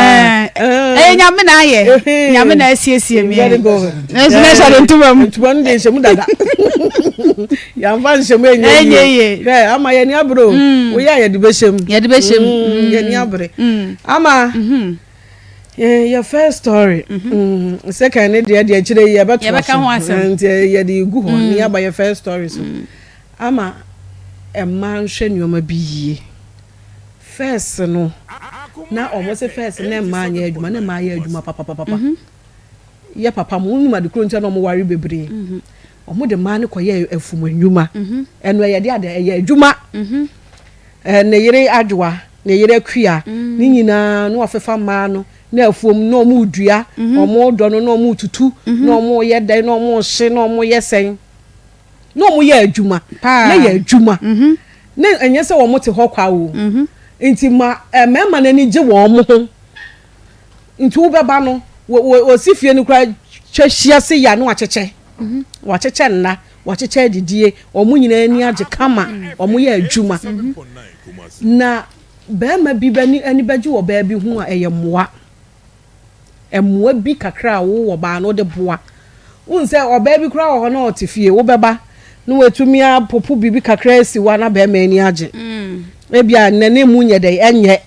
nyame na ye nyame na asiesie mi very good na sha ntubam de shemu dada ya mfa shemu enye ama ye ni abro wo ya de beshem ye ni abre ama your first story second de chire ye beto and ye de gu ho ni aba your first story so ama man hwe nyoma biye first no na almost first na man ye adwuma na man ye adwuma papa ye papa mo nyuma de krontia na mo ware bebre omo de man ko ye afum anwuma eno ye de ade ye adwuma ne yire adwa ne yire kua ni nyina no ofefa ma no na afum no mo dua omo do no mo tutu no mo ye dan no mo hye no mo ye sen no mo ye adwuma na ye adwuma ne enye se wo mo te hokwa wo nti ma mema na ni je wo mo ho nti wo beba no wo sifie ni kra twahia se ya no acheche wa cheche nna wa cheche didie omo nyina ni age kama omo ye adwuma na bema bi bani ani baji wo ba bi hu a eyemoa emoa bi kakra wo ba no de boa unse oba bi kra wo na otifie wo beba no wetumi apopo bibi kakra si wa na bema ani age ebia nane mu nye de enye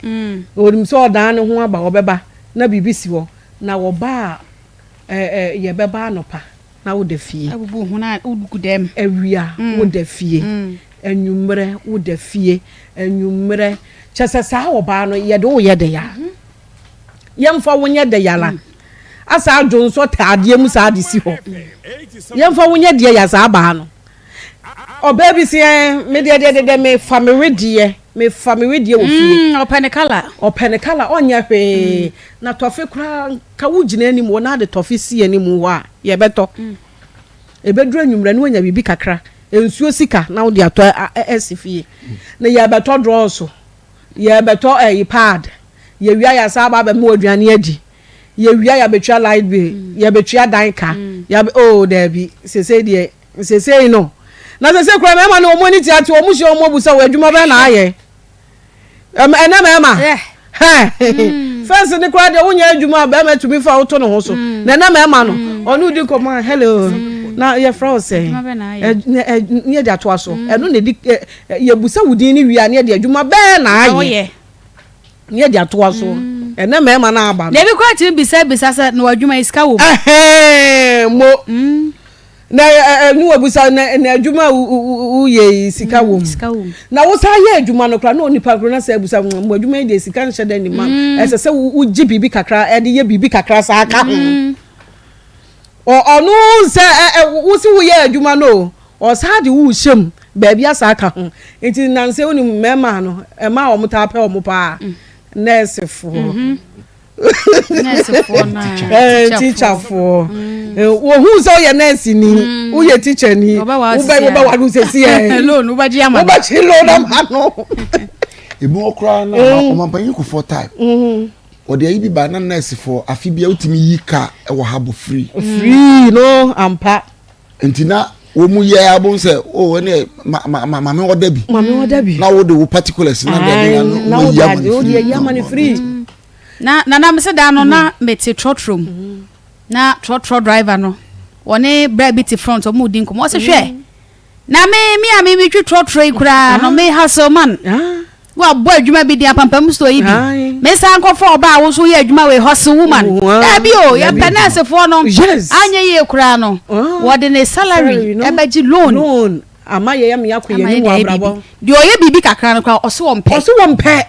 orim so odan ne ho aba wo beba na bibi si wo na wo ba ye beba no pa na wo de fie abubu hu na udukudem awia wo de fie enwumre wo de fie enwumre chesesa wo ba no ye de wo ye de ya yemfa wo nye de ya la asa adwo so taade mu sa ade si ho yemfa wo nye de ya sa ba no oba bi si me de me family de wo fie openekala onya hwe na tofe kura ka wo gina ni mo na de tofe si ani mu wa ye beto ebedru anwumre no nya bibi kakra ensuo sika na wo de ato asifie na ye beto droso ye beto pad ye wia ya sa ba mo aduane adi ye wia ya betwa light bill ye betwa danka ya there bi sese no na sese kura mema na omo ni ti ati omo hye omo busa wo adwuma ba na aye ena mema first ni kura de wonya adwuma ba ma tumi fa auto no ho so na ena mema no onu di koma hello na ye frau say ne de ato aso eno ne di ye busa wudin ni wia ne de adwuma ba na aye ne de ato aso ena mema na aba na bi kwa ti bisa sa na wadwuma iska wo mo na nu abusa na adwuma uye sika wo na wo sa ye adwuma no kra na onipa kro na sa abusa mo adwuma de sika nhyɛ da ni ma ese se wo gi bibi kakra e de ye bibi kakra sa aka onu se wo si wo ye adwuma no o sa de wo hyem ba bia sa aka ho enti nanse oni mema no e ma o muta pa o mu pa nurse fo teacher for wo hu so ye nurse ni wo ye teacher ni wo ba wa lu se si e loan wo ba ji ama wo ba chi loan am no ebu okra na o mampanyin ku for time o de ayi bi ba na nurse for afi bia utimi yi ka e wo habo free no ampa entina mu ye abon say oh ene mama oda bi na wo de wo particulars na de na wo de ya money free na me se da no na meti trotrom na trotro driver no woni bra bit front o mu din ko mo se hwe na me twi trotro ikura no me hustle man wa boy adwuma bi di apampam sto yi bi me san ko for ba wo so ye adwuma we hustle woman da bi o ya penance for no anya ye kura no wo de ne salary e ba ji loan ama ye me akoye ni wa brabo di oye bibi kakra no kwa oso wompe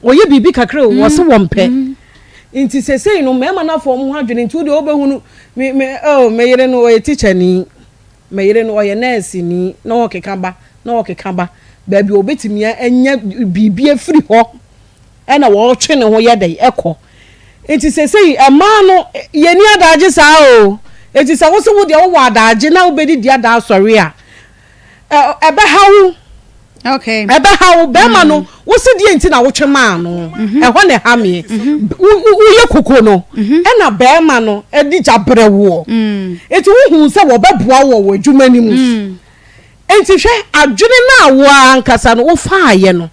oye bibi kakra o oso wompe inti sesei no me ma na fo mo hadwene nti de obehunu me yere no oye teacher ni me yere no oye nurse ni na okeka ba baby obetimi enya bibie free ho na wo twe ne ho ye dey ekọ enti sesei ema no ye ni adaje sa o enti sa wo so wo de wo adaje na obedi dia da asori a ebe hawo okay ebe hawo be ma no wo se die enti na wo twe ma no ho ne ha me wo ye koko no na be ma no edi jabrewo enti wo hu se wo beboa wo adwuma ni mu enti hwe adwene na wo ankasa no wo faaye no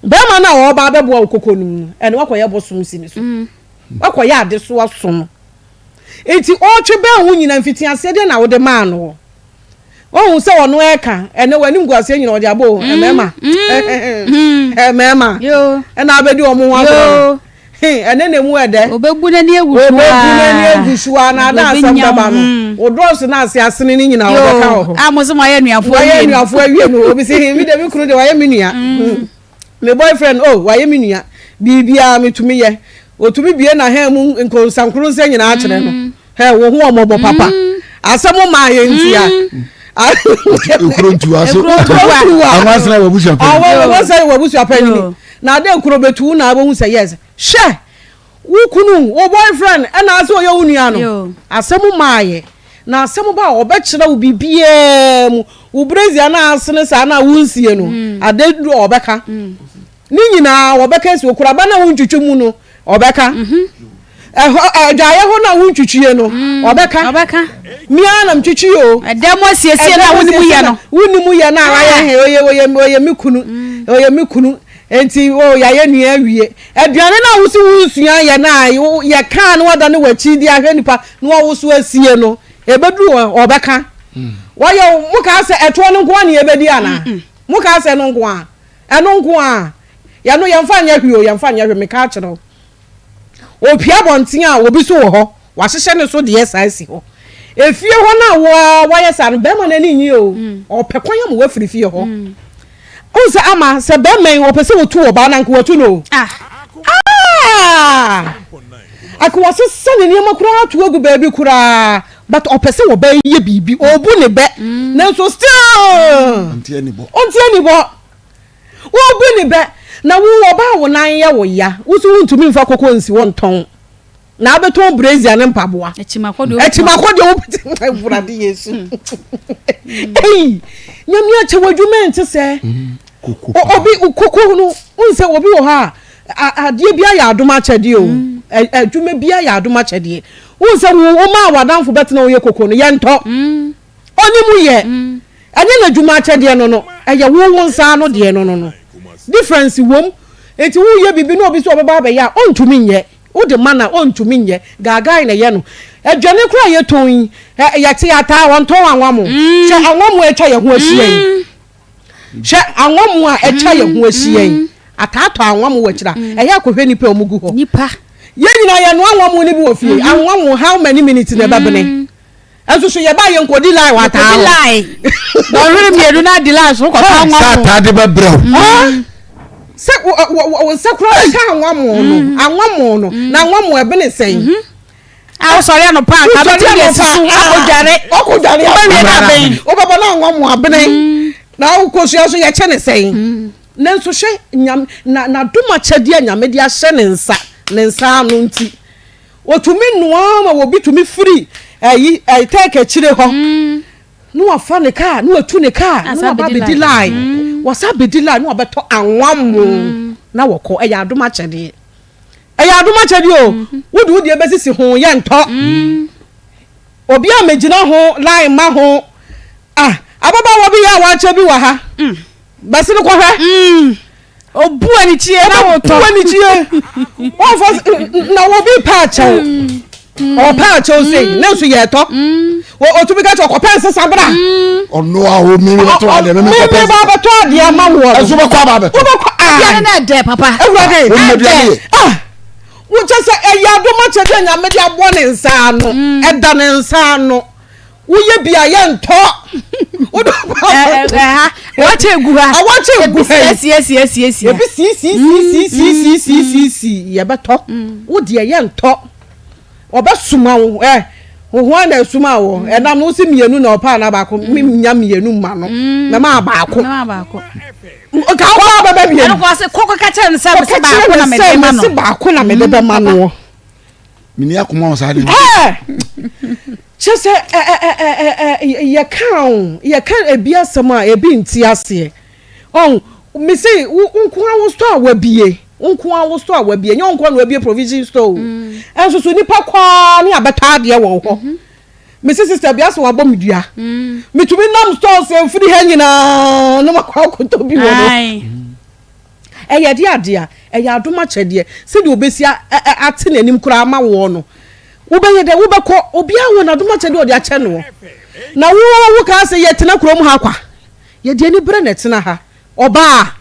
be ma na wo ba beboa koko no ene wakoye bosom sini so wakoye ade so asom enti o twe be hu nyina mfiti ase de na wo de ma no hu se wono eka ene wani nguase nyina wo de abo emema emema yo ena abedi o mu wa ene ne mu ede obebu na ni egusua na da asam baba no odros na ase asene ni nyina wo ka ho amozo ma ye nuafo awie no obi se mi de mi kunu de wa ye minua me boyfriend wa ye minua bibia metumi ye otumi bie na ha mu nkonsankuru nse nyina a kire no he wo hu omobo papa asamo ma ye ntia ekuro ntua so amasna wabusu apan wo say wabusu apan na ade ekuro betu na abo hu say yes she wo kunu wo boyfriend na ase o ye unua no asamo ma ye na asamo ba obekira wo bibie mu wo brazia na asene sa na wo nsie no ade du obeka ni nyina obeka esi okura ba na wo ntwetwe mu no obeka jaye ho na wo ntwetwe no obeka mia na mtwetwe o edem asiesie na woni mu ye na ara ye oye mikunu enti ya ye nua awie aduane na wo si wo sua ye na ye ka na wada ne wachi di ahwe nipa na wo so asie no ebedu obeka wo ye muka se eto no nko na ebedi ana muka se no nko a eno nko a ya no ye mfa nya hwe o ye mfa nya hwe meka kire opia bonten a obi so wo ho wa hyehye ne so de SIC ho efie ho na wo ye sa no be ma na ni nyi o opekwan am wa frifie ho unsa ama se be men opese wo tu oba na nko watu no akwa se sene ni makura atu agu baabi kura but opese wo ba ye bibi obu ne be na so still ontie ni bo obu ne be na wo oba wo nan ye wo ya wo so ntumi mfa kokko nsi wo nton na abeton brazia ne mpaboa echimakode wo burade yesu nyame ache wadwuma nte se obi kokko no unse obi wo ha adie bia ya adoma chede o adwuma bia ya adoma chede unse wo ma wadanfo betena wo ye kokko no ye nto oni mu ye anye na adwuma chede no eye wo nsa no de no difference wom enti wo ye bibi no obi so obeba ba ya ontumi nye wo de mana ontumi nye gaga na ye no adwane kura ye ton ye te ata won ton anwamo se anwamo echa ye ho ahia se anwamo a echa ye ho ahia atato anwamo wachira eye akohwe nipa omugu ho nipa ye nyina ye no anwamo ni bi wo fie anwamo how many minutes na babene aso so ye ba ye nkodi line wa ta line don hwe mi edu na di line so ko ta anwamo sa ta de ba bro se se kura ka anwamo no na anwamo ebe ne sen a sorry no pa ka be ti yesu okujare o baba na anwamo abene na ukosua so ye che ne sen na nso hwe nyam na duma chede nyame de ahye ne nsa no nti otumi noa ma wo bitumi free ayi take chire ho no wafa ne car no atu ne car no ba be di line wasa be di line no abeto anwamo na woko eya adoma chede o wudi ebesisi ho ye nto obi a megina ho line ma ho ababa wo bi ya wa che bi wa ha basi no ko hwe obu ani chie na wo to ani chie o fo na wo bi pa che o pa che o sei na so ye to o tu bi ka che ko pense sabra ono a o mi to ade me ko pense ba ba to ade ama wo eso be kwa ba be ya na de papa ewurade wo che se eya do ma che de nya me de abo ne nsa no eda ne nsa no wo ye bia ye nto wo do what egu ha what egu ha yes ebi si ye beto wo de ye nto obesuma wo ho na esuma wo enam wo si mienu na opa na ba ko nya mienu ma no na ma ba ko o ka ko ba ba mienu ko se kokko ka che nsa ba ko na me de ma no se ba ko na me de be ma no mini akoma sa de chese ye kan ebi asema ebi nti ase on me say nko awo store wa bie nko na wa bie provision store enso so nipa kwa ne abeta de wo ho me say sister bia so wa bom dua me tumi nam store se firi ha nyina no makwa koto bi wo no eye de ade eye adoma chede se de obesi ate nanim kura ma wo no ubeye de ubeko obia wo na doma chede odi ache no na wo ka se ye tena krom ha kwa ye de ni bre na tena ha oba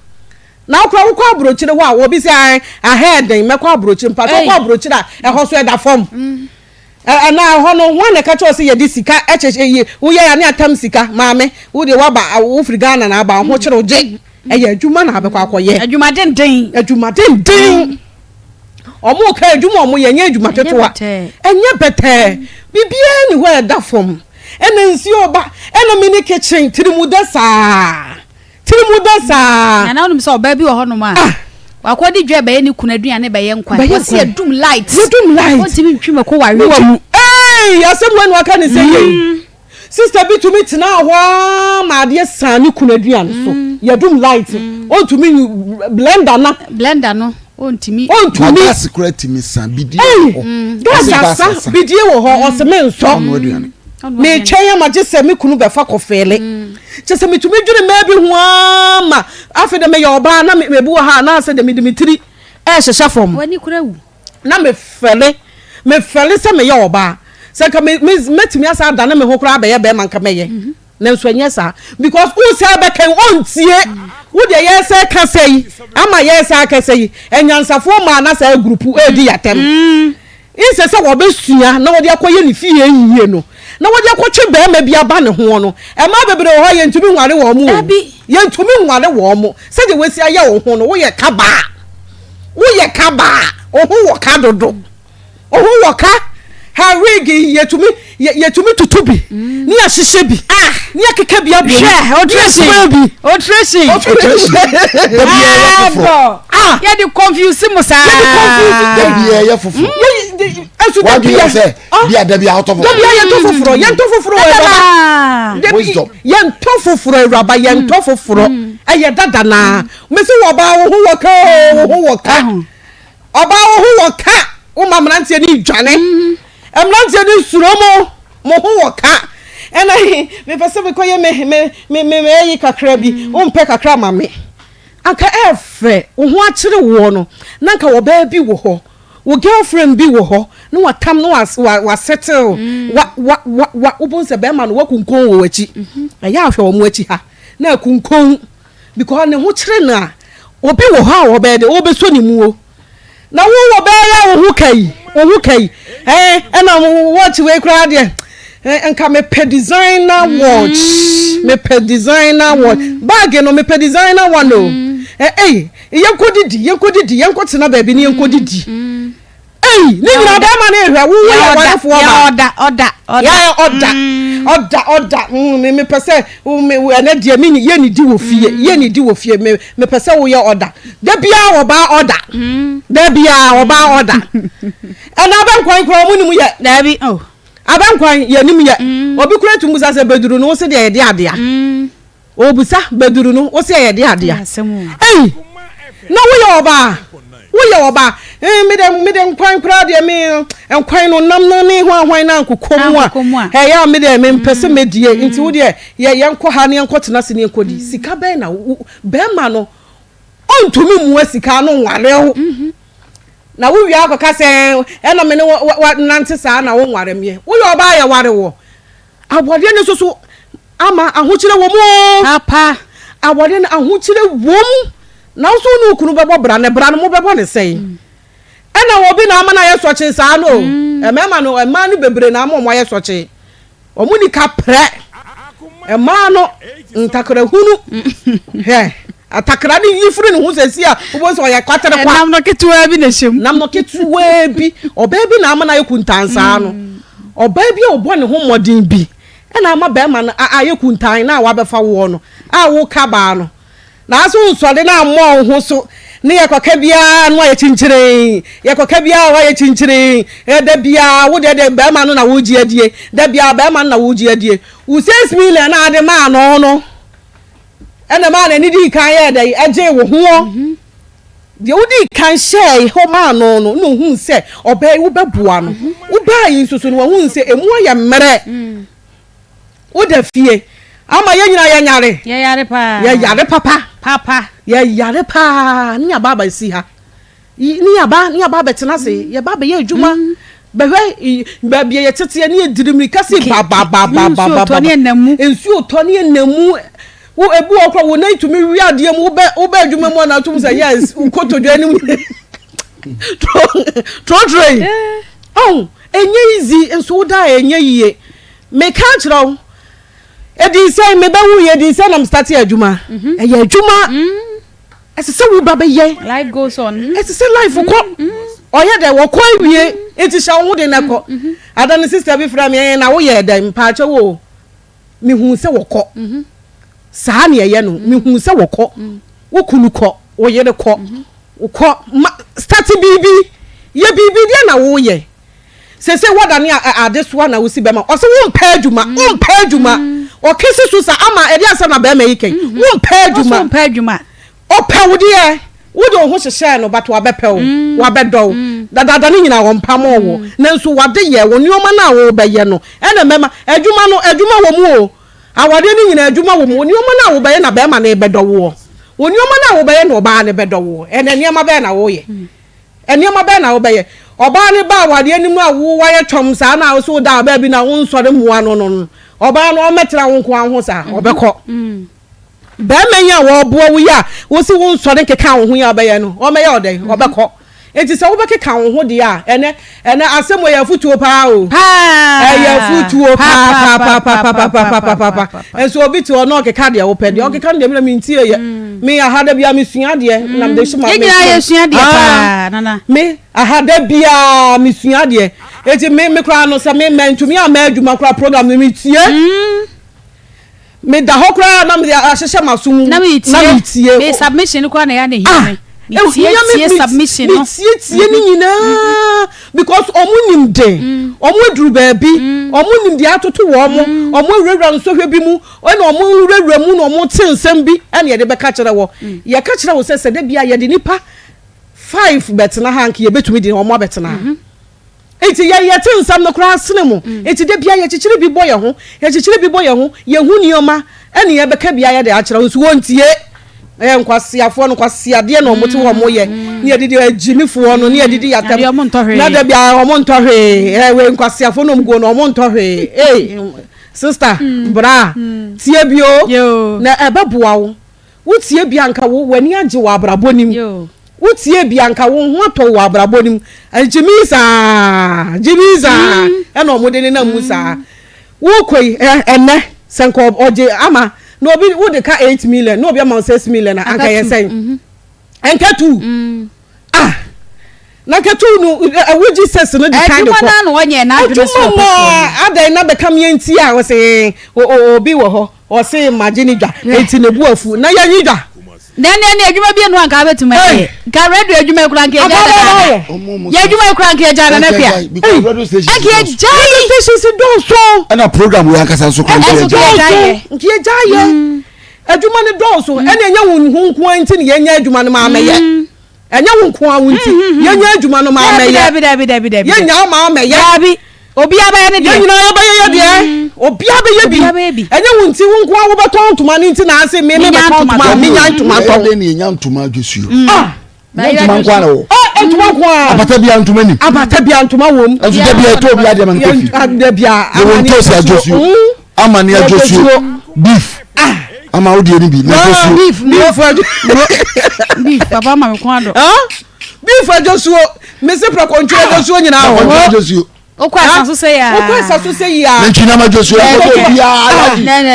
na okra wo kwa abrochire wo a wo bi se ahead den me kwa abrochire mpa kwa abrochire a ho so e da form na ho no wo na ka cho se ye di sika ye wo ye ya ne atam sika maame wo de wa ba wo firi Ghana na ba ho kire oje eye adwuma na abekwa akoye adwuma den omo ka adwuma omo ye nya adwuma tetewa enye bete bibia ni ho e da form ene nsi oba ene mini kitchen tirimuda na wonu so oba bi wo hono ma wakodi dwe be ni kunaduane be ye nkwa wo se dum light won timi ntwime ko ware wa mu asem wenu aka ni se ye sister bi to me tina ho ma de san ni kunaduane so ye dum light o to me blender no ontimi security mi san bidie ho bidie wo ho o se me nso me chenya ma je se me kunu be fa kofele je se me tumi dwene ma bi ho ama afi de me yo ba na me bu ha na se de me dimitri hyehyɛ fom wani kura wu na me fele se me yo ba se ka me metimi asa da na me ho kura be ye be man ka me ye na nso anya sa because who say be kan ontie wo de ye se ka sei ama ye se aka sei enyansafo ma na sa group edi yatem inse se wo be sua na wo de akoye ni fie enyiye no na wo de akotwe be ma bia ba ne ho no e ma bebre ho ye ntumi nware wo mu ye ntumi nware wo mu se de wesi aye wo ho no wo ye kaba ohu wo ka dodo ohu wo ka harigi yetumi tutubi ni ahihye bi ni akeka bi abo o dressing ya di confuse musa ya fufu what do you say bia da bia out of yento foforo wisdom yento foforo eye dada na me se wo ba wo wo ka oba wo ka o mamrantie ni dwane emrantie ni suromo mo ho wo ka ena me pese be koye me yi kakra bi o mpe kakra ma me anka efe wo ho akire wo no nanka wo ba bi wo ho wo girlfriend bi wo ho no watam no wa settle wa ubonse be ma no wakunkon wo achi eya ahwe wo mo achi ha na kunkon because ne ho kire na obi wo ha wo be de obeso ni mu o na wo be ya wo hu kai ena watch we kra de enka me pe designer watch bag no me pe designer one no yenko tena ba bi ni yenko didi ni nyina da ma na ehwa wo ya wonefo order me pese me ene de me ye ni di wo fie me pese wo ya order da bia wo ba order ana ban kwan mu ni mu ye da bi abankwan ye nim ye obi kura tu musa se beduru no wo se de ye de adea obusa beduru no wo se ye de adea na wo ye woyɛ oba mede nkwan kra de me nkwan no nam no ne ho ahwan na nkokomu a ya mede me mpese medie nti wo de ye nkɔ ha ne nkɔ tena se ne nkɔdi sika bɛn na be ma no ontumi mu sika no nware ho na wo wia akɔka sɛ ɛna me ne nante saa na wo nware me wo yɛ oba yɛ ware wo abɔde ne so ama ahokyere wo mu papa abɔde ne ahokyere wo mu na so no kunu bɛbɔ bra ne mo bɛbɔ ne sɛn ɛna obi na ama na yɛ sɔkye saa no ɛmɛma no ɛma no bebre na ama mo yɛ sɔkye ɔmo ni ka prɛ ɛma no ntakra hunu he atakra ni yifuru ne ho sɛsi a wo so yɛ kwatere kwa nam no ketuwa bi na hyem nam no ketuwa bi ɔbaa bi na ama na yɛ kuntansaa no ɔbaa bi a ɔbɔ ne ho modin bi ɛna ama bɛma no ayɛ kuntan na wabɛfa wo no a wo ka ba no na so nsɔde na amɔ ho so ne yɛkɔka bia no ayɛ kyinkyiren yɛkɔka bia ayɛ kyinkyiren da bia wo de bɛma no na wo gi adie da bia bɛma no na wo gi adie wo 6 million na ade ma no ɛna ma na ni di kan yɛ da agye wo ho de wo di kan hyɛ ho ma no hu sɛ ɔbɛ wo bɛboa no wo ba yi susu no hu sɛ emu ayɛ mmerɛ wo da fie ama ye nyina ye nyare ye yare papa ye yare pa ni ababa si ha ni aba betena se ye baba ye adwuma behwe ba bia ye tete ni edirimi kasi ba ensu otoni enamu wo ebu okro wo na itumi wi ade mu wo ba adwuma mu na tum say yes ukotodwa anim tro oh enye easy enso da enye yiye me ka kirawo edi say me ba wu ye di say na start adwuma eye adwuma ese se wo ba be ye life goes on ese se life ko oye de wo ko awie eti sha wo de na ko adani sister bi fra me na wo ye de mpa che wo mi hu se wo ko saa ne ye no mi hu se wo ko wo kunu ko wo ye de ko wo ko start bibi ye bibi de na wo ye se wada ne adesoa na wo si be ma o se wo mpa adwuma o kesi so sa ama edi asa na be ma yiken wo mpa adwuma o pa wo de wo de ho hyehye no but wa be pe wo wa be do dada ne nyina wo mpa mo wo na nso wa de ye wo nioma na wo be ye no e na mema adwuma wo mu o awade ne nyina adwuma wo mu nioma na wo be ye na be ma na be do wo nioma na wo be ye no ba na be do wo e na nioma be na wo ye nioma be na wo be ye oba ne ba awade animu a wo wa ye twom sa na wo so da ba bi na wo nsore muwa no oba no o metira wo nko ho sa obekọ ba menya wo bo wo ya wo si wo nsore keka wo ho ya ba ye no o me ya odai obekọ enti se wo be keka wo ho de ya ene asemo ya futuo pa o ya futuo pa enso obi ti ono keka de wo pe de o keka de me ntie ye me ahada bia me sua de na me de shima me ya sua de pa nana me ahada bia me sua de eti me kra no se me mentumi ama adwuma kra program me tie me da ho kra na me ahyehyɛ masum na me tie me submission kwa na ya na hime tie submission no tie ni nyina because omunim de omuduru baabi omunim de atoto wo omurewura nsohwe bi mu na omurewura mu na omutensem bi ene ye de beka kire wo ye ka kire wo se de bia ye de nipa 5 betena hank ye betumi de omo betena eti ye tensam no kra sene mu eti de bia ye kikire bi boye ho ye hu nioma ene ye beka bia ye de a kire wo so wontie nkwasiafo no kwasiade na omote wo moye ne yedidi agimifo no ne yedidi yatam na da bia omontɔhwe we nkwasiafo no mgo no omontɔhwe sister bra tie bio na ebeboa wo tie bia nka wo wani age wo abrabonim wo tie bia nka wo ho atɔ wo abrabonim agimisa na omode ne na musa wo koi ene senko oje ama no obi wo de ka 8 million no obi am 6 million anka ye say enka 2 na ka 2 no wo Jesus no de kind of na no onye na adwene so adai na be kam yenti a wo say obi wo ho o say imagine dwa enti ne bu afu na ya nyidwa ne adwuma bi no anka betuma ye ka radio adwuma kura nke ya adwuma kura nke ja na pia nke ja si do so ana program we akasa so kan nke ja ye adwuma ne do so ene nya hu nko anti ne nya adwuma ne ma ye enya wo nko awunti yenya adwuma no ma me ya yenya ma me ya bi obi abaya ne de yenya abaya de obi abaya bi enya wunti wo nko awo beton ntoma ni nti na ase me beton ntoma me nya ntoma to de ni nya ntoma adwesuo ntoma nko ana wo ntoma nko abata bia ntoma ni abata bia ntoma wom enso de bia to bia de man kofi abata bia amani adwesuo amani adwesuo beef ama wo de ni bi na adwesuo beef papa ma me kwado beef adwesuo me se pro control adwesuo nyina ho adwesuo okwa saso se ya nchi na adwesuo to bia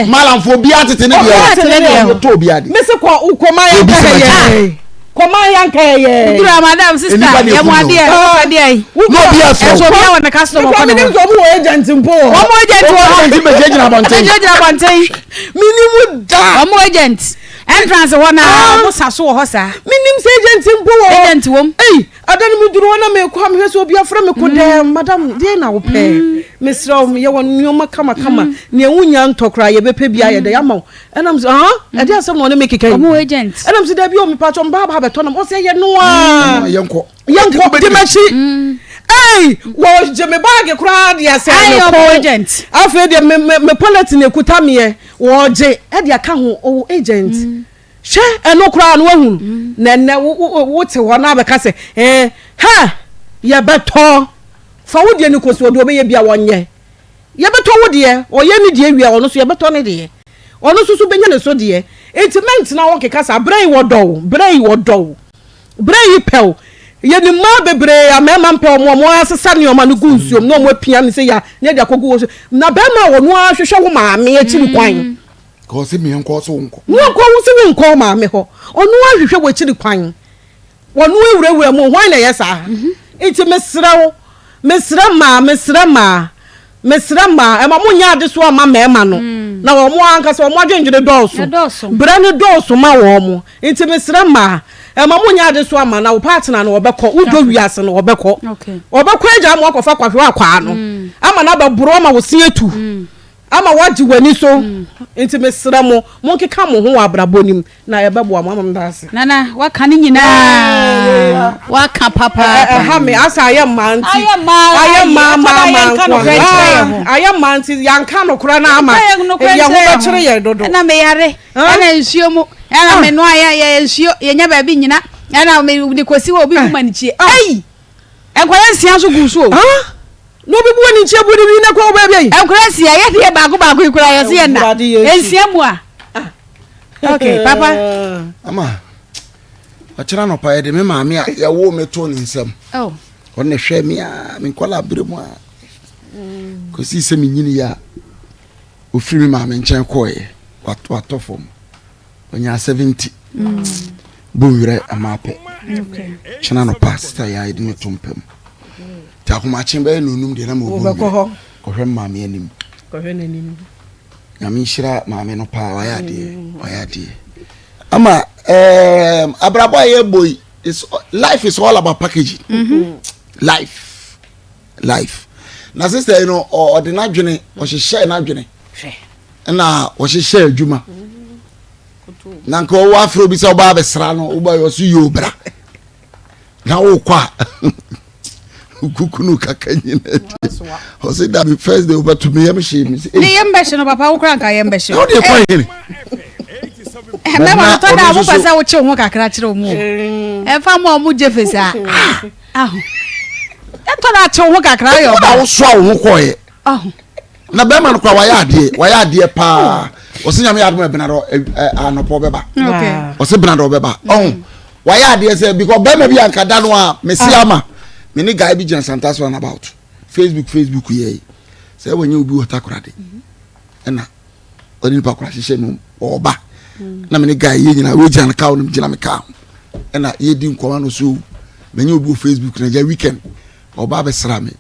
malamfo bia tete ne bia to bia de me se kwa ukoma ya Koma yanka ye. Dura madam sister, ya mwadi ai. No bia so. So bia wona customer ko no. Ko mo agent mpo. Wo mo agent wo. Ndi be jeje na bonten. Jeje na bonten. Minimu da. Wo mo agent. Entrance wona mo saso wo hosa. Minim se agent mpo wo. Agent wom. Eh, adan mu duru wona me kwa me so obi afra me ko de madam de na wo pe. Me sraw me ye won nyoma kama ne wunya ntokra ye bepe bia ye de yama. Enam so e de asem no ne make kai. Wo mo agent. Enam so da bi o me patcho mba beto na mo se ye no a yenko dimachi wo je me bag kra dia se no agent afa de me pallet na ekuta me wo je e dia ka ho o agent hwe eno kra no wahu na wo te ho na be ka se ha ye beto fa wo de ni koso do be ye bia wonye ye beto wo de o ye ni de wi a ono so ye beto ne de ono susu benya ne so de intimate na wo keka sa brain wo do brain pel ye ni ma bebre amema mpel mo asesa ne o ma no gunsuom no mo apia ne se ya ne de akogu wo na be ma wo no ahwehwe wo maame akiri kwan ko se mi enko so nko no ko wo se nko maame ho ono ahwehwe wo akiri kwan wo no ewurawura mo hwan na yesa enti mesra ma e ma mo nya ade so ama mema no na wo mo anka so mo adwenjere dɔɔso bra ne dɔɔso ma wo mo enti mesra ma e ma mo nya ade so ama na wo partner no obekɔ wo do wiase no obekɔ agya mo akɔfa kwahwe akwa no ama na ba buro ma wo sietu ama waji wani so enti mesra mo nkeka mo ho abrabonim na ye bɛboa mo amam dase nana waka ne nyina waka papa ha me asa ayemma ayemma nti yanka no kora na ama ye ho bɛkyere ye dodo na me yare na nsuo mu na me no aya nsuo ye nya ba bi nyina na me de kosi wo bi kuma ni chie ai enkwara nsia so gu so no bi bu ni chie bu ni na ko ba bi enkwara nsia ye de baako ikura yo se na ensia mu a okay papa ama achira no pa ye de me maame a ye wo me to ni nsam on ne hwe me a me kola bremu a ko si se me nyini ya ofiri me maame nchen ko ye wato fom onya 70 bonwire amape china no pastor ya ide ne tompem ta kuma chimba enunum de na mo bo ko hwe maame anim nyame shira maame no pa wayade ama abrabo aye boy is life is all about packaging life na sister you know ordinary dwene o hye na dwene na o hye adwuma na nka o afro bi se o ba besra no o ba yo so yobra na o kwa kukunu kakanyina o se da be first day over to me yam she me ni yam be she no papa wo kran ka yam be she o de kwa yini na ma to da wo pasa wo che ho kakra kire mu e fa mo jefesi aho e to da che ho kakra yo ba wo so wo koye na be man kwa wayade pa o se nyame yadom benado anopo beba o se benado beba wayade say because be ma bi anka da no a mesiama me ni guy bi Jan Santas one about Facebook ye say when you bi otakorade na oni pa kora hye no oba na me ni guy ye nyina we Jan ka no gina me ka na ye di nkoma no so me nyi obi Facebook na ja weekend oba be sra me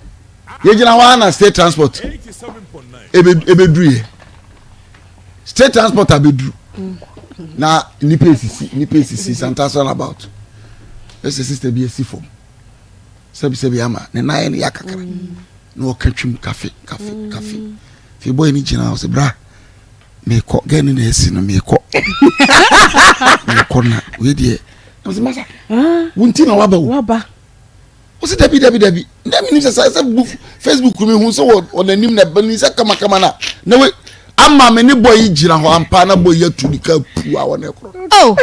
ye gina wa na state transport ebe druye state transport abedru na ni pesi Santas one about this sister be a sifom sabi ama ne na ye ne yakakara no o katwim cafe fi boy ni gina o se bra me ko gani na esi no me ko na we die I say masa wunti na waba o se dabi na me ni say Facebook me hu so on anim na bani say kama na we amma me ni boy gira ho ampa na boy atuni ka pu a wona ekro oh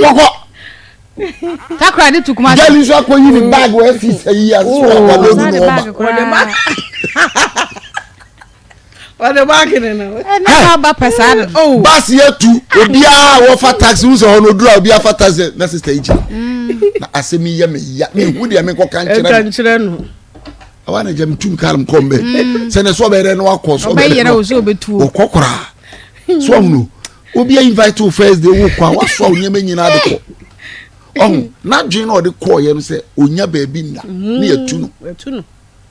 wako takra de tukuma gali so akoyi ni bag we fi say ya so wa do no ba Wade bag ni na na ba pesada oh bas yetu obia wo fa taxi unso ho no dura obia fa taxi na sister iji na asemi ya me hu de me ko kan kire no awana jam tum kalm kombe se ne so be re no akoso be yere o so betu o kokora so no obia invite to first day wo kwa wa so nyema nyina de ko oh na dwen no de ko ye no se onya ba bi na na etu no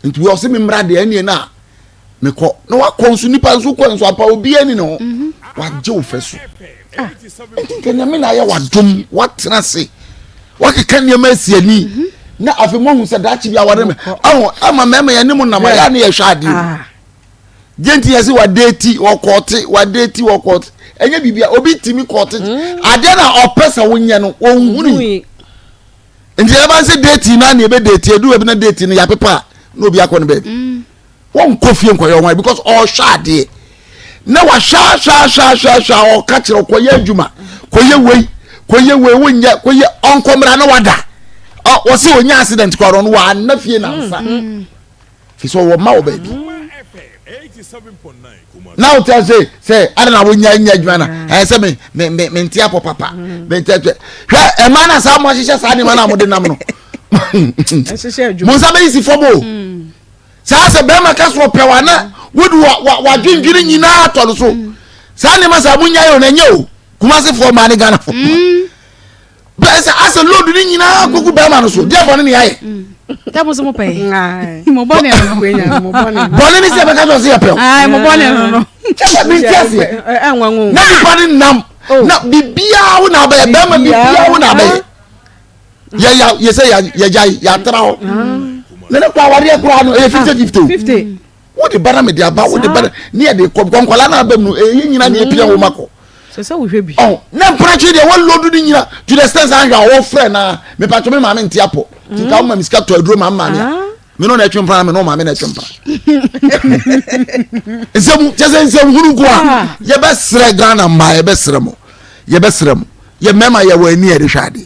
nti wo se me mra de anie na me ko no wa konsu nipa nso ko nso apa obi ani no wa je ofeso kenya me na ya wa dum wa tena se wa keka ne ma asiani na afi mo hu se da chi bia wa me ama mema ya nimu na ma ya ne ya hwade genti yesi wa date wa court enye bibia obi timi court ade na opesa wonye no onhuni nti e ba se date na na e be date edu e be na date no ya pepa no obi akọ no be won kofie nkoyo wan because all shade na wa sha o ka kire koye adwuma koye wei wonya koye onkomra na wada o se onya accident kwaro no wa na fie na nsa fi so wo ma wo baby now tell say I don't know wonya adwuma na say me ntia papa me ntia hwa e ma na sa mo hihye sa ni ma na mo de nam no mo sa be isi fobo sa se be ma ka so pewa na wodu wa dwindwiri nyina to so sa ni ma sa munya yo na nye o kuma se fo ma ni Ghana fo be sa asa load ni nyina koku be ma no so dia fo ni yaye ta mo so mo pe mo bone mo bone ni se be ka so se pe mo bone no cha be tiase enwanwo na bi bone nam na bibia wo na be ma bibia wo na be ya say ya tra ho nene kwa wari ekura no 50 wo de bana me de aba wo de bana ne de konkola na abam no nyina ne epia wo mako se wo hwe bi oh na prachi de wo lodu ni nyina to the sense an wo frɛ na me patcho me ma me ntiapo ti ka wo ma miska to aduro ma ma ne me no na twempra me no ma me na twempra nsem huru ko a ye be sre Ghana ma ye be sre mo ye mema ye wo ani e de hwade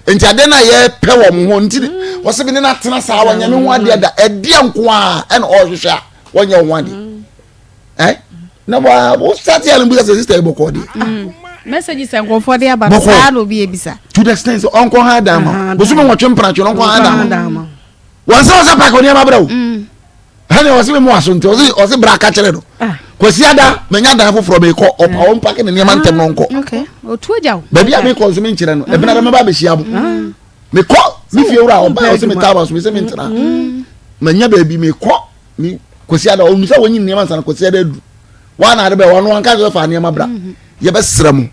enti ade na ye pe wo mo ho enti wo se bi ne na tena sa wa nyame ho ade da ede nko a e na o hwehwa wo nya ho ade na ba wo start ya limbu say sister iboko de message say go for there ba sa no bi ebisa to the extent onko ha da ma bo so mo twempra twe onko ha da ma won se pa ko ne ma bra wo hane wo se mo asonte wo se bra ka kire no kwasi ada menya da foforo be ko opa won pa ke ne ma ntem no nko okay o tu ajaw ba bia me consume nkire no e bina da me ba be hia bo me ko mi fie wura o ba o se me taba so me se me ntena menya ba bi me ko mi kwasi ada o mi sa wonyi ne ma san kwasi ada du wa na be wonu an ka zo fa ne ma bra ye be sramu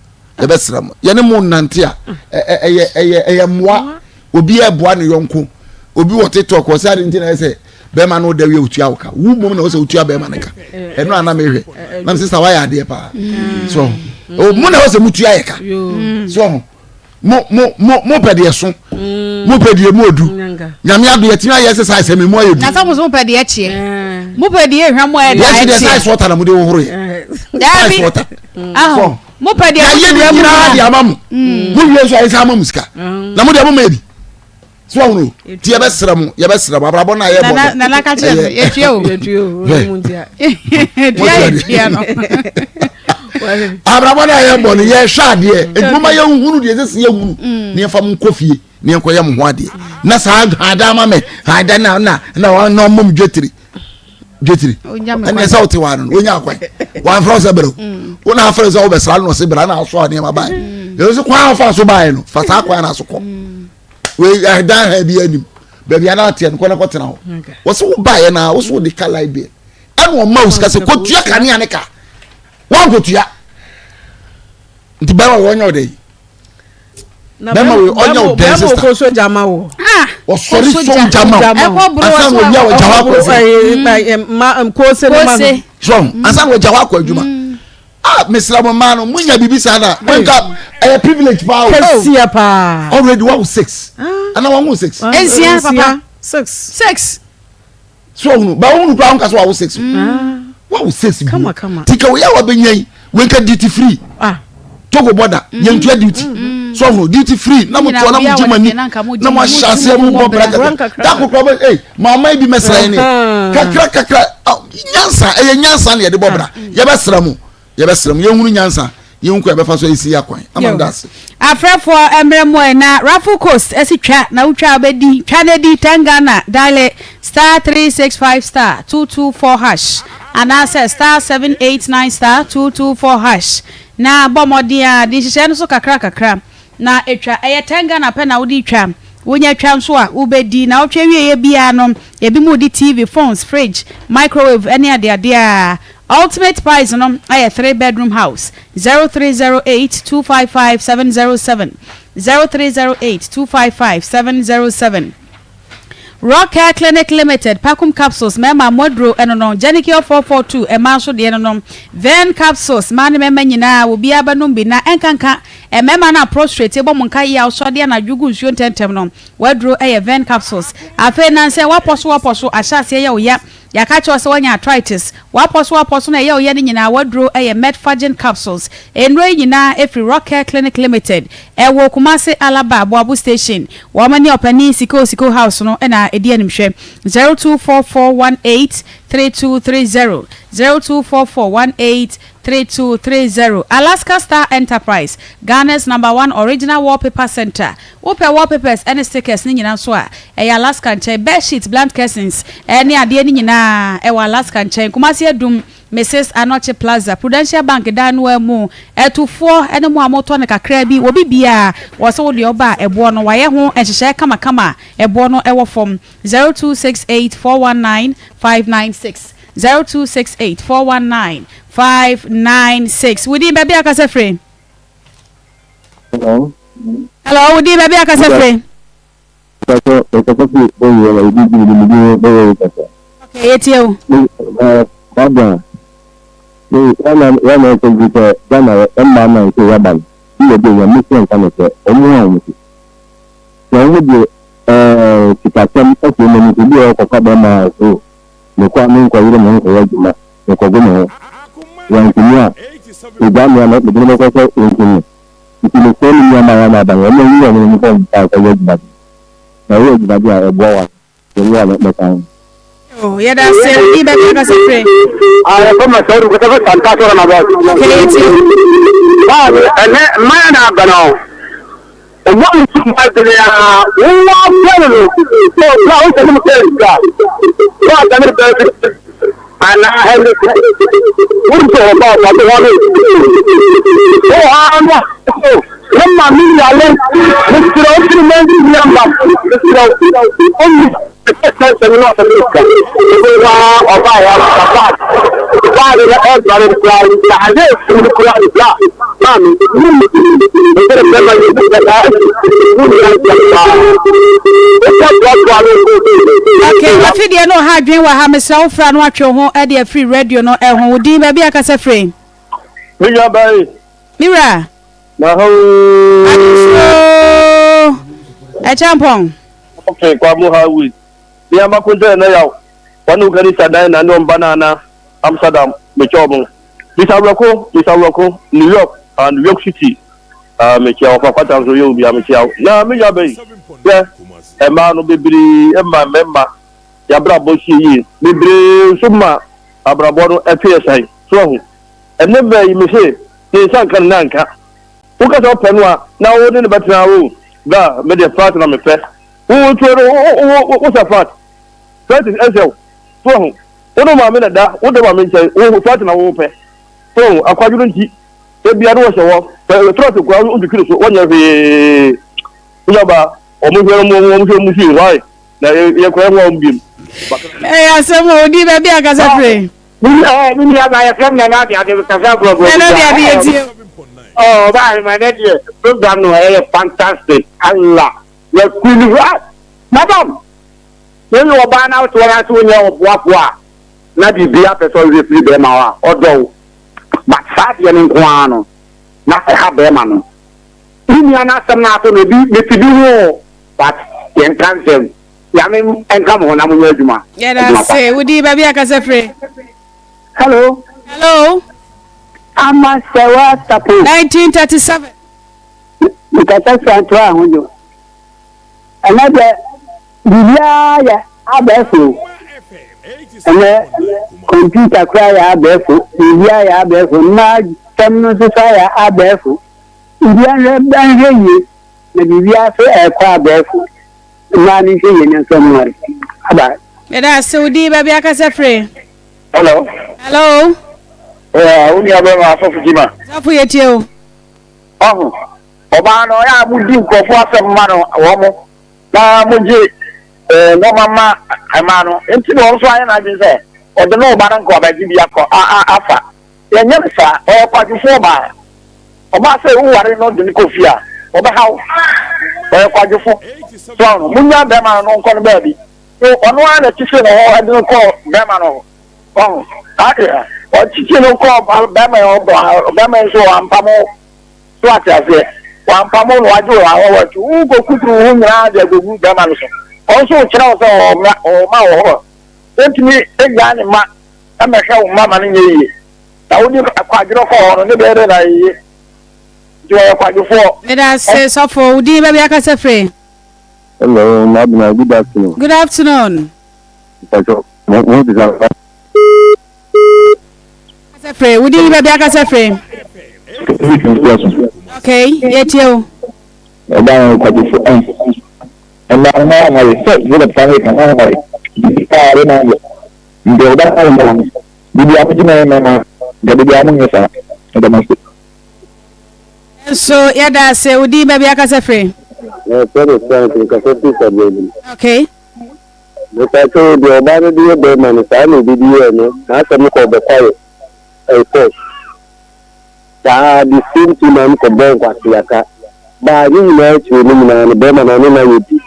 ye ne mu nante a eye moa obi e boa ne yonko obi wo TikTok wo sa de ntina say be ma no da we otua wo ka wu mom na wo se otua be ma ne ka eno ana me hwe na sister wa ya de pa so o mu na wo se mutua ye ka so mo pede so mo pede mo odu nyame ado ye tia ye exercise me mo ayedu na sa mo pede ye chie mo pede ye hwa mo e da ye exercise water na mo de wo horo ye dabi ah mo pede ye ni na di amamu mo wie so isa amamu sika na mo de mo ma bi so wono ti ye be sram abrabo na ye bo na ka che ye tuo mo ntia dia no abrabo na ye bo ni ye hwa de eduma ye hunu de sese ye hunu ne fa mo kofie ne enkoye mo ho ade na sa ada ma me ada na mom dwetiri ene sa oti wan onya akwan wan from se bro wona afre se obesra no se bra na so ne ma ba ye so kwa afa so ba no fa sa kwa na so ko we ada ha bi anim ba bia na tie no ko na ko tena ho wo so ba ye na wo so de kala ibe ene o mouse ka se ko tua kane ane ka wan ko tua nti ba wa wonya ode na ba ko so jama wo o sorry so jama asan wo nya wo jawa ko ko se ma so asan wo jawa ko adwuma Mr. Mamano, Munya Bibisana, wake up a privilege power. Already 106. And I want 6. Esia, Papa. 6. So, but I want to count as 106. 106. Come on. Take away our Benny, when can duty free. Togo border, young duty. So, duty free. No more Germany. No more chassis, no more bracket. That will probably, hey, Mamma be Messani. Kakra, Yansa, near the Bobra. Yabasramu. Yabasram, young Yansa. You can have a see a coin. Among us. A friend for Embremo na Raffle Coast, as a chat, now Chabedi, Chanedi, Tangana, dial star 365 star 224 hash. And I said star 789 star 224 hash. Na Bomodia, this is also kakra. Na etra, a Tangana pena udi tram. When you transfer, Ubedi, now cherry a bianom, a bimudi TV, phones, fridge, microwave, any idea. Ultimate price on a 3-bedroom house 0308-255-707 0308-255-707 Rock Hair Clinic Limited Pacum capsules Mema Modro and Genicure 442 and Marshall the Enon Van capsules Mani Menina will be abanumbi na enkanka and Mema na prostrate Bomonkai Shadi na Jugu Jun Tentemnon Wedro a Van capsules a finance waposo Ashasi ya Yakacho Sawanya arthritis, waposo na yo yeni na wadro a metfagen capsules, and rain na every Rock Hair Clinic Limited, a Wokumase Alaba, Wabu Station, Womani Opani Siko House no and a Edianimshe 0244183230 0244183230 Alaska Star Enterprise, Ghana's #1 original wallpaper center. Open wallpapers and stickers ni nyina so a Alaska nche bed sheets blank curtains any ade ni nyina e Alaska nche Kumasi Adum Mrs. Anoche Plaza Prudential Bank danwa mu etufo ene mu amoto ne kakra bi obi bia wo so de oba ebo no waye ho enhyehyɛ kama ebo no ewo fom 0268419596 0268419596 Wudi baby akasa free. Hello, Wudi baby akasa free. Okay, it's you. Baba. Yana kujita jana emma na nke yaban. Ile de ya mission kana ke omuwa muti. So we kitatem ese mo ni bi o ko ka ba ma so. Mo kwa mi ko yire mo ko yajuma. Mo ko go mo. Yan kinya. Igami ana de mo ko so nkini. Ikini ko ni ya ma na ba mo ni ya mo ko ta ko yajuma. Na yo juma bi a ebo wa. Yo ya me kan. Oh, yeah, that's it. You better go see free. I come to tell you what I'm talking about. Okay, it's you. And man, I'm going to one to my day. Who are you? So, now I'm going to tell you. What I'm going to tell you. And I have to what about the one. Oh, I'm not. Remember me, I left Mr. Okay, what video no hard dream wa ha myself fra no atwe ho e dey free radio no e ho din ba bia kasa free. Mira bai. Mira. Na ho. Sarpong. Okay, kwa mu ha wi. Bia ma kunje na yaw. Wanu gani sadai na no banana Amsterdam me chobon. Bisa Roko, New York, and New York City. Me chia kwa kwata zo yo bia me chia. Na me ya bai. Yeah. E ma no bibiri e ma member. Ya bra bo shi yi. Bibiri suma abrabo no FSI. So ho. E ne bai me se. Ni san kan nanka. Uka so penwa na wo ne betra wo. Ga me de fat na me pe. Wo toro wo sa fat. Fat is SL. So ho. Ono ma me na da, wo de ma me nche. Wo fat na wo pe. So akwaduru nti. E bia no wo se wo. Pe trot kwa wo bi kiro so wonya fi. Unyaba omo hwe why? Na ye kwa nwa mbim. Asemo odi ba bia kasa free. Ni ya ba ya from na dia de kasa bro. Na dia bi eti. Oh, ba my net program no e fantastic. Allah. Ya kuniwa. Madam. When you ban out to nya oboafo a na bibia person we free be ma wa. Odo. but sad yen kwano na ha be ma no ni ana sam na to no bi be ho but yen kan sem ya me enka mo na mo adwuma yeah that's say wudi ba bia ka se free hello ama Serwaa Sarpong 1937 because Santo ahunjo another Biblia ya abefu ene computer kra ya abefu Biblia ya abefu na temno so ya abefu Biblia ban heye na Biblia so ekwa abefu na ni heye ne so nware aba eda saudi ba bia ka se free hello uni abe ma so fujima zafu yetie o oba no ya mu di nkofo asem ma no wo mo na mu je no mama ama no enti no so anya na je se o de no oba na nko abaji bi akọ afa ye nya sa o kwajufo ba oba se wo ware no de ni kofia oba hawo o kwajufo so no munya be ma no nko no ba bi so ono ana tife no ho de nko be ma no ake o tife no ko be ma o be ma so ampamo so atase wampamo no wajo awatu ugo kutru hunya de gogu be ma no so also kira o ma o entimi eya ni ma amehwe o mama no nyeye na woni akwadiro ko no ne be na yi jo akwadifo let us say so for udi ba bia ka se free hello madam good afternoon mo bisa se free udi ba bia ka se free okay yetio oba akwadifo and now I said, you the family can have the other so yeah, that's Udi baby akasa free. Okay. The title the Obama do the man is I video no na some ko be quiet. First. The same to man ko be kwasiaka. Ba ni na chu ni na be man na na yidi.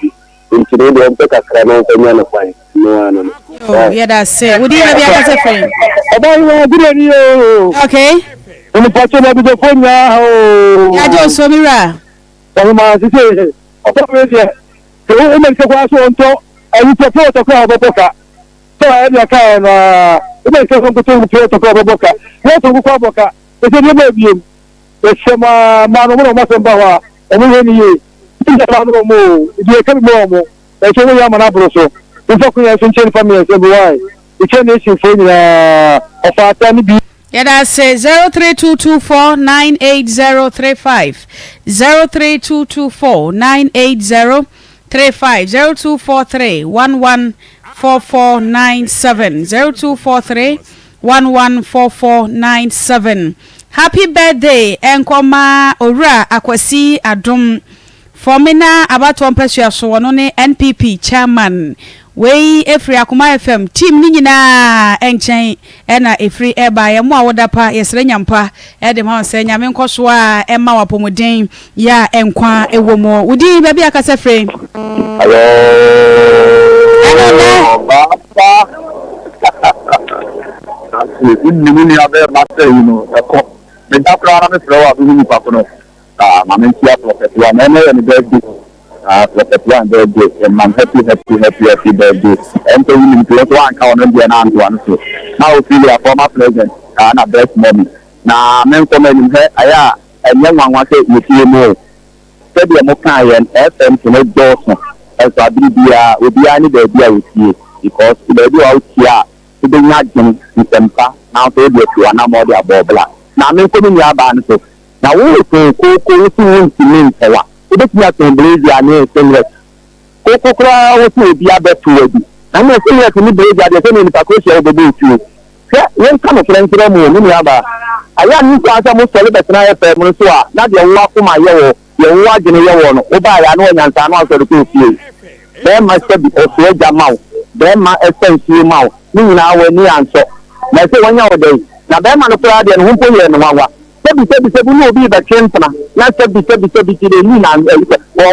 Into the mpeka krana ko nya na kwai. No. Oh, yeah, that's it. Udi baby akasa free. Oba good you. Okay. Oni pacho na bi de fonya o. Ya jo so mira. Ma si se. Oba we se. So o me se kwa so onto ayi to to ko aboka. So e ya ka na o me se ko to ko aboka. Wo to ko aboka. E se ni be biem. E se ma no mo se mba wa. O mo he ni ye. Ti ja no mo. Di e ka mo. E se wo ya ma na bro so. O fo ko ya se chen family se bo wai. E che ni si fo ni o fa ta ni bi. Yeah, that's 0322498035. 0322498035. 0243114497. 0243114497. Happy birthday, Enkoma Ora Akwasi Adum. Formina abato mpesua so wono ne NPP chairman. Wei efri Akoma FM team ni nyina enchen ena efri eba ye mo awoda pa yesre nyampa e de ma se nyame nkoso a ema wapomuden ya enkwa ewomo wudi ba bia kasa free hello baba ni abe master you know eko me da pra na me Serwaa bi ni papo no ma me tia prophet wa na me ni birthday prophet wa birthday and I'm happy birthday and so we need one count on the and one so now feel a former president na best mommy na men ko men he aya enye nwanwa se yetie mo se de mo kan yen FM to no doso e so abibia obia ni da bia yetie because the do out here to be nyagin ntempa na so de to na mo de abobla na men ko ni aba no so na wo ko tu ntimi ntewa obetumi atembelezi ane senglet kokokra wotu obi abetu odi na me senglet ni belezi ade se ni pakosia obodo otu se yen kama frentire mu ni aba aya ni kwa asa mo sole betena ye pe mu so a na de nwa kuma ye wo ye nwa gene ye wo no oba ya na onyansa na so de ko fie be ma se bi oso jamaw be ma essence maw ni na we ni anso na se wonya odai na be ma no so ade no humpo ye no wawa sebi no obi be twentna na sebi ti de ni na o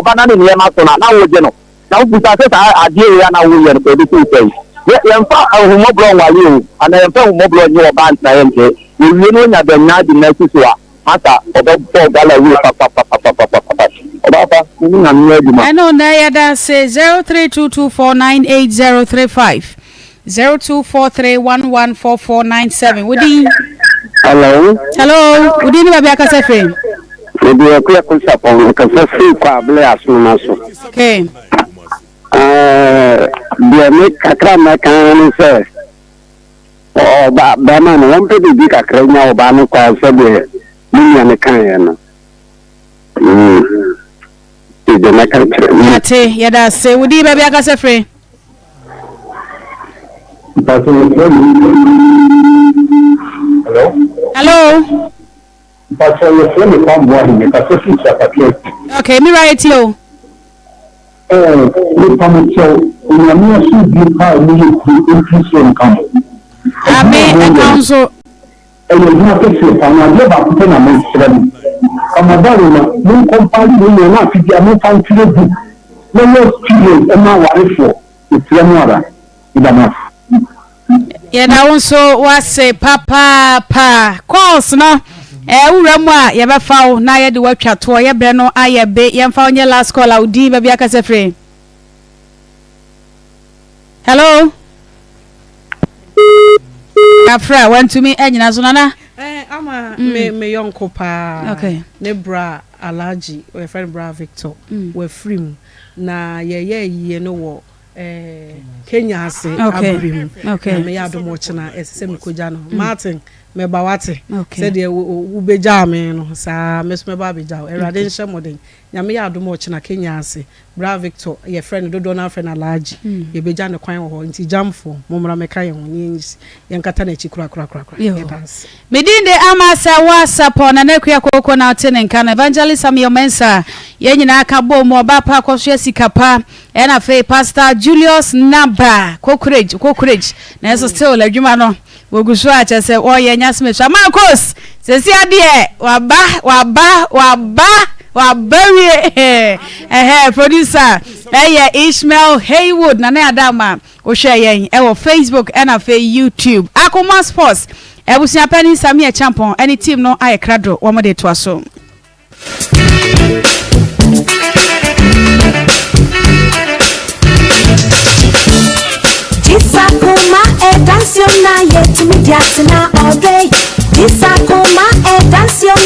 ba na ne ma so na wo je no na wo bisa se ta ade ya na wo ye no pe de sei ye mfa ahumobro wale o ana mfa ahumobro nyi o ba nta ye nke we know that the night the next is matter about gala we papa. I know na that say 0322498035 0243114497 Woody. Hello Woody ni baby akasa frame Woody akwa kwa Sarpong akasa free kwa bele asuna so okay dia make kakra makan say ba man won pe bi kakra nya oba no kwa so de munya ne kan ya no de na kan ate ya da say Woody baby akasa frame Hello. Okay, me right you. Council. Yeah, that one so was say papa calls no uramwa ya ba fawo na ya de watwa to ya bre no aye be ya mfa onye last call audi ba bia ka se free. Hello Afra want to me enyina so nana ama me yonko pa okay ne bra alaji we friend bra Victor we free na ye no wo Kenya ase abrim okay me ya do mo chena ese me koja no Martin me ba wate said de wo beja me no sa me so me ba beja erade nhye moden nya me ya do mo chena Kenya ase bra Victor ye friend do na friend alaji ye beja ne kwan ho nti jamfo momra me kan ho ni ye nkata na chi kura me din de amasa WhatsApp na nekua kokko na otene nka na evangelist Samuel Mensa ye nyina aka bo mo ba pa kwaso sikapa ena fe pastor Julius Naba courage na eso still adwuma no woguso acha se oye nyasme sha Marcos sesi ade wabari producer Ishmael Haywood na adama o share yen e wo Facebook ena fe YouTube Akoma Sports ebusia pani Samia Champon any team no aye krado wo mo de to aso Akoma dance your na yet me diatina all day. This Akoma dance your